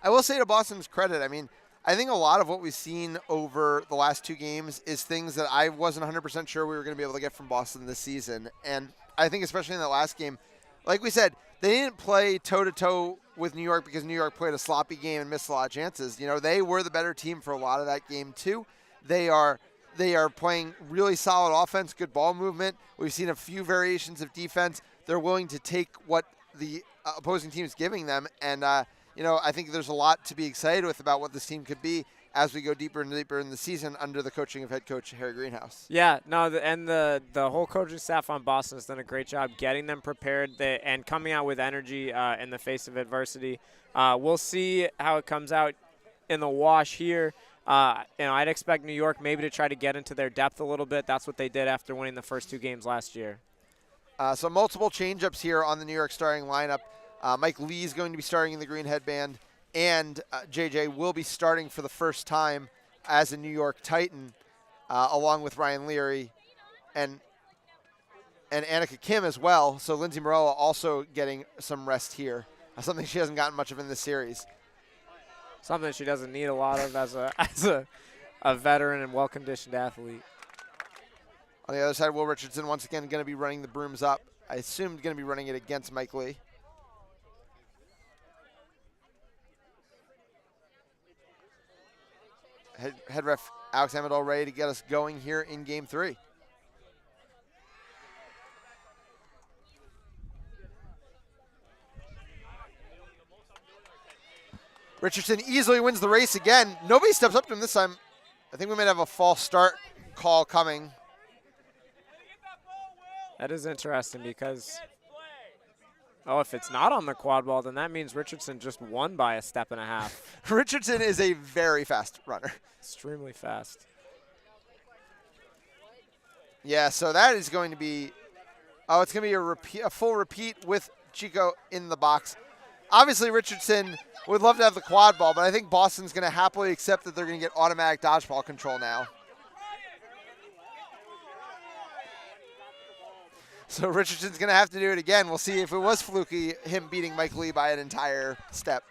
I will say to Boston's credit, I mean, I think a lot of what we've seen over the last 2 games is things that I wasn't 100% sure we were going to be able to get from Boston this season. And I think especially in that last game, like we said, they didn't play toe-to-toe with New York because New York played a sloppy game and missed a lot of chances. You know, they were the better team for a lot of that game too. They are playing really solid offense, good ball movement. We've seen a few variations of defense. They're willing to take what the opposing team is giving them. And, I think there's a lot to be excited with about what this team could be as we go deeper and deeper in the season under the coaching of head coach Harry Greenhouse. Yeah, no, the whole coaching staff on Boston has done a great job getting them prepared and coming out with energy in the face of adversity. We'll see how it comes out in the wash here. I'd expect New York maybe to try to get into their depth a little bit. That's what they did after winning the first 2 games last year. So multiple change-ups here on the New York starting lineup. Mike Lee is going to be starting in the green headband. And JJ will be starting for the first time as a New York Titan, along with Ryan Leary and Annika Kim as well. So Lindsey Morella also getting some rest here, something she hasn't gotten much of in this series. Something she doesn't need a lot of as a veteran and well-conditioned athlete. On the other side, Will Richardson once again going to be running the brooms up. I assumed going to be running it against Mike Lee. Head ref Alex Amador ready to get us going here in Game 3. Richardson easily wins the race again. Nobody steps up to him this time. I think we might have a false start call coming. That is interesting because, if it's not on the quad ball, then that means Richardson just won by a step and a half. Richardson is a very fast runner. Extremely fast. Yeah, so that is going to be, it's going to be a full repeat with Chico in the box. Obviously, Richardson would love to have the quad ball, but I think Boston's going to happily accept that they're going to get automatic dodgeball control now. So Richardson's going to have to do it again. We'll see if it was fluky, him beating Mike Lee by an entire step,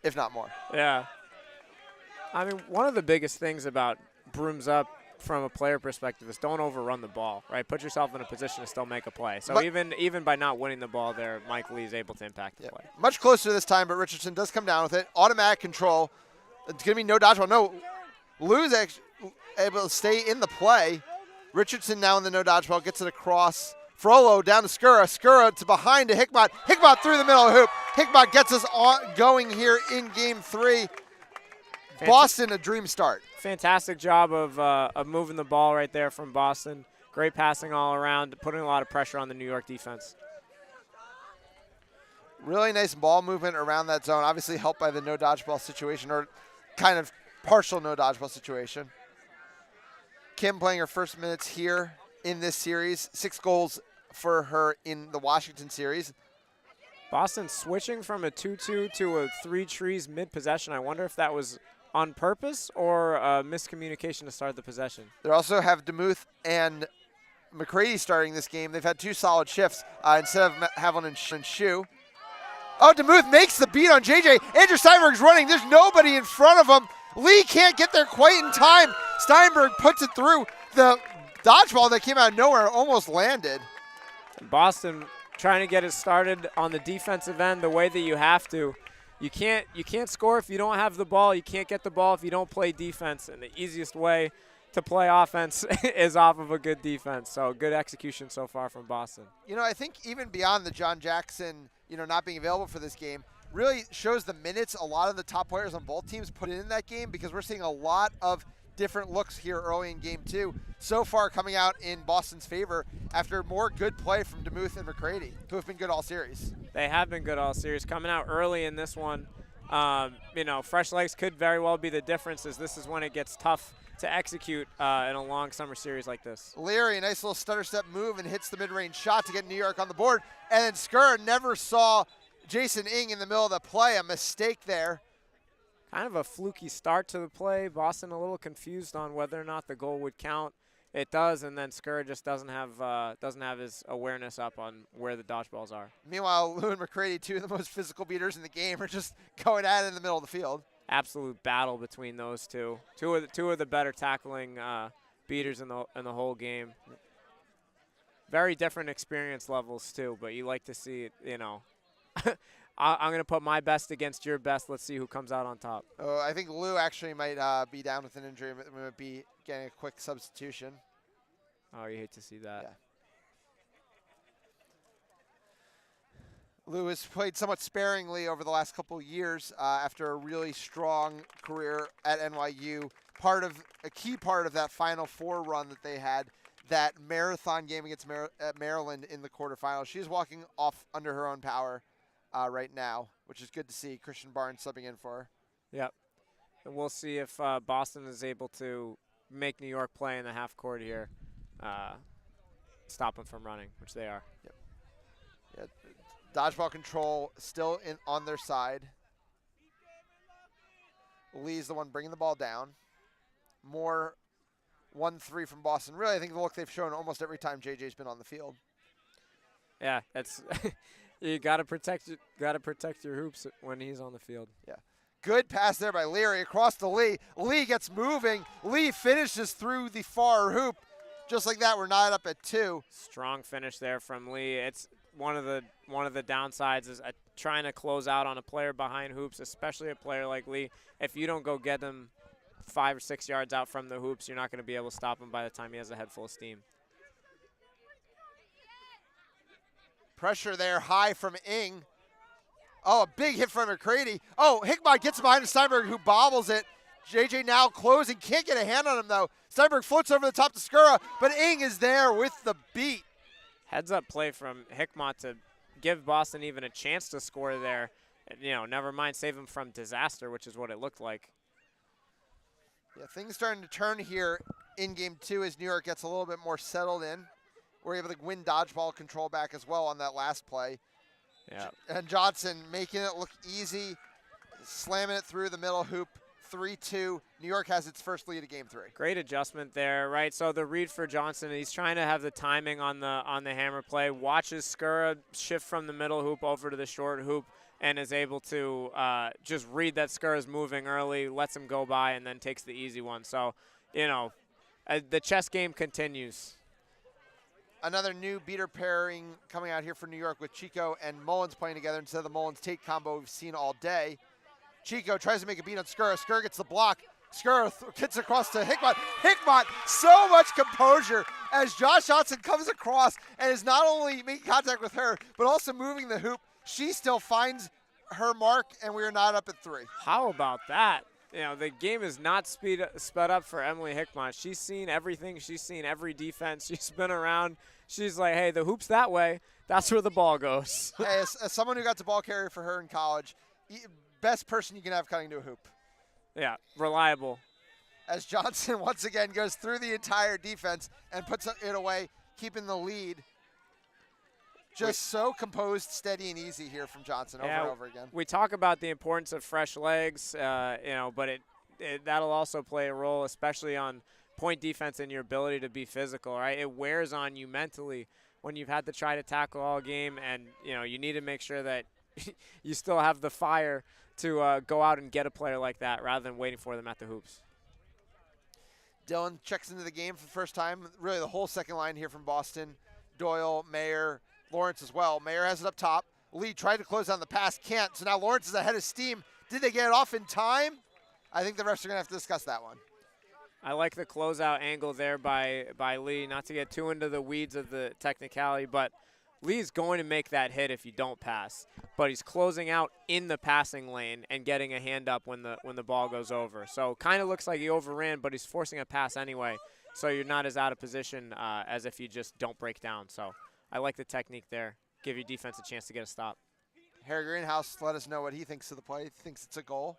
if not more. Yeah. I mean, one of the biggest things about brooms up from a player perspective is don't overrun the ball, right? Put yourself in a position to still make a play. So But even by not winning the ball there, Mike Lee is able to impact the play. much closer this time, but Richardson does come down with it. Automatic control. It's going to be no dodgeball. No, Lou's actually able to stay in the play. Richardson now in the no dodgeball, gets it across. Frollo down to Skura. Skura to behind to Hickmott. Hickmott through the middle of the hoop. Hickmott gets us going here in game 3. Boston, a dream start. Fantastic job of moving the ball right there from Boston. Great passing all around, putting a lot of pressure on the New York defense. Really nice ball movement around that zone. Obviously helped by the no dodgeball situation, or kind of partial no dodgeball situation. Kim playing her first minutes here in this series. 6 goals for her in the Washington series. Boston switching from a 2-2 to a 3 trees mid-possession. I wonder if that was on purpose or miscommunication to start the possession. They also have DeMuth and McCready starting this game. They've had 2 solid shifts instead of Haviland and Shu. Oh, DeMuth makes the beat on JJ. Andrew Steinberg's running. There's nobody in front of him. Lee can't get there quite in time. Steinberg puts it through. The dodgeball that came out of nowhere almost landed. Boston trying to get it started on the defensive end the way that you have to. You can't score if you don't have the ball. You can't get the ball if you don't play defense. And the easiest way to play offense is off of a good defense. So good execution so far from Boston. You know, I think even beyond the John Jackson, not being available for this game, really shows the minutes a lot of the top players on both teams put in that game, because we're seeing a lot of different looks here early in game 2. So far coming out in Boston's favor after more good play from DeMuth and McCready, who have been good all series. They have been good all series. Coming out early in this one, fresh legs could very well be the difference, as this is when it gets tough to execute in a long summer series like this. Leary, a nice little stutter step move and hits the mid-range shot to get New York on the board. And then Skur never saw Jason Ing in the middle of the play. A mistake there. Kind of a fluky start to the play. Boston a little confused on whether or not the goal would count. It does, and then Skur just doesn't have his awareness up on where the dodgeballs are. Meanwhile, Lou and McCready, 2 of the most physical beaters in the game, are just going at it in the middle of the field. Absolute battle between those two. Two of the better tackling beaters in the whole game. Very different experience levels too, but you like to see it. I'm going to put my best against your best. Let's see who comes out on top. Oh, I think Lou actually might be down with an injury. We might be getting a quick substitution. Oh, you hate to see that. Yeah. Lou has played somewhat sparingly over the last couple of years after a really strong career at NYU. A key part of that Final Four run that they had, that marathon game against Maryland in the quarterfinals. She's walking off under her own power right now, which is good to see. Christian Barnes subbing in for her. Yep. And we'll see if Boston is able to make New York play in the half court here, stop them from running, which they are. Yep. Yeah. Dodgeball control still on their side. Lee's the one bringing the ball down. More 1-3 from Boston. Really, I think the look they've shown almost every time JJ's been on the field. Yeah, that's you gotta protect your hoops when he's on the field. Yeah. Good pass there by Leary across to Lee. Lee gets moving. Lee finishes through the far hoop. Just like that, we're not up at 2. Strong finish there from Lee. It's one of the downsides is trying to close out on a player behind hoops, especially a player like Lee. If you don't go get them 5 or 6 yards out from the hoops, you're not going to be able to stop him by the time he has a head full of steam. Pressure there, high from Ing. Oh, a big hit from McCready. Oh, Hickmott gets behind Steinberg, who bobbles it. JJ now closing, can't get a hand on him though. Steinberg floats over the top to Skura, but Ing is there with the beat. Heads up play from Hickmott to give Boston even a chance to score there. Never mind save him from disaster, which is what it looked like. Yeah, things starting to turn here in game 2 as New York gets a little bit more settled in. We're able to win dodgeball control back as well on that last play. Yeah. And Johnson making it look easy, slamming it through the middle hoop. 3-2. New York has its first lead of game 3. Great adjustment there, right? So the read for Johnson, he's trying to have the timing on the hammer play. Watches Skura shift from the middle hoop over to the short hoop and is able to just read that Skura is moving early, lets him go by, and then takes the easy one. So, the chess game continues. Another new beater pairing coming out here for New York with Chico and Mullins playing together instead of the Mullins-Tate combo we've seen all day. Chico tries to make a beat on Skur. Skur gets the block. Skur gets across to Hickmott. Hickmott, so much composure as Josh Johnson comes across and is not only making contact with her, but also moving the hoop. She still finds her mark, and we are not up at 3. How about that? You know, the game is not sped up for Emily Hickmott. She's seen everything. She's seen every defense. She's been around. She's like, hey, the hoop's that way. That's where the ball goes. Hey, as someone who got to ball carrier for her in college, best person you can have cutting to a hoop. Yeah, reliable. As Johnson once again goes through the entire defense and puts it away, keeping the lead. Just so composed, steady, and easy here from Johnson over and over again. We talk about the importance of fresh legs, but that'll also play a role, especially on point defense and your ability to be physical, right? It wears on you mentally when you've had to try to tackle all game, and you need to make sure that you still have the fire to go out and get a player like that rather than waiting for them at the hoops. Dylan checks into the game for the first time. Really the whole second line here from Boston. Doyle, Mayer, Lawrence as well. Mayer has it up top. Lee tried to close down the pass, can't. So now Lawrence is ahead of steam. Did they get it off in time? I think the refs are going to have to discuss that one. I like the closeout angle there by Lee, not to get too into the weeds of the technicality, but Lee's going to make that hit if you don't pass. But he's closing out in the passing lane and getting a hand up when the ball goes over. So kind of looks like he overran, but he's forcing a pass anyway. So you're not as out of position as if you just don't break down. So I like the technique there. Give your defense a chance to get a stop. Harry Greenhouse let us know what he thinks of the play. He thinks it's a goal.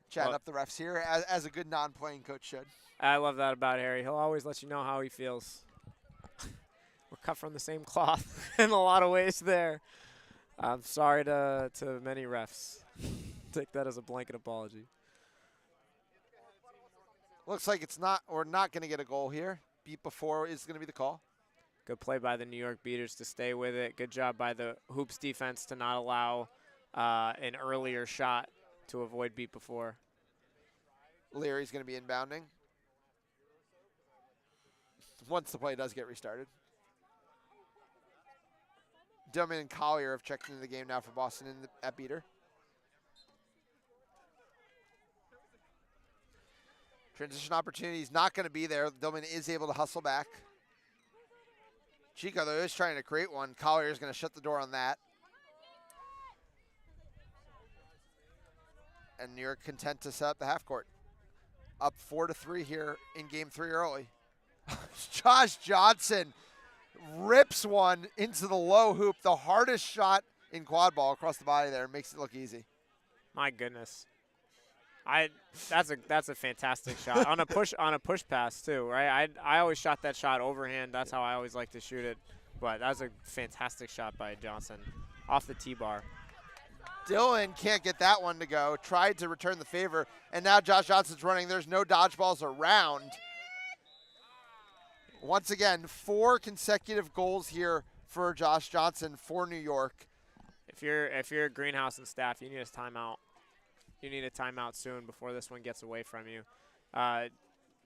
Chatting up the refs here, as a good non-playing coach should. I love that about Harry. He'll always let you know how he feels. We're cut from the same cloth in a lot of ways there. I'm sorry to many refs. Take that as a blanket apology. Looks like we're not going to get a goal here. Beat before is going to be the call. Good play by the New York Beaters to stay with it. Good job by the Hoops defense to not allow an earlier shot to avoid beat before. Leary's going to be inbounding once the play does get restarted. Dillman and Collier have checked into the game now for Boston at beater. Transition opportunity is not going to be there. Dillman is able to hustle back. Chico, though, is trying to create one. Collier is going to shut the door on that. And New York content to set up the half court. Up 4-3 here in game 3 early. Josh Johnson rips one into the low hoop, the hardest shot in quad ball across the body there. Makes it look easy. My goodness. That's a fantastic shot on a push pass too, right? I always shot that shot overhand. That's how I always like to shoot it. But that's a fantastic shot by Johnson off the T-bar. Dylan can't get that one to go. Tried to return the favor, and now Josh Johnson's running. There's no dodgeballs around. Once again, 4 consecutive goals here for Josh Johnson for New York. If you're Greenhouse and staff, you need a timeout. You need a timeout soon before this one gets away from you.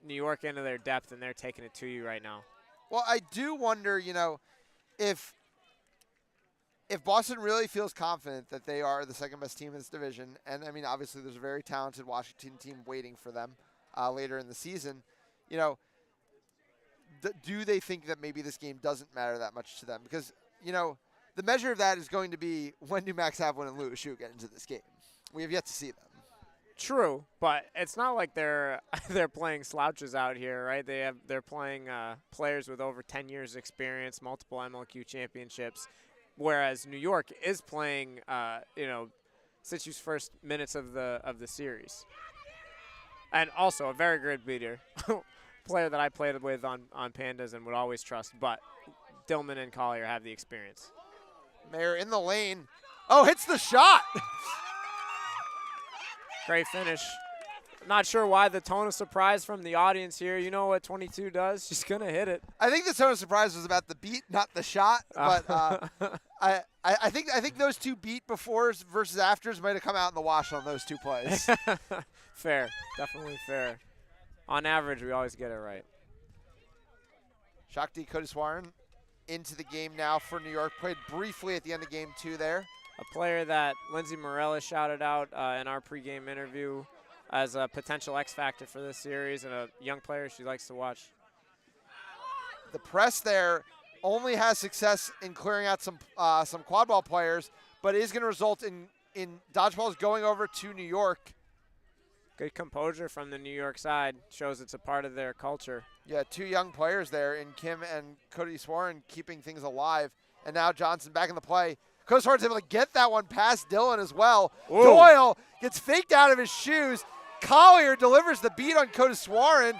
New York into their depth, and they're taking it to you right now. Well, I do wonder, if Boston really feels confident that they are the second best team in this division, and I mean, obviously there's a very talented Washington team waiting for them later in the season, do they think that maybe this game doesn't matter that much to them? Because, the measure of that is going to be when do Max Havlin and Louis Schuh get into this game. We have yet to see them. True, but it's not like they're playing slouches out here, right? They're playing players with over 10 years experience, multiple MLQ championships, whereas New York is playing, Sitchu's first minutes of the series, and also a very good beater, player that I played with on Pandas and would always trust. But Dillman and Collier have the experience. Mayer in the lane. Oh, hits the shot. Great finish. Not sure why the tone of surprise from the audience here. You know what 22 does? She's going to hit it. I think the tone of surprise was about the beat, not the shot. But I think those two beat befores versus afters might have come out in the wash on those two plays. Fair. Definitely fair. on average, we always get it right. Shakti Kodiswaran into the game now for New York. Played briefly at the end of game 2 there. A player that Lindsay Morella shouted out in our pregame interview as a potential X factor for this series, and a young player she likes to watch. The press there only has success in clearing out some quad ball players, but is going to result in dodgeballs going over to New York. Good composure from the New York side. Shows it's a part of their culture. Yeah, 2 young players there in Kim and Cody Swarren keeping things alive. And now Johnson back in the play. Cody Swarren's able to get that one past Dylan as well. Ooh. Doyle gets faked out of his shoes. Collier delivers the beat on Cody Swarren.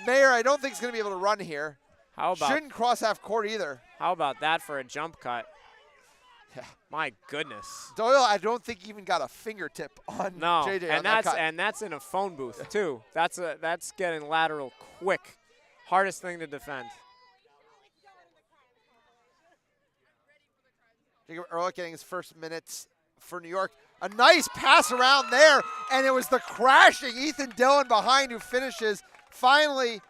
Mayer, I don't think is going to be able to run here. How about Shouldn't cross half court either. How about that for a jump cut? Yeah. My goodness. Doyle, I don't think even got a fingertip on No, JJ and on that cut. that's in a phone booth too. That's getting lateral quick. Hardest thing to defend. Jacob Ehrlich getting his first minutes for New York. A nice pass around there, and it was the crashing Ethan Dillon behind who finishes. Finally,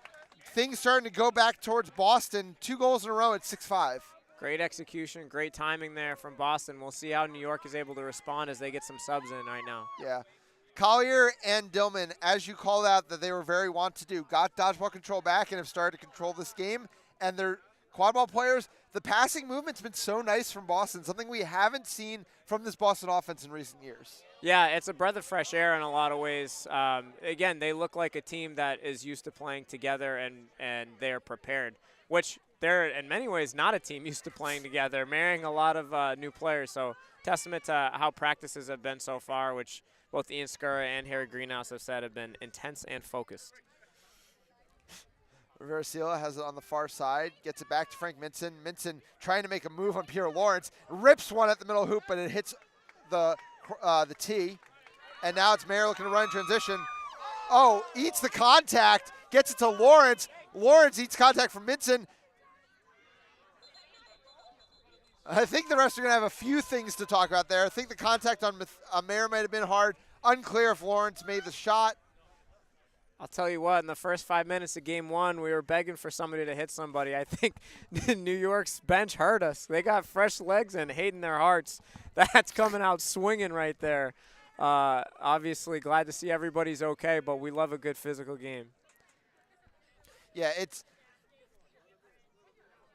things starting to go back towards Boston. 2 goals in a row at 6-5. Great execution, great timing there from Boston. We'll see how New York is able to respond as they get some subs in right now. Yeah. Collier and Dillman, as you called out that they were very want to do, got dodgeball control back and have started to control this game. And they're quad ball players. The passing movement's been so nice from Boston, something we haven't seen from this Boston offense in recent years. Yeah, it's a breath of fresh air in a lot of ways. Again, they look like a team that is used to playing together and they're prepared, which they're in many ways not a team used to playing together, marrying a lot of new players. So testament to how practices have been so far, which both Ian Skura and Harry Greenhouse have said have been intense and focused. Rivera has it on the far side, gets it back to Frank Minson. Minson trying to make a move on Pierre Lawrence, rips one at the middle hoop, but it hits the tee. And now it's Mayer looking to run in transition. Oh, eats the contact, gets it to Lawrence. Lawrence eats contact from Minson. I think the refs are going to have a few things to talk about there. I think the contact on Mayer might have been hard. Unclear if Lawrence made the shot. I'll tell you what, in the first 5 minutes of game 1, we were begging for somebody to hit somebody. I think New York's bench hurt us. They got fresh legs and hate in their hearts. That's coming out swinging right there. Obviously, glad to see everybody's okay, but we love a good physical game. Yeah, it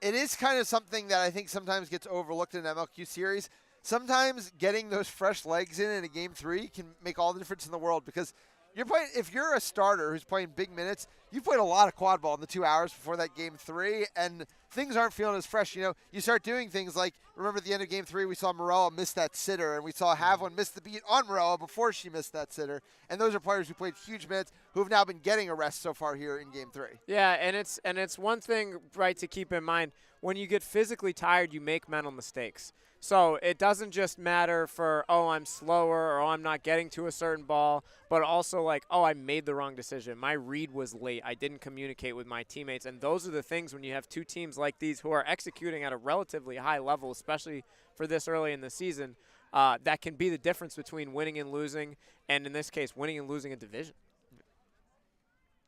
is kind of something that I think sometimes gets overlooked in an MLQ series. Sometimes getting those fresh legs in a game 3 can make all the difference in the world, because you're playing, if you're a starter who's playing big minutes, you've played a lot of quad ball in the 2 hours before that game 3, and things aren't feeling as fresh. You know, you start doing things like, remember at the end of game 3, we saw Morella miss that sitter, and we saw Havlin miss the beat on Morella before she missed that sitter. And those are players who played huge minutes who have now been getting a rest so far here in game 3. Yeah, and it's one thing, right, to keep in mind. When you get physically tired, you make mental mistakes. So it doesn't just matter for, oh, I'm slower, or oh, I'm not getting to a certain ball, but also like, oh, I made the wrong decision. My read was late. I didn't communicate with my teammates. And those are the things when you have 2 teams like these who are executing at a relatively high level, especially for this early in the season, that can be the difference between winning and losing, and in this case, winning and losing a division.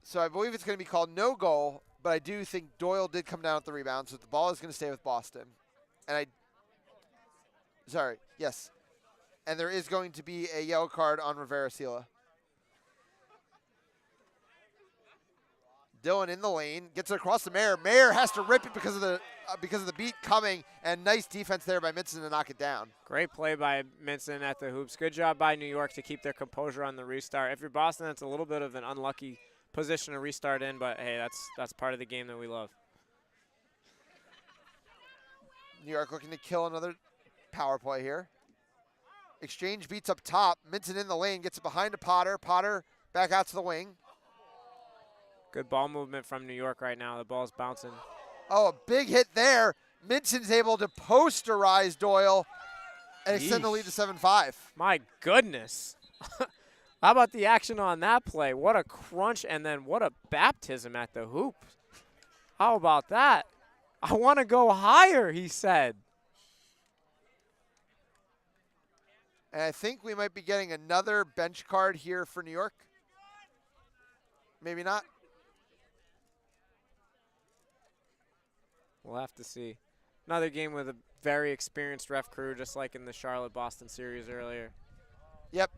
So I believe it's going to be called no goal, but I do think Doyle did come down with the rebound, so the ball is going to stay with Boston. And yes. And there is going to be a yellow card on Rivera Sila. Dylan in the lane, gets it across to Mayer. Mayer has to rip it because of the beat coming, and nice defense there by Minson to knock it down. Great play by Minson at the hoops. Good job by New York to keep their composure on the restart. If you're Boston, that's a little bit of an unlucky position to restart in, but hey, that's part of the game that we love. New York looking to kill another power play here. Exchange beats up top. Minson in the lane, gets it behind to Potter. Potter back out to the wing. Good ball movement from New York right now. The ball's bouncing. Oh, a big hit there. Minson's able to posterize Doyle and extend the lead to 7-5. My goodness. How about the action on that play? What a crunch, and then what a baptism at the hoop. How about that? I want to go higher, he said. And I think we might be getting another bench card here for New York. Maybe not. We'll have to see. Another game with a very experienced ref crew, just like in the Charlotte-Boston series earlier. Yep.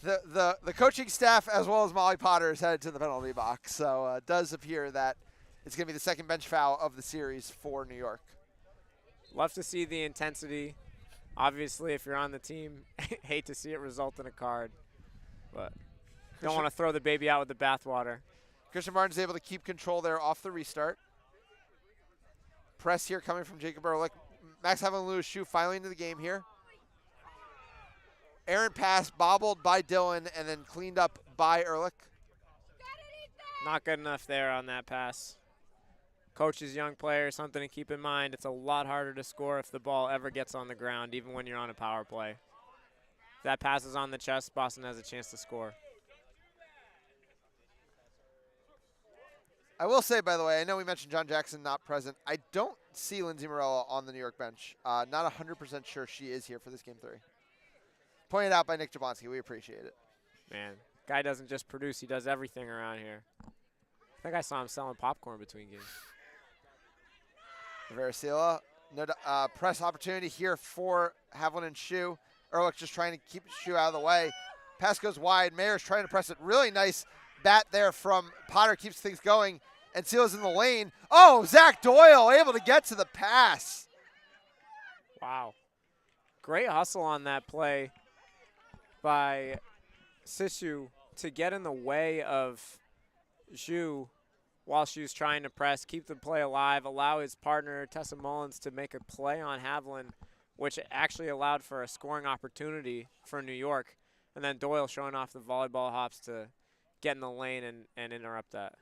The coaching staff as well as Molly Potter is headed to the penalty box. So it does appear that it's going to be the second bench foul of the series for New York. Love to see the intensity. Obviously, if you're on the team, hate to see it result in a card. But don't want to throw the baby out with the bathwater. Christian Martin's able to keep control there off the restart. Press here coming from Jacob Ehrlich. Max having to lose shoe finally into the game here. Errant pass bobbled by Dylan and then cleaned up by Ehrlich. Not good enough there on that pass. Coach's young player, something to keep in mind. It's a lot harder to score if the ball ever gets on the ground, even when you're on a power play. If that pass is on the chest, Boston has a chance to score. I will say, by the way, I know we mentioned John Jackson not present. I don't see Lindsay Morello on the New York bench. Not 100% sure she is here for this game 3. Pointed out by Nick Jablonski. We appreciate it. Man, guy doesn't just produce, he does everything around here. I think I saw him selling popcorn between games. Varicella, no press opportunity here for Havlin and Shu. Ehrlich just trying to keep Shu out of the way. Pass goes wide. Mayer's trying to press it. Really nice bat there from Potter, keeps things going. And Seal's in the lane. Oh, Zach Doyle able to get to the pass. Wow. Great hustle on that play by Sisu to get in the way of Zhu while Shu's trying to press, keep the play alive, allow his partner, Tessa Mullins, to make a play on Havlin, which actually allowed for a scoring opportunity for New York. And then Doyle showing off the volleyball hops to get in the lane and interrupt that.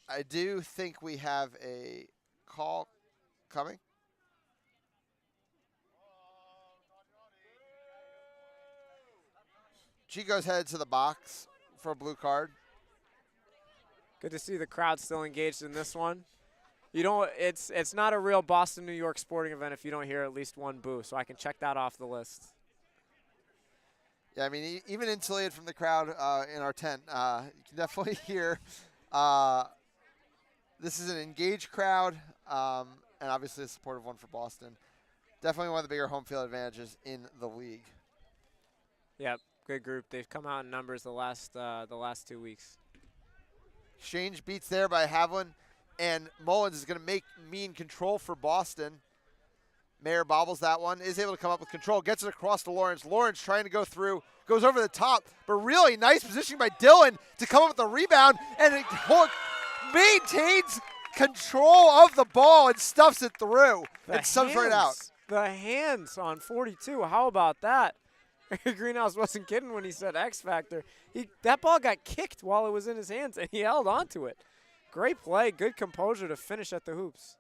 I do think we have a call coming. Chico's headed to the box for a blue card. Good to see the crowd still engaged in this one. You don't. It's not a real Boston, New York sporting event if you don't hear at least one boo, so I can check that off the list. Yeah, I mean, even insulated from the crowd in our tent, you can definitely hear this is an engaged crowd, and obviously a supportive one for Boston. Definitely one of the bigger home field advantages in the league. Yep, good group. They've come out in numbers the last 2 weeks. Exchange beats there by Havlin, and Mullins is going to make mean control for Boston. Mayer bobbles that one, is able to come up with control, gets it across to Lawrence. Lawrence trying to go through, goes over the top, but really nice positioning by Dylan to come up with the rebound, and it maintains control of the ball and stuffs it through. It subs right out. The hands on 42, how about that? Greenhouse wasn't kidding when he said X Factor. That ball got kicked while it was in his hands, and he held on to it. Great play, good composure to finish at the hoops.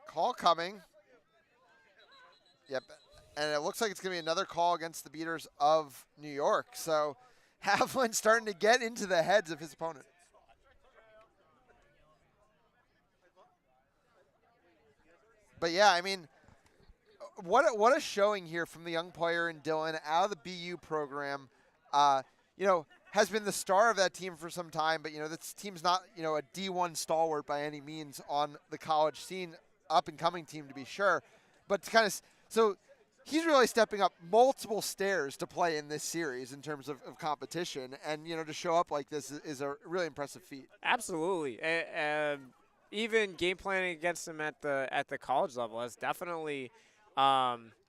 Call coming. Yep, and it looks like it's going to be another call against the beaters of New York. So Havlin starting to get into the heads of his opponent. But yeah, I mean, what a showing here from the young player in Dylan out of the BU program. You know, has been the star of that team for some time, but you know, this team's not, you know, a D1 stalwart by any means on the college scene, up and coming team to be sure. But to kind of, so he's really stepping up multiple stairs to play in this series in terms of competition, and you know, to show up like this is a really impressive feat. Absolutely. Even game planning against him at the college level has definitely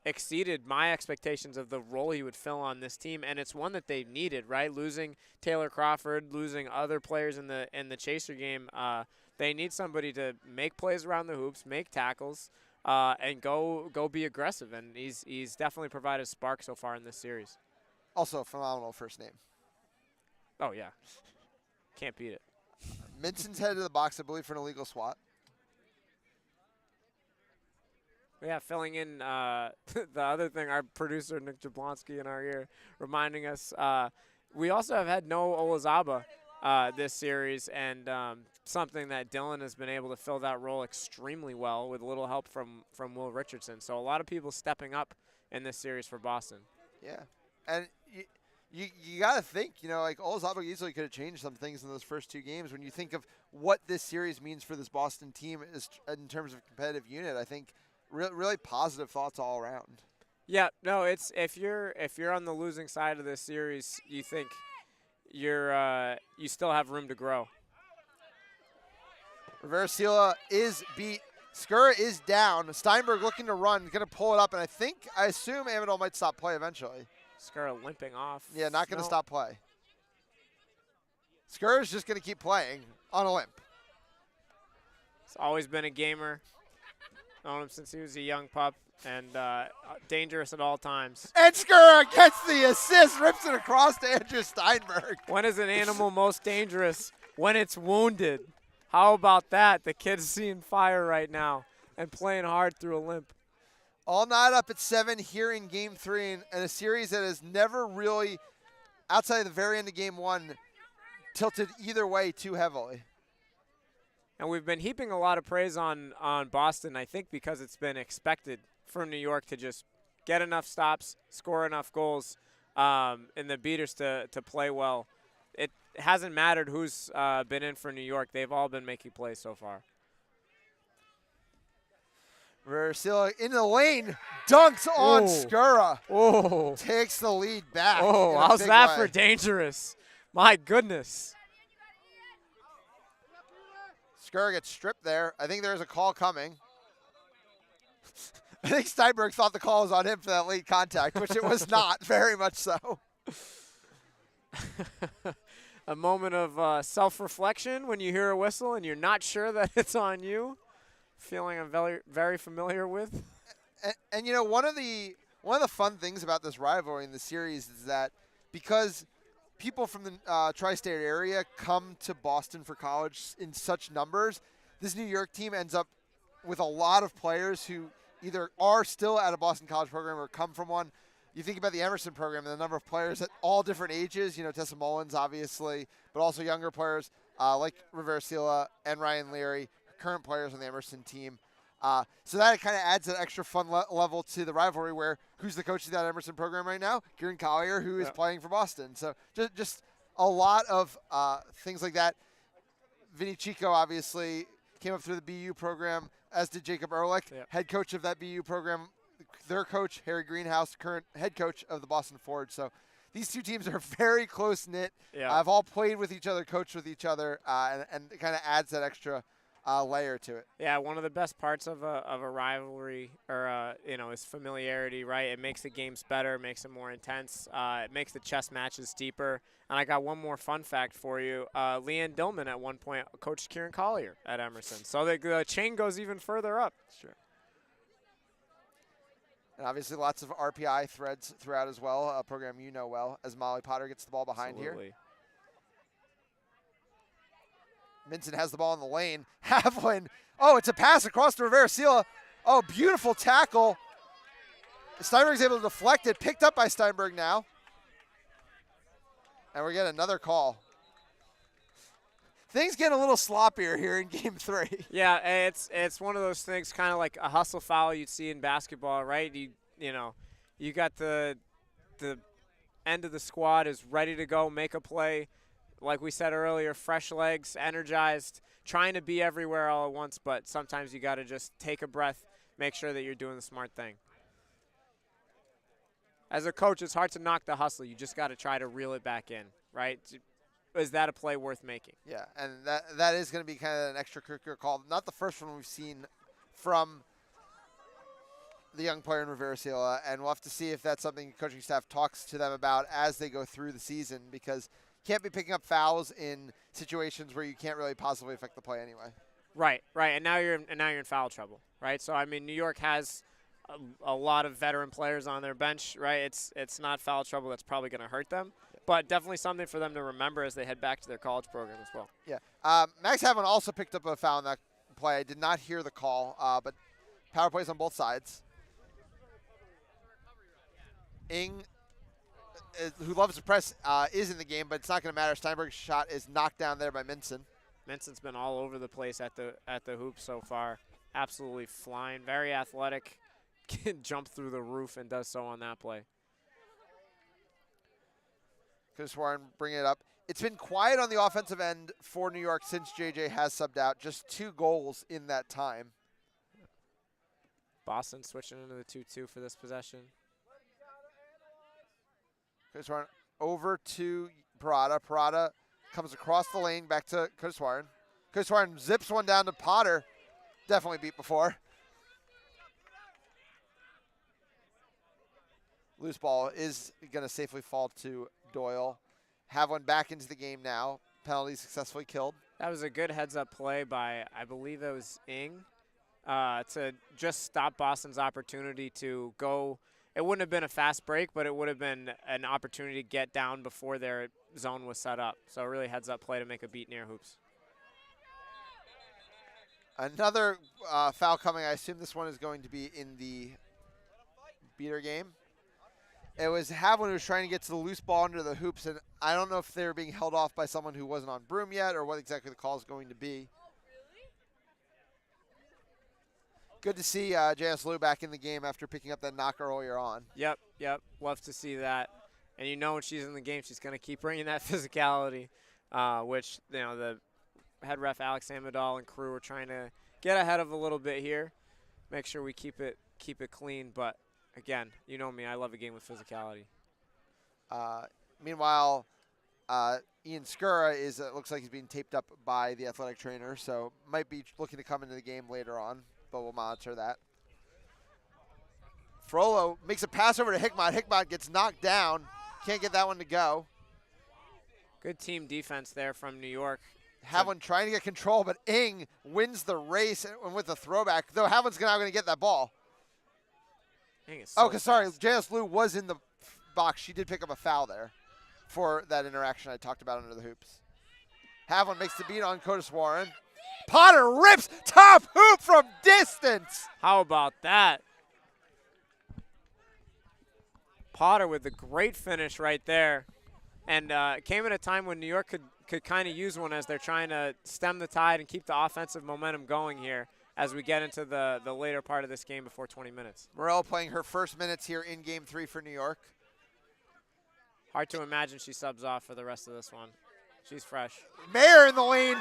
exceeded my expectations of the role he would fill on this team, and it's one that they've needed, right? Losing Taylor Crawford, losing other players in the chaser game, they need somebody to make plays around the hoops, make tackles, and go be aggressive, and he's definitely provided a spark so far in this series. Also a phenomenal first name. Oh yeah, can't beat it. Minson's headed to the box, I believe, for an illegal swat. Yeah, filling in the other thing, our producer, Nick Jablonski, in our ear, reminding us, we also have had no Olazaba this series, and something that Dylan has been able to fill that role extremely well with a little help from Will Richardson. So a lot of people stepping up in this series for Boston. Yeah, and you got to think, like Olazabal easily could have changed some things in those first 2 games. When you think of what this series means for this Boston team in terms of competitive unit, I think really positive thoughts all around. Yeah, no, it's if you're on the losing side of this series, you think you still have room to grow. Rivera is beat. Skura is down. Steinberg looking to run, going to pull it up, and I assume Amador might stop play eventually. Skura limping off. Yeah, not going to stop play. Skura is just going to keep playing on a limp. He's always been a gamer. Known him since he was a young pup, and dangerous at all times. And Skura gets the assist, rips it across to Andrew Steinberg. When is an animal most dangerous? When it's wounded. How about that? The kid's seeing fire right now and playing hard through a limp. All knot up at 7 here in Game 3, and a series that has never really, outside of the very end of Game 1, tilted either way too heavily. And we've been heaping a lot of praise on Boston, I think, because it's been expected from New York to just get enough stops, score enough goals, and the beaters to play well. It hasn't mattered who's been in for New York. They've all been making plays so far. Versilla in the lane, dunks on Skura. Oh. Takes the lead back. Oh, how's that for dangerous? My goodness. Skura gets stripped there. I think there's a call coming. I think Steinberg thought the call was on him for that late contact, which it was not, very much so. A moment of self-reflection when you hear a whistle and you're not sure that it's on you. Feeling I'm very, very familiar with. And one of the fun things about this rivalry in the series is that because people from the tri-state area come to Boston for college in such numbers, this New York team ends up with a lot of players who either are still at a Boston college program or come from one. You think about the Emerson program and the number of players at all different ages, Tessa Mullins, obviously, but also younger players like Rivera Sila and Ryan Leary, current players on the Emerson team. So that kind of adds an extra fun level to the rivalry where who's the coach of that Emerson program right now? Kieran Collier, who is playing for Boston. So just a lot of things like that. Vinny Chico obviously came up through the BU program, as did Jacob Ehrlich, head coach of that BU program. Their coach, Harry Greenhouse, current head coach of the Boston Forge. So these two teams are very close-knit. Yeah. Have all played with each other, coached with each other, and it kind of adds that extra layer to it. Yeah, one of the best parts of a rivalry is familiarity, right? It makes the games better, makes them more intense, it makes the chess matches deeper. And I got one more fun fact for you. Leanne Dillman at one point coached Kieran Collier at Emerson. So the chain goes even further up. Sure. And obviously lots of RPI threads throughout as well, a program you know well, as Molly Potter gets the ball behind here. Minson has the ball in the lane. Havlin. Oh, it's a pass across to Rivera Sila. Oh, beautiful tackle. Steinberg's able to deflect it. Picked up by Steinberg now. And we're getting another call. Things get a little sloppier here in Game 3. Yeah, it's one of those things, kind of like a hustle foul you'd see in basketball, right? You got the end of the squad is ready to go, make a play. Like we said earlier, fresh legs, energized, trying to be everywhere all at once, but sometimes you got to just take a breath, make sure that you're doing the smart thing. As a coach, it's hard to knock the hustle. You just got to try to reel it back in, right? Is that a play worth making? Yeah, and that is going to be kind of an extracurricular call. Not the first one we've seen from the young player in Rivera Sila, and we'll have to see if that's something the coaching staff talks to them about as they go through the season, because you can't be picking up fouls in situations where you can't really possibly affect the play anyway. Right, and now you're in foul trouble, right? So I mean, New York has a lot of veteran players on their bench, right? It's not foul trouble that's probably going to hurt them, but definitely something for them to remember as they head back to their college program as well. Yeah, Max Havlin also picked up a foul in that play. I did not hear the call, but power plays on both sides. Ing, who loves to press, is in the game, but it's not going to matter. Steinberg's shot is knocked down there by Minson. Minson's been all over the place at the hoop so far. Absolutely flying, very athletic. Can jump through the roof and does so on that play. Warren bringing it up. It's been quiet on the offensive end for New York since JJ has subbed out. Just 2 goals in that time. Boston switching into the 2-2 for this possession. Warren over to Parada. Parada comes across the lane back to Warren. Warren zips one down to Potter. Definitely beat before. Loose ball is going to safely fall to Doyle. Have one back into the game now. Penalty successfully killed. That was a good heads-up play by, I believe it was Ing, to just stop Boston's opportunity to go. It wouldn't have been a fast break, but it would have been an opportunity to get down before their zone was set up. So really heads-up play to make a beat near hoops. Another foul coming. I assume this one is going to be in the beater game. It was Havlin who was trying to get to the loose ball under the hoops, and I don't know if they were being held off by someone who wasn't on broom yet or what exactly the call is going to be. Good to see J.S. Lou back in the game after picking up that knock earlier on. Yep. Love to see that. And you know when she's in the game, she's going to keep bringing that physicality, which, the head ref Alex Amadal and crew are trying to get ahead of a little bit here. Make sure we keep it clean, but again, you know me, I love a game with physicality. Meanwhile, Ian Skura looks like he's being taped up by the athletic trainer, so might be looking to come into the game later on, but we'll monitor that. Frollo makes a pass over to Hickmott. Hickmott gets knocked down. Can't get that one to go. Good team defense there from New York. Havlin trying to get control, but Ing wins the race and with a throwback, though Havlin's now going to get that ball. Sorry, J.S. Lou was in the box. She did pick up a foul there for that interaction I talked about under the hoops. Havlin makes the beat on Curtis Warren. Potter rips top hoop from distance. How about that? Potter with a great finish right there. And it came at a time when New York could kind of use one as they're trying to stem the tide and keep the offensive momentum going here as we get into the later part of this game before 20 minutes. Morel playing her first minutes here in Game 3 for New York. Hard to imagine she subs off for the rest of this one. She's fresh. Mayer in the lane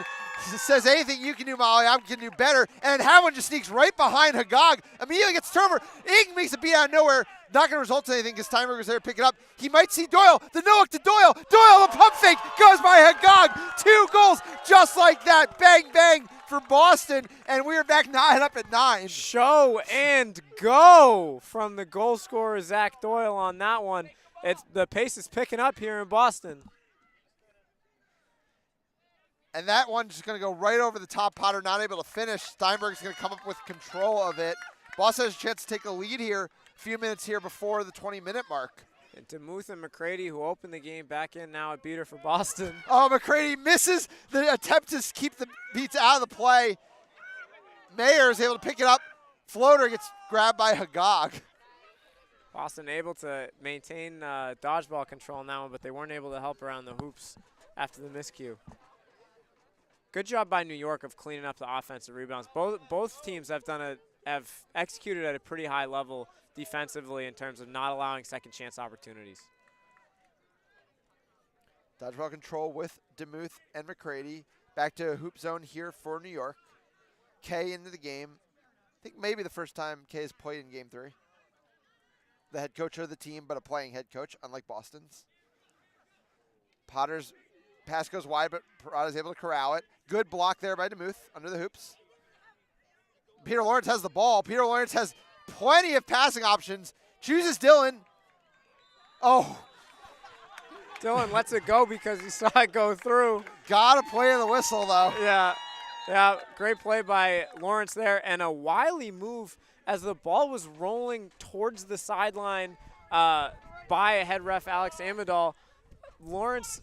says, anything you can do, Molly, I can do better. And Havlin just sneaks right behind Hagag. Immediately gets turnover. Ing makes a beat out of nowhere. Not going to result in anything because Steinberger's there to pick it up. He might see Doyle. The no-look to Doyle. Doyle, the pump fake, goes by Hagag. 2 goals just like that. Bang, bang for Boston. And we are back 9 up at 9. Show and go from the goal scorer, Zach Doyle, on that one. The pace is picking up here in Boston. And that one's just going to go right over the top. Potter not able to finish. Steinberg's going to come up with control of it. Boston has a chance to take a lead here. A few minutes here before the 20-minute mark. And DeMuth and McCready, who opened the game, back in now at beater for Boston. Oh, McCready misses the attempt to keep the beats out of the play. Mayer is able to pick it up. Floater gets grabbed by Hagag. Boston able to maintain dodgeball control now, but they weren't able to help around the hoops after the miscue. Good job by New York of cleaning up the offensive rebounds. Both teams have executed at a pretty high level defensively in terms of not allowing second chance opportunities. Dodgeball control with DeMuth and McCready. Back to a hoop zone here for New York. Kay into the game. I think maybe the first time Kay has played in Game 3. The head coach of the team, but a playing head coach, unlike Boston's. Potter's pass goes wide, but Parada's able to corral it. Good block there by DeMuth under the hoops. Peter Lawrence has the ball. Peter Lawrence has plenty of passing options. Chooses Dylan. Oh. Dylan lets it go because he saw it go through. Gotta play the whistle, though. Yeah, great play by Lawrence there, and a wily move as the ball was rolling towards the sideline by head ref Alex Amadal. Lawrence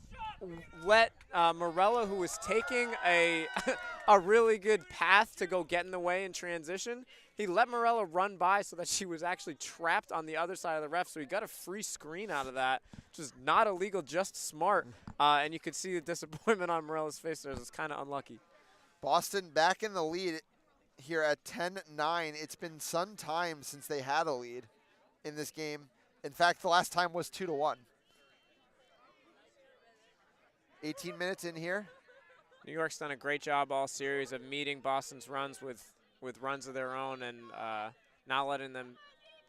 let Morella, who was taking a really good path to go get in the way in transition, he let Morella run by so that she was actually trapped on the other side of the ref, so he got a free screen out of that, which is not illegal, just smart. And you could see the disappointment on Morella's face there. It's kind of unlucky. Boston back in the lead here at 10-9. It's been some time since they had a lead in this game. In fact, the last time was 2-1. 18 minutes in here. New York's done a great job all series of meeting Boston's runs with runs of their own and not letting them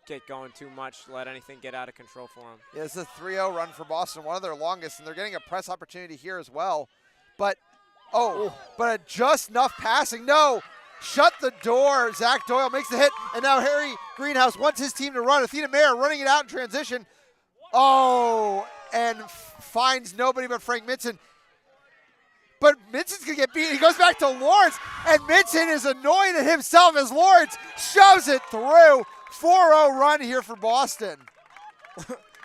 get going too much, let anything get out of control for them. Yeah, it's a 3-0 run for Boston, one of their longest, and they're getting a press opportunity here as well. But, but just enough passing. No, shut the door. Zach Doyle makes the hit, and now Harry Greenhouse wants his team to run. Athena Mayer running it out in transition. And finds nobody but Frank Minson. But Minson's going to get beat. He goes back to Lawrence, and Minson is annoyed at himself as Lawrence shoves it through. 4-0 run here for Boston.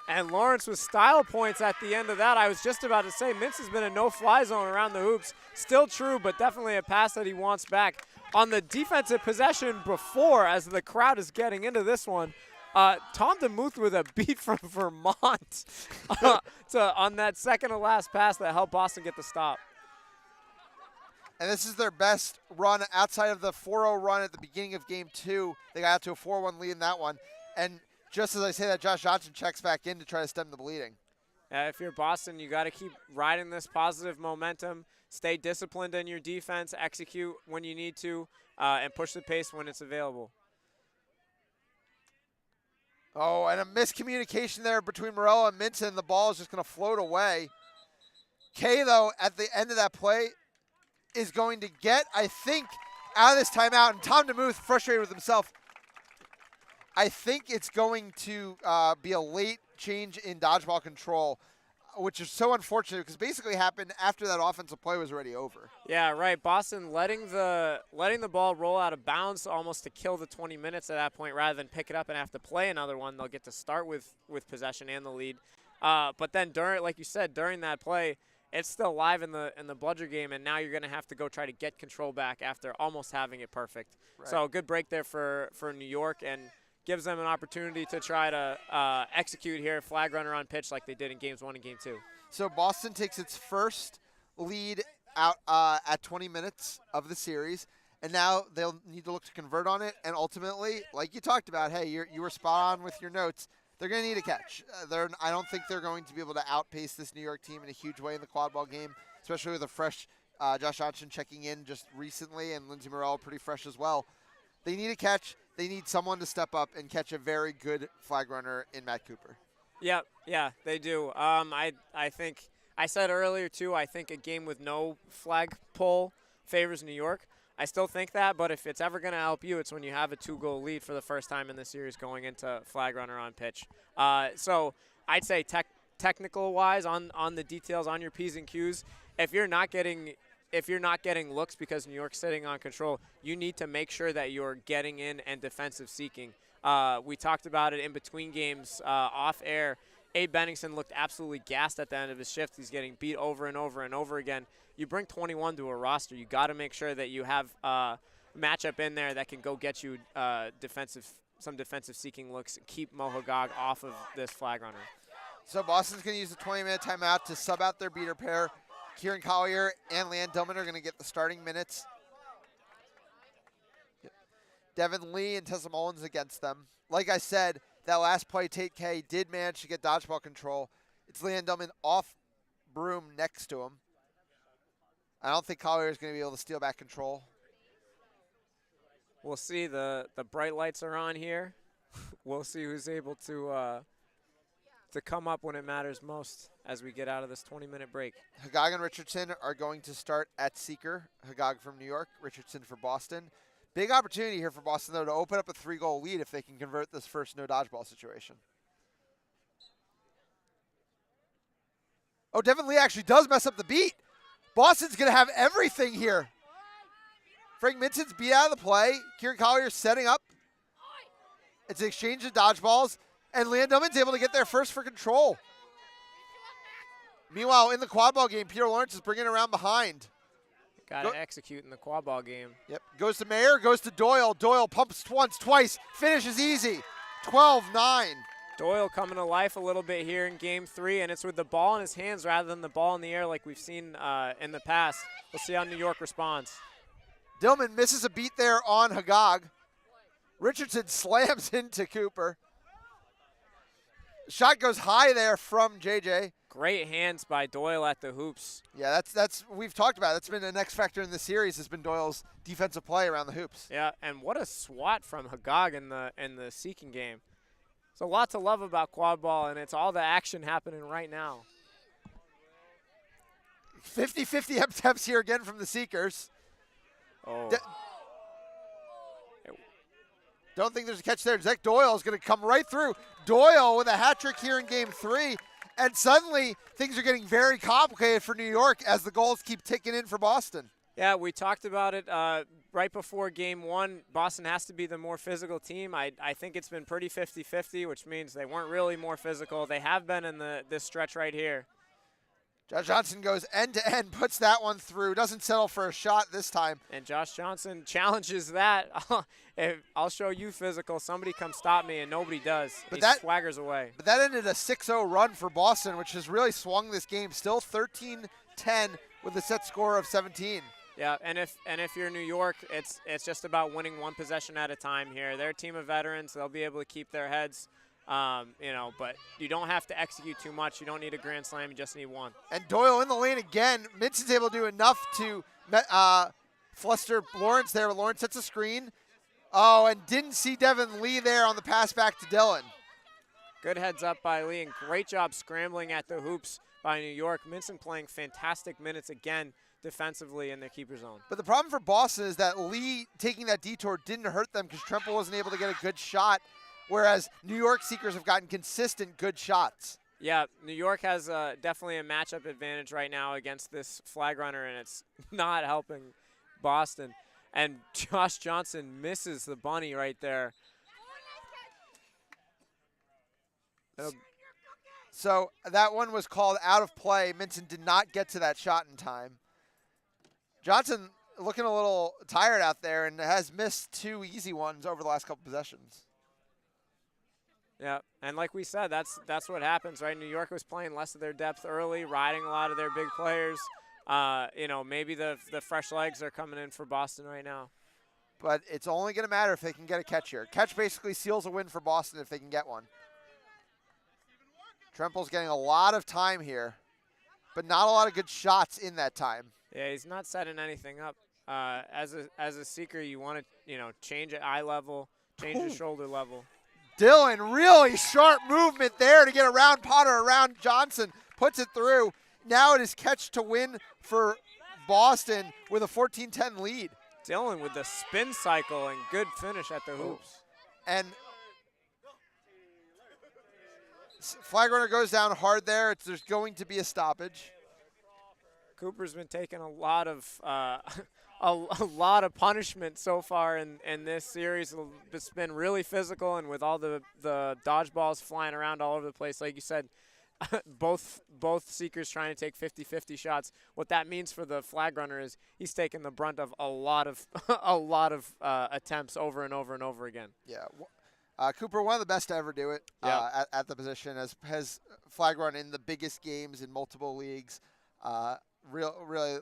And Lawrence with style points at the end of that. I was just about to say, Minson's been a no-fly zone around the hoops. Still true, but definitely a pass that he wants back. On the defensive possession before, as the crowd is getting into this one, Tom DeMuth with a beat from Vermont on that second to last pass that helped Boston get the stop. And this is their best run outside of the 4-0 run at the beginning of game 2. They got out to a 4-1 lead in that one. And just as I say that, Josh Johnson checks back in to try to stem the bleeding. If you're Boston, you got to keep riding this positive momentum, stay disciplined in your defense, execute when you need to, and push the pace when it's available. Oh, and a miscommunication there between Morello and Minson. The ball is just going to float away. Kay, though, at the end of that play, is going to get, I think, out of this timeout. And Tom DeMuth, frustrated with himself, I think it's going to be a late change in dodgeball control, which is so unfortunate because basically happened after that offensive play was already over. Yeah, right. Boston letting the ball roll out of bounds almost to kill the 20 minutes at that point rather than pick it up and have to play another one. They'll get to start with possession and the lead. But then like you said, during that play, it's still live in the bludger game, and now you're going to have to go try to get control back after almost having it perfect. Right. So good break there for New York, and gives them an opportunity to try to execute here, flag runner on pitch like they did in games 1 and game 2. So Boston takes its first lead out at 20 minutes of the series, and now they'll need to look to convert on it, and ultimately, like you talked about, hey, you were spot on with your notes, they're going to need a catch. I don't think they're going to be able to outpace this New York team in a huge way in the quadball game, especially with a fresh Josh Johnson checking in just recently and Lindsey Morel pretty fresh as well. They need a catch. They need someone to step up and catch a very good flag runner in Matt Cooper. Yeah, they do. I think I said earlier, too, I think a game with no flag pull favors New York. I still think that, but if it's ever going to help you, it's when you have a 2-goal lead for the first time in the series going into flag runner on pitch. So I'd say technical-wise on the details, on your P's and Q's, if you're not getting looks because New York's sitting on control, you need to make sure that you're getting in and defensive seeking. We talked about it in between games off air. Abe Benningson looked absolutely gassed at the end of his shift. He's getting beat over and over and over again. You bring 21 to a roster, you got to make sure that you have a matchup in there that can go get you some defensive seeking looks and keep Mohagog off of this flag runner. So Boston's going to use the 20-minute timeout to sub out their beater pair. Kieran Collier and Leanne Dillman are going to get the starting minutes. Devin Lee and Tessa Mullins against them. Like I said, that last play, Tate K did manage to get dodgeball control. It's Leanne Dillman off Broom next to him. I don't think Collier is going to be able to steal back control. We'll see. The bright lights are on here. We'll see who's able to come up when it matters most as we get out of this 20-minute break. Hagag and Richardson are going to start at seeker. Hagag from New York, Richardson for Boston. Big opportunity here for Boston, though, to open up a 3-goal lead if they can convert this first no dodgeball situation. Oh, Devin Lee actually does mess up the beat. Boston's going to have everything here. Frank Minson's beat out of the play. Kieran Collier setting up. It's an exchange of dodgeballs, and Leanne Dillman's able to get there first for control. Meanwhile, in the quadball game, Peter Lawrence is bringing it around behind. Got to execute in the quadball game. Yep, goes to Mayer, goes to Doyle. Doyle pumps once, twice, finishes easy. 12-9. Doyle coming to life a little bit here in game 3, and it's with the ball in his hands rather than the ball in the air like we've seen in the past. We'll see how New York responds. Dillman misses a beat there on Hagag. Richardson slams into Cooper. Shot goes high there from JJ. Great hands by Doyle at the hoops. Yeah, that's we've talked about it. That's been an X factor in the series, has been Doyle's defensive play around the hoops. Yeah, and what a swat from Hagag in the seeking game. There's a lot to love about quad ball, and it's all the action happening right now. 50-50 attempts here again from the Seekers. Oh. Don't think there's a catch there. Zach Doyle is going to come right through. Doyle with a hat trick here in game 3. And suddenly things are getting very complicated for New York as the goals keep ticking in for Boston. Yeah, we talked about it right before game 1. Boston has to be the more physical team. I think it's been pretty 50-50, which means they weren't really more physical. They have been in this stretch right here. Josh Johnson goes end to end, puts that one through, doesn't settle for a shot this time. And Josh Johnson challenges that. I'll show you physical. Somebody come stop me, and nobody does. But he swaggers away. But that ended a 6-0 run for Boston, which has really swung this game. Still 13-10 with a set score of 17. Yeah, and if you're New York, it's just about winning one possession at a time here. They're a team of veterans. They'll be able to keep their heads. But you don't have to execute too much. You don't need a grand slam. You just need one. And Doyle in the lane again. Minson's able to do enough to fluster Lawrence there. Lawrence sets a screen. Oh, and didn't see Devin Lee there on the pass back to Dylan. Good heads up by Lee, and great job scrambling at the hoops by New York. Minson playing fantastic minutes again defensively in their keeper zone. But the problem for Boston is that Lee taking that detour didn't hurt them because Tremple wasn't able to get a good shot, whereas New York Seekers have gotten consistent good shots. Yeah, New York has definitely a matchup advantage right now against this flag runner, and it's not helping Boston. And Josh Johnson misses the bunny right there. So that one was called out of play. Minson did not get to that shot in time. Johnson looking a little tired out there and has missed 2 easy ones over the last couple possessions. Yeah, and like we said, that's what happens, right? New York was playing less of their depth early, riding a lot of their big players. Maybe the fresh legs are coming in for Boston right now. But it's only going to matter if they can get a catch here. Catch basically seals a win for Boston if they can get one. Tremple's getting a lot of time here, but not a lot of good shots in that time. Yeah, he's not setting anything up. As a seeker, you want to change at eye level, change at shoulder level. Dylan, really sharp movement there to get around Potter, around Johnson, puts it through. Now it is catch to win for Boston with a 14-10 lead. Dylan with the spin cycle and good finish at the hoops. And flag runner goes down hard there. There's going to be a stoppage. Cooper's been taking a lot of a lot of punishment so far in this series. It's been really physical, and with all the dodgeballs flying around all over the place, like you said, both seekers trying to take 50-50 shots. What that means for the flag runner is he's taking the brunt of a lot of attempts over and over and over again. Yeah. Cooper, one of the best to ever do it at the position, has flag run in the biggest games in multiple leagues. Really,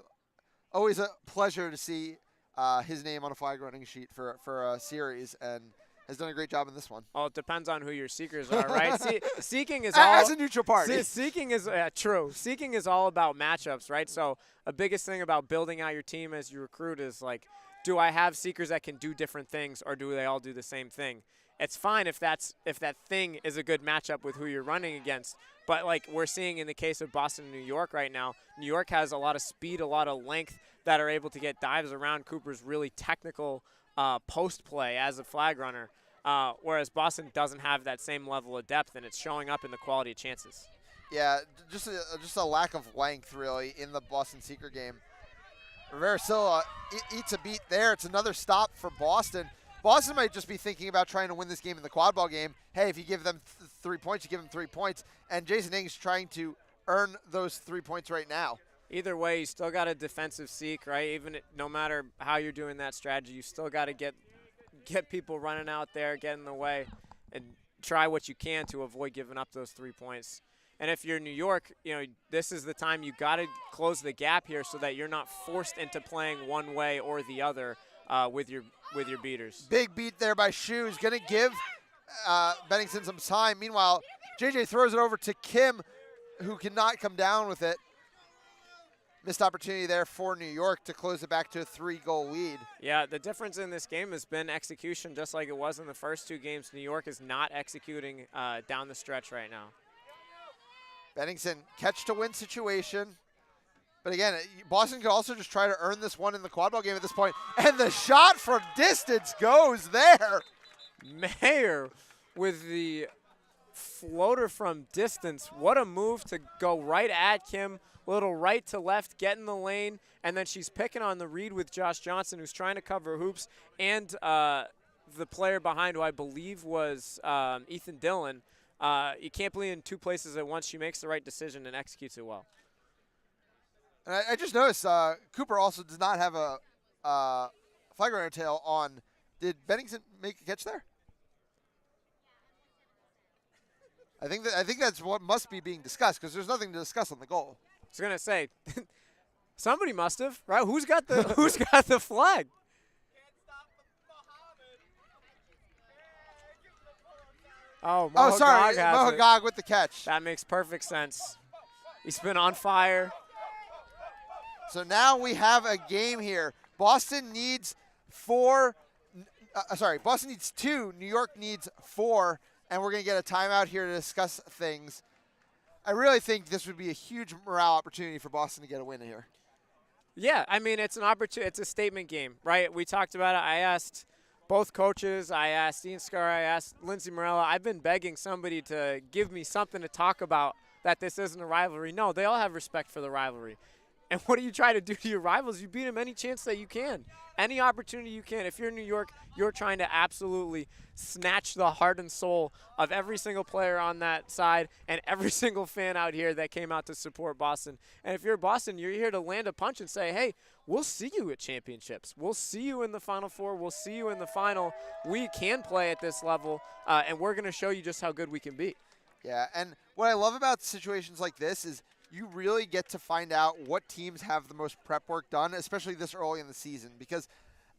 always a pleasure to see his name on a flag running sheet for a series, and has done a great job in this one. Oh, it depends on who your seekers are, right? Seeking is all as a neutral party. Seeking is true. Seeking is all about matchups, right? So a biggest thing about building out your team as you recruit is like, do I have seekers that can do different things, or do they all do the same thing? It's fine if that thing is a good matchup with who you're running against. But like we're seeing in the case of Boston and New York right now, New York has a lot of speed, a lot of length that are able to get dives around Cooper's really technical post play as a flag runner, whereas Boston doesn't have that same level of depth, and it's showing up in the quality of chances. Yeah, just a lack of length really in the Boston Seeker game. Rivera-Silla eats a beat there. It's another stop for Boston. Boston might just be thinking about trying to win this game in the quad ball game. Hey, if you give them 3 points, you give them 3 points. And Jason Ings trying to earn those 3 points right now. Either way, you still got a defensive seek, right? Even no matter how you're doing that strategy, you still got to get people running out there, get in the way, and try what you can to avoid giving up those 3 points. And if you're New York, this is the time you got to close the gap here so that you're not forced into playing one way or the other with your beaters. Big beat there by Shoes. Going to give Bennington some time. Meanwhile, JJ throws it over to Kim. who cannot come down with it. Missed opportunity there for New York to close it back to a 3-goal lead. Yeah, the difference in this game has been execution, just like it was in the first 2 games. New York is not executing down the stretch right now. Bennington, catch-to-win situation. But again, Boston could also just try to earn this one in the quadball game at this point. And the shot from distance goes there. Mayer with the floater from distance. What a move to go right at Kim. Little right to left, get in the lane, and then she's picking on the read with Josh Johnson, who's trying to cover hoops, and the player behind, who I believe was Ethan Dillon. You can't play in 2 places at once. She makes the right decision and executes it well. And I just noticed Cooper also does not have a flag runner tail on. Did Bennington make a catch there? I think that's what must be being discussed, because there's nothing to discuss on the goal. I was gonna say, somebody must have, right? Who's got the flag? Oh, sorry, has it. Mohagog with the catch. That makes perfect sense. He's been on fire. So now we have a game here. Boston needs 2. New York needs 4, and we're gonna get a timeout here to discuss things. I really think this would be a huge morale opportunity for Boston to get a win here. Yeah, I mean, it's an opportunity. It's a statement game, right? We talked about it. I asked both coaches. I asked Ian Scar. I asked Lindsay Morella. I've been begging somebody to give me something to talk about that this isn't a rivalry. No, they all have respect for the rivalry. And what do you try to do to your rivals? You beat them any chance that you can. Any opportunity you can. If you're New York, you're trying to absolutely snatch the heart and soul of every single player on that side and every single fan out here that came out to support Boston. And if you're Boston, you're here to land a punch and say, hey, we'll see you at championships. We'll see you in the Final Four. We'll see you in the final. We can play at this level, and we're going to show you just how good we can be. Yeah, and what I love about situations like this is you really get to find out what teams have the most prep work done, especially this early in the season, because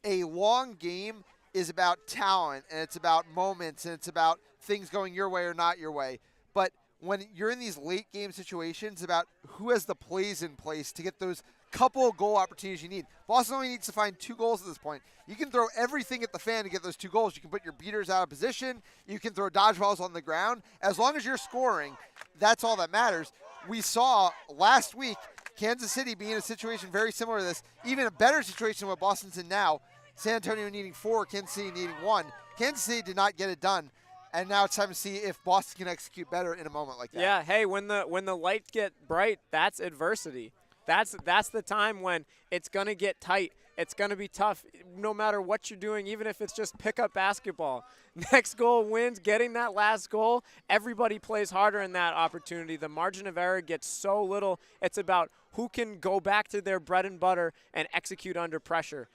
a long game is about talent, and it's about moments, and it's about things going your way or not your way. But when you're in these late game situations, it's about who has the plays in place to get those couple of goal opportunities you need. Boston only needs to find 2 goals at this point. You can throw everything at the fan to get those 2 goals. You can put your beaters out of position. You can throw dodgeballs on the ground. As long as you're scoring, that's all that matters. We saw last week Kansas City be in a situation very similar to this, even a better situation than what Boston's in now. San Antonio needing 4, Kansas City needing 1. Kansas City did not get it done, and now it's time to see if Boston can execute better in a moment like that. Yeah, hey, when the lights get bright, that's adversity. That's the time when it's going to get tight. It's going to be tough no matter what you're doing, even if it's just pick up basketball. Next goal wins, getting that last goal. Everybody plays harder in that opportunity. The margin of error gets so little. It's about who can go back to their bread and butter and execute under pressure.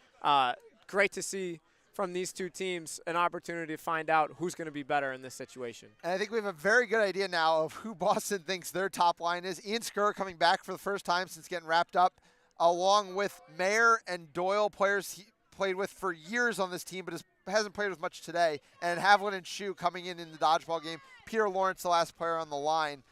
Great to see from these 2 teams an opportunity to find out who's going to be better in this situation. And I think we have a very good idea now of who Boston thinks their top line is. Ian Skur coming back for the first time since getting wrapped up, along with Mayer and Doyle, players he played with for years on this team, but hasn't played with much today. And Havlin and Shu coming in the dodgeball game. Peter Lawrence, the last player on the line.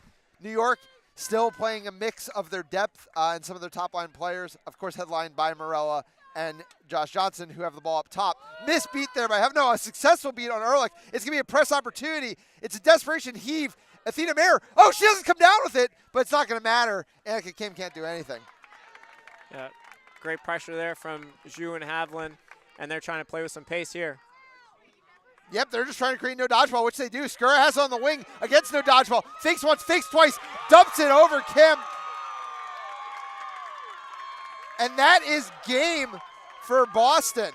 New York still playing a mix of their depth and some of their top line players, of course headlined by Morella and Josh Johnson, who have the ball up top. Missed beat there by Havlin. No, a successful beat on Ehrlich. It's going to be a press opportunity. It's a desperation heave. Athena Mayer, oh, she doesn't come down with it, but it's not going to matter. Annika Kim can't do anything. Yeah, great pressure there from Zhu and Havlin, and they're trying to play with some pace here. Yep, they're just trying to create no dodgeball, which they do. Skura has it on the wing against no dodgeball. Fakes once, fakes twice, dumps it over Kim. And that is game for Boston.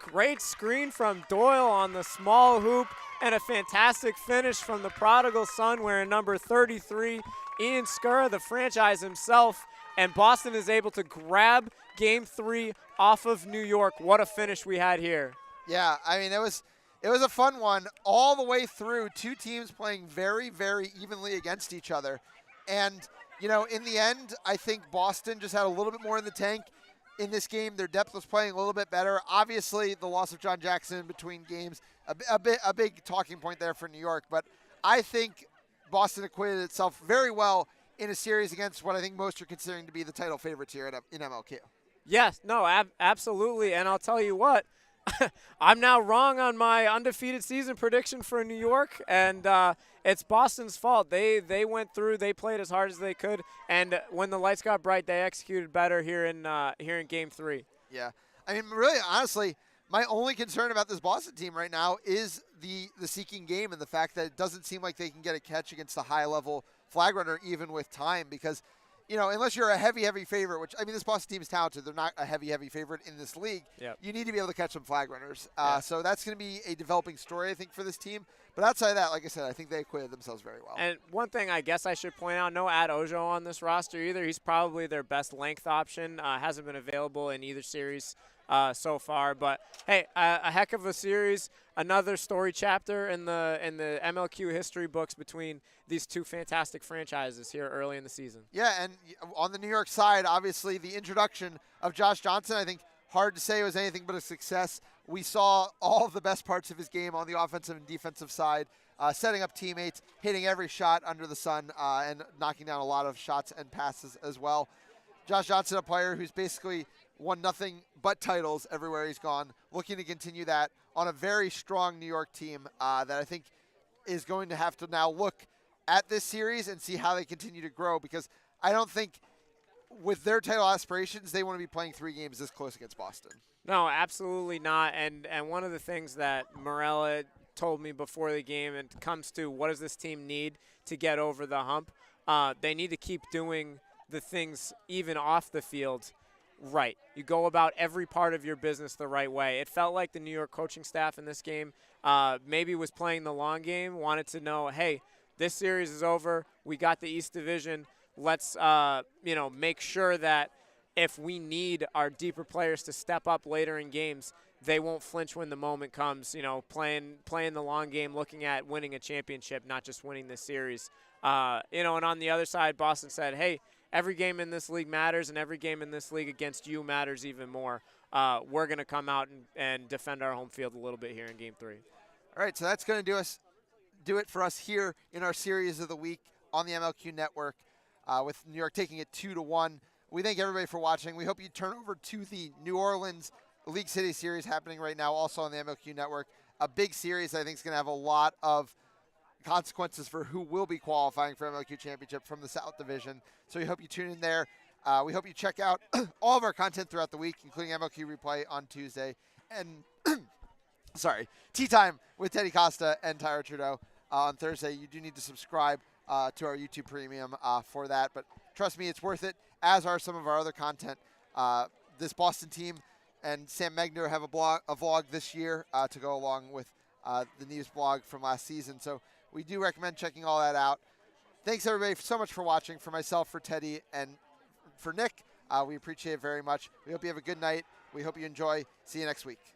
Great screen from Doyle on the small hoop, and a fantastic finish from the prodigal son wearing number 33, Ian Skura, the franchise himself. And Boston is able to grab Game 3 off of New York. What a finish we had here. Yeah, I mean, it was a fun one all the way through. 2 teams playing very, very evenly against each other. And, you know, in the end, I think Boston just had a little bit more in the tank in this game. Their depth was playing a little bit better. Obviously, the loss of John Jackson in between games, a big talking point there for New York. But I think Boston acquitted itself very well in a series against what I think most are considering to be the title favorites here in MLQ. Yes, no, absolutely. And I'll tell you what, I'm now wrong on my undefeated season prediction for New York, and it's Boston's fault. They went through, they played as hard as they could, and when the lights got bright, they executed better here in Game 3. Yeah, I mean, really, honestly, my only concern about this Boston team right now is the seeking game and the fact that it doesn't seem like they can get a catch against a high-level flag runner even with time because, you know, unless you're a heavy favorite, which, I mean, this Boston team is talented. They're not a heavy favorite in this league. Yep. You need to be able to catch some flag runners. Yeah. So that's going to be a developing story, I think, for this team. But outside of that, like I said, I think they acquitted themselves very well. And one thing I guess I should point out, no Ad Ojo on this roster either. He's probably their best length option. Hasn't been available in either series so far. But, hey, a heck of a series. Another story chapter in the MLQ history books between these two fantastic franchises here early in the season. Yeah, and on the New York side, obviously the introduction of Josh Johnson, I think hard to say it was anything but a success. We saw all of the best parts of his game on the offensive and defensive side, setting up teammates, hitting every shot under the sun, and knocking down a lot of shots and passes as well. Josh Johnson, a player who's basically won nothing but titles everywhere he's gone, looking to continue that on a very strong New York team that I think is going to have to now look at this series and see how they continue to grow, because I don't think with their title aspirations they want to be playing 3 games this close against Boston. No, absolutely not. And one of the things that Morella told me before the game, and it comes to what does this team need to get over the hump, they need to keep doing the things even off the field right. You go about every part of your business the right way. It felt like the New York coaching staff in this game maybe was playing the long game, wanted to know, hey, this series is over. We got the East Division. Let's make sure that if we need our deeper players to step up later in games, they won't flinch when the moment comes. You know, playing the long game, looking at winning a championship, not just winning this series. And on the other side, Boston said, hey, every game in this league matters, and every game in this league against you matters even more. We're going to come out and defend our home field a little bit here in Game 3. All right, so that's going to do it for us here in our series of the week on the MLQ Network, with New York taking it 2-1. We thank everybody for watching. We hope you turn over to the New Orleans League City series happening right now, also on the MLQ Network. A big series I think is going to have a lot of consequences for who will be qualifying for MLQ Championship from the South Division. So we hope you tune in there. We hope you check out all of our content throughout the week, including MLQ Replay on Tuesday. And, Tea Time with Teddy Costa and Tyra Trudeau on Thursday. You do need to subscribe to our YouTube Premium for that. But trust me, it's worth it, as are some of our other content. This Boston team and Sam Megner have a vlog this year to go along with the news blog from last season. So we do recommend checking all that out. Thanks, everybody, so much for watching. For myself, for Teddy, and for Nick, we appreciate it very much. We hope you have a good night. We hope you enjoy. See you next week.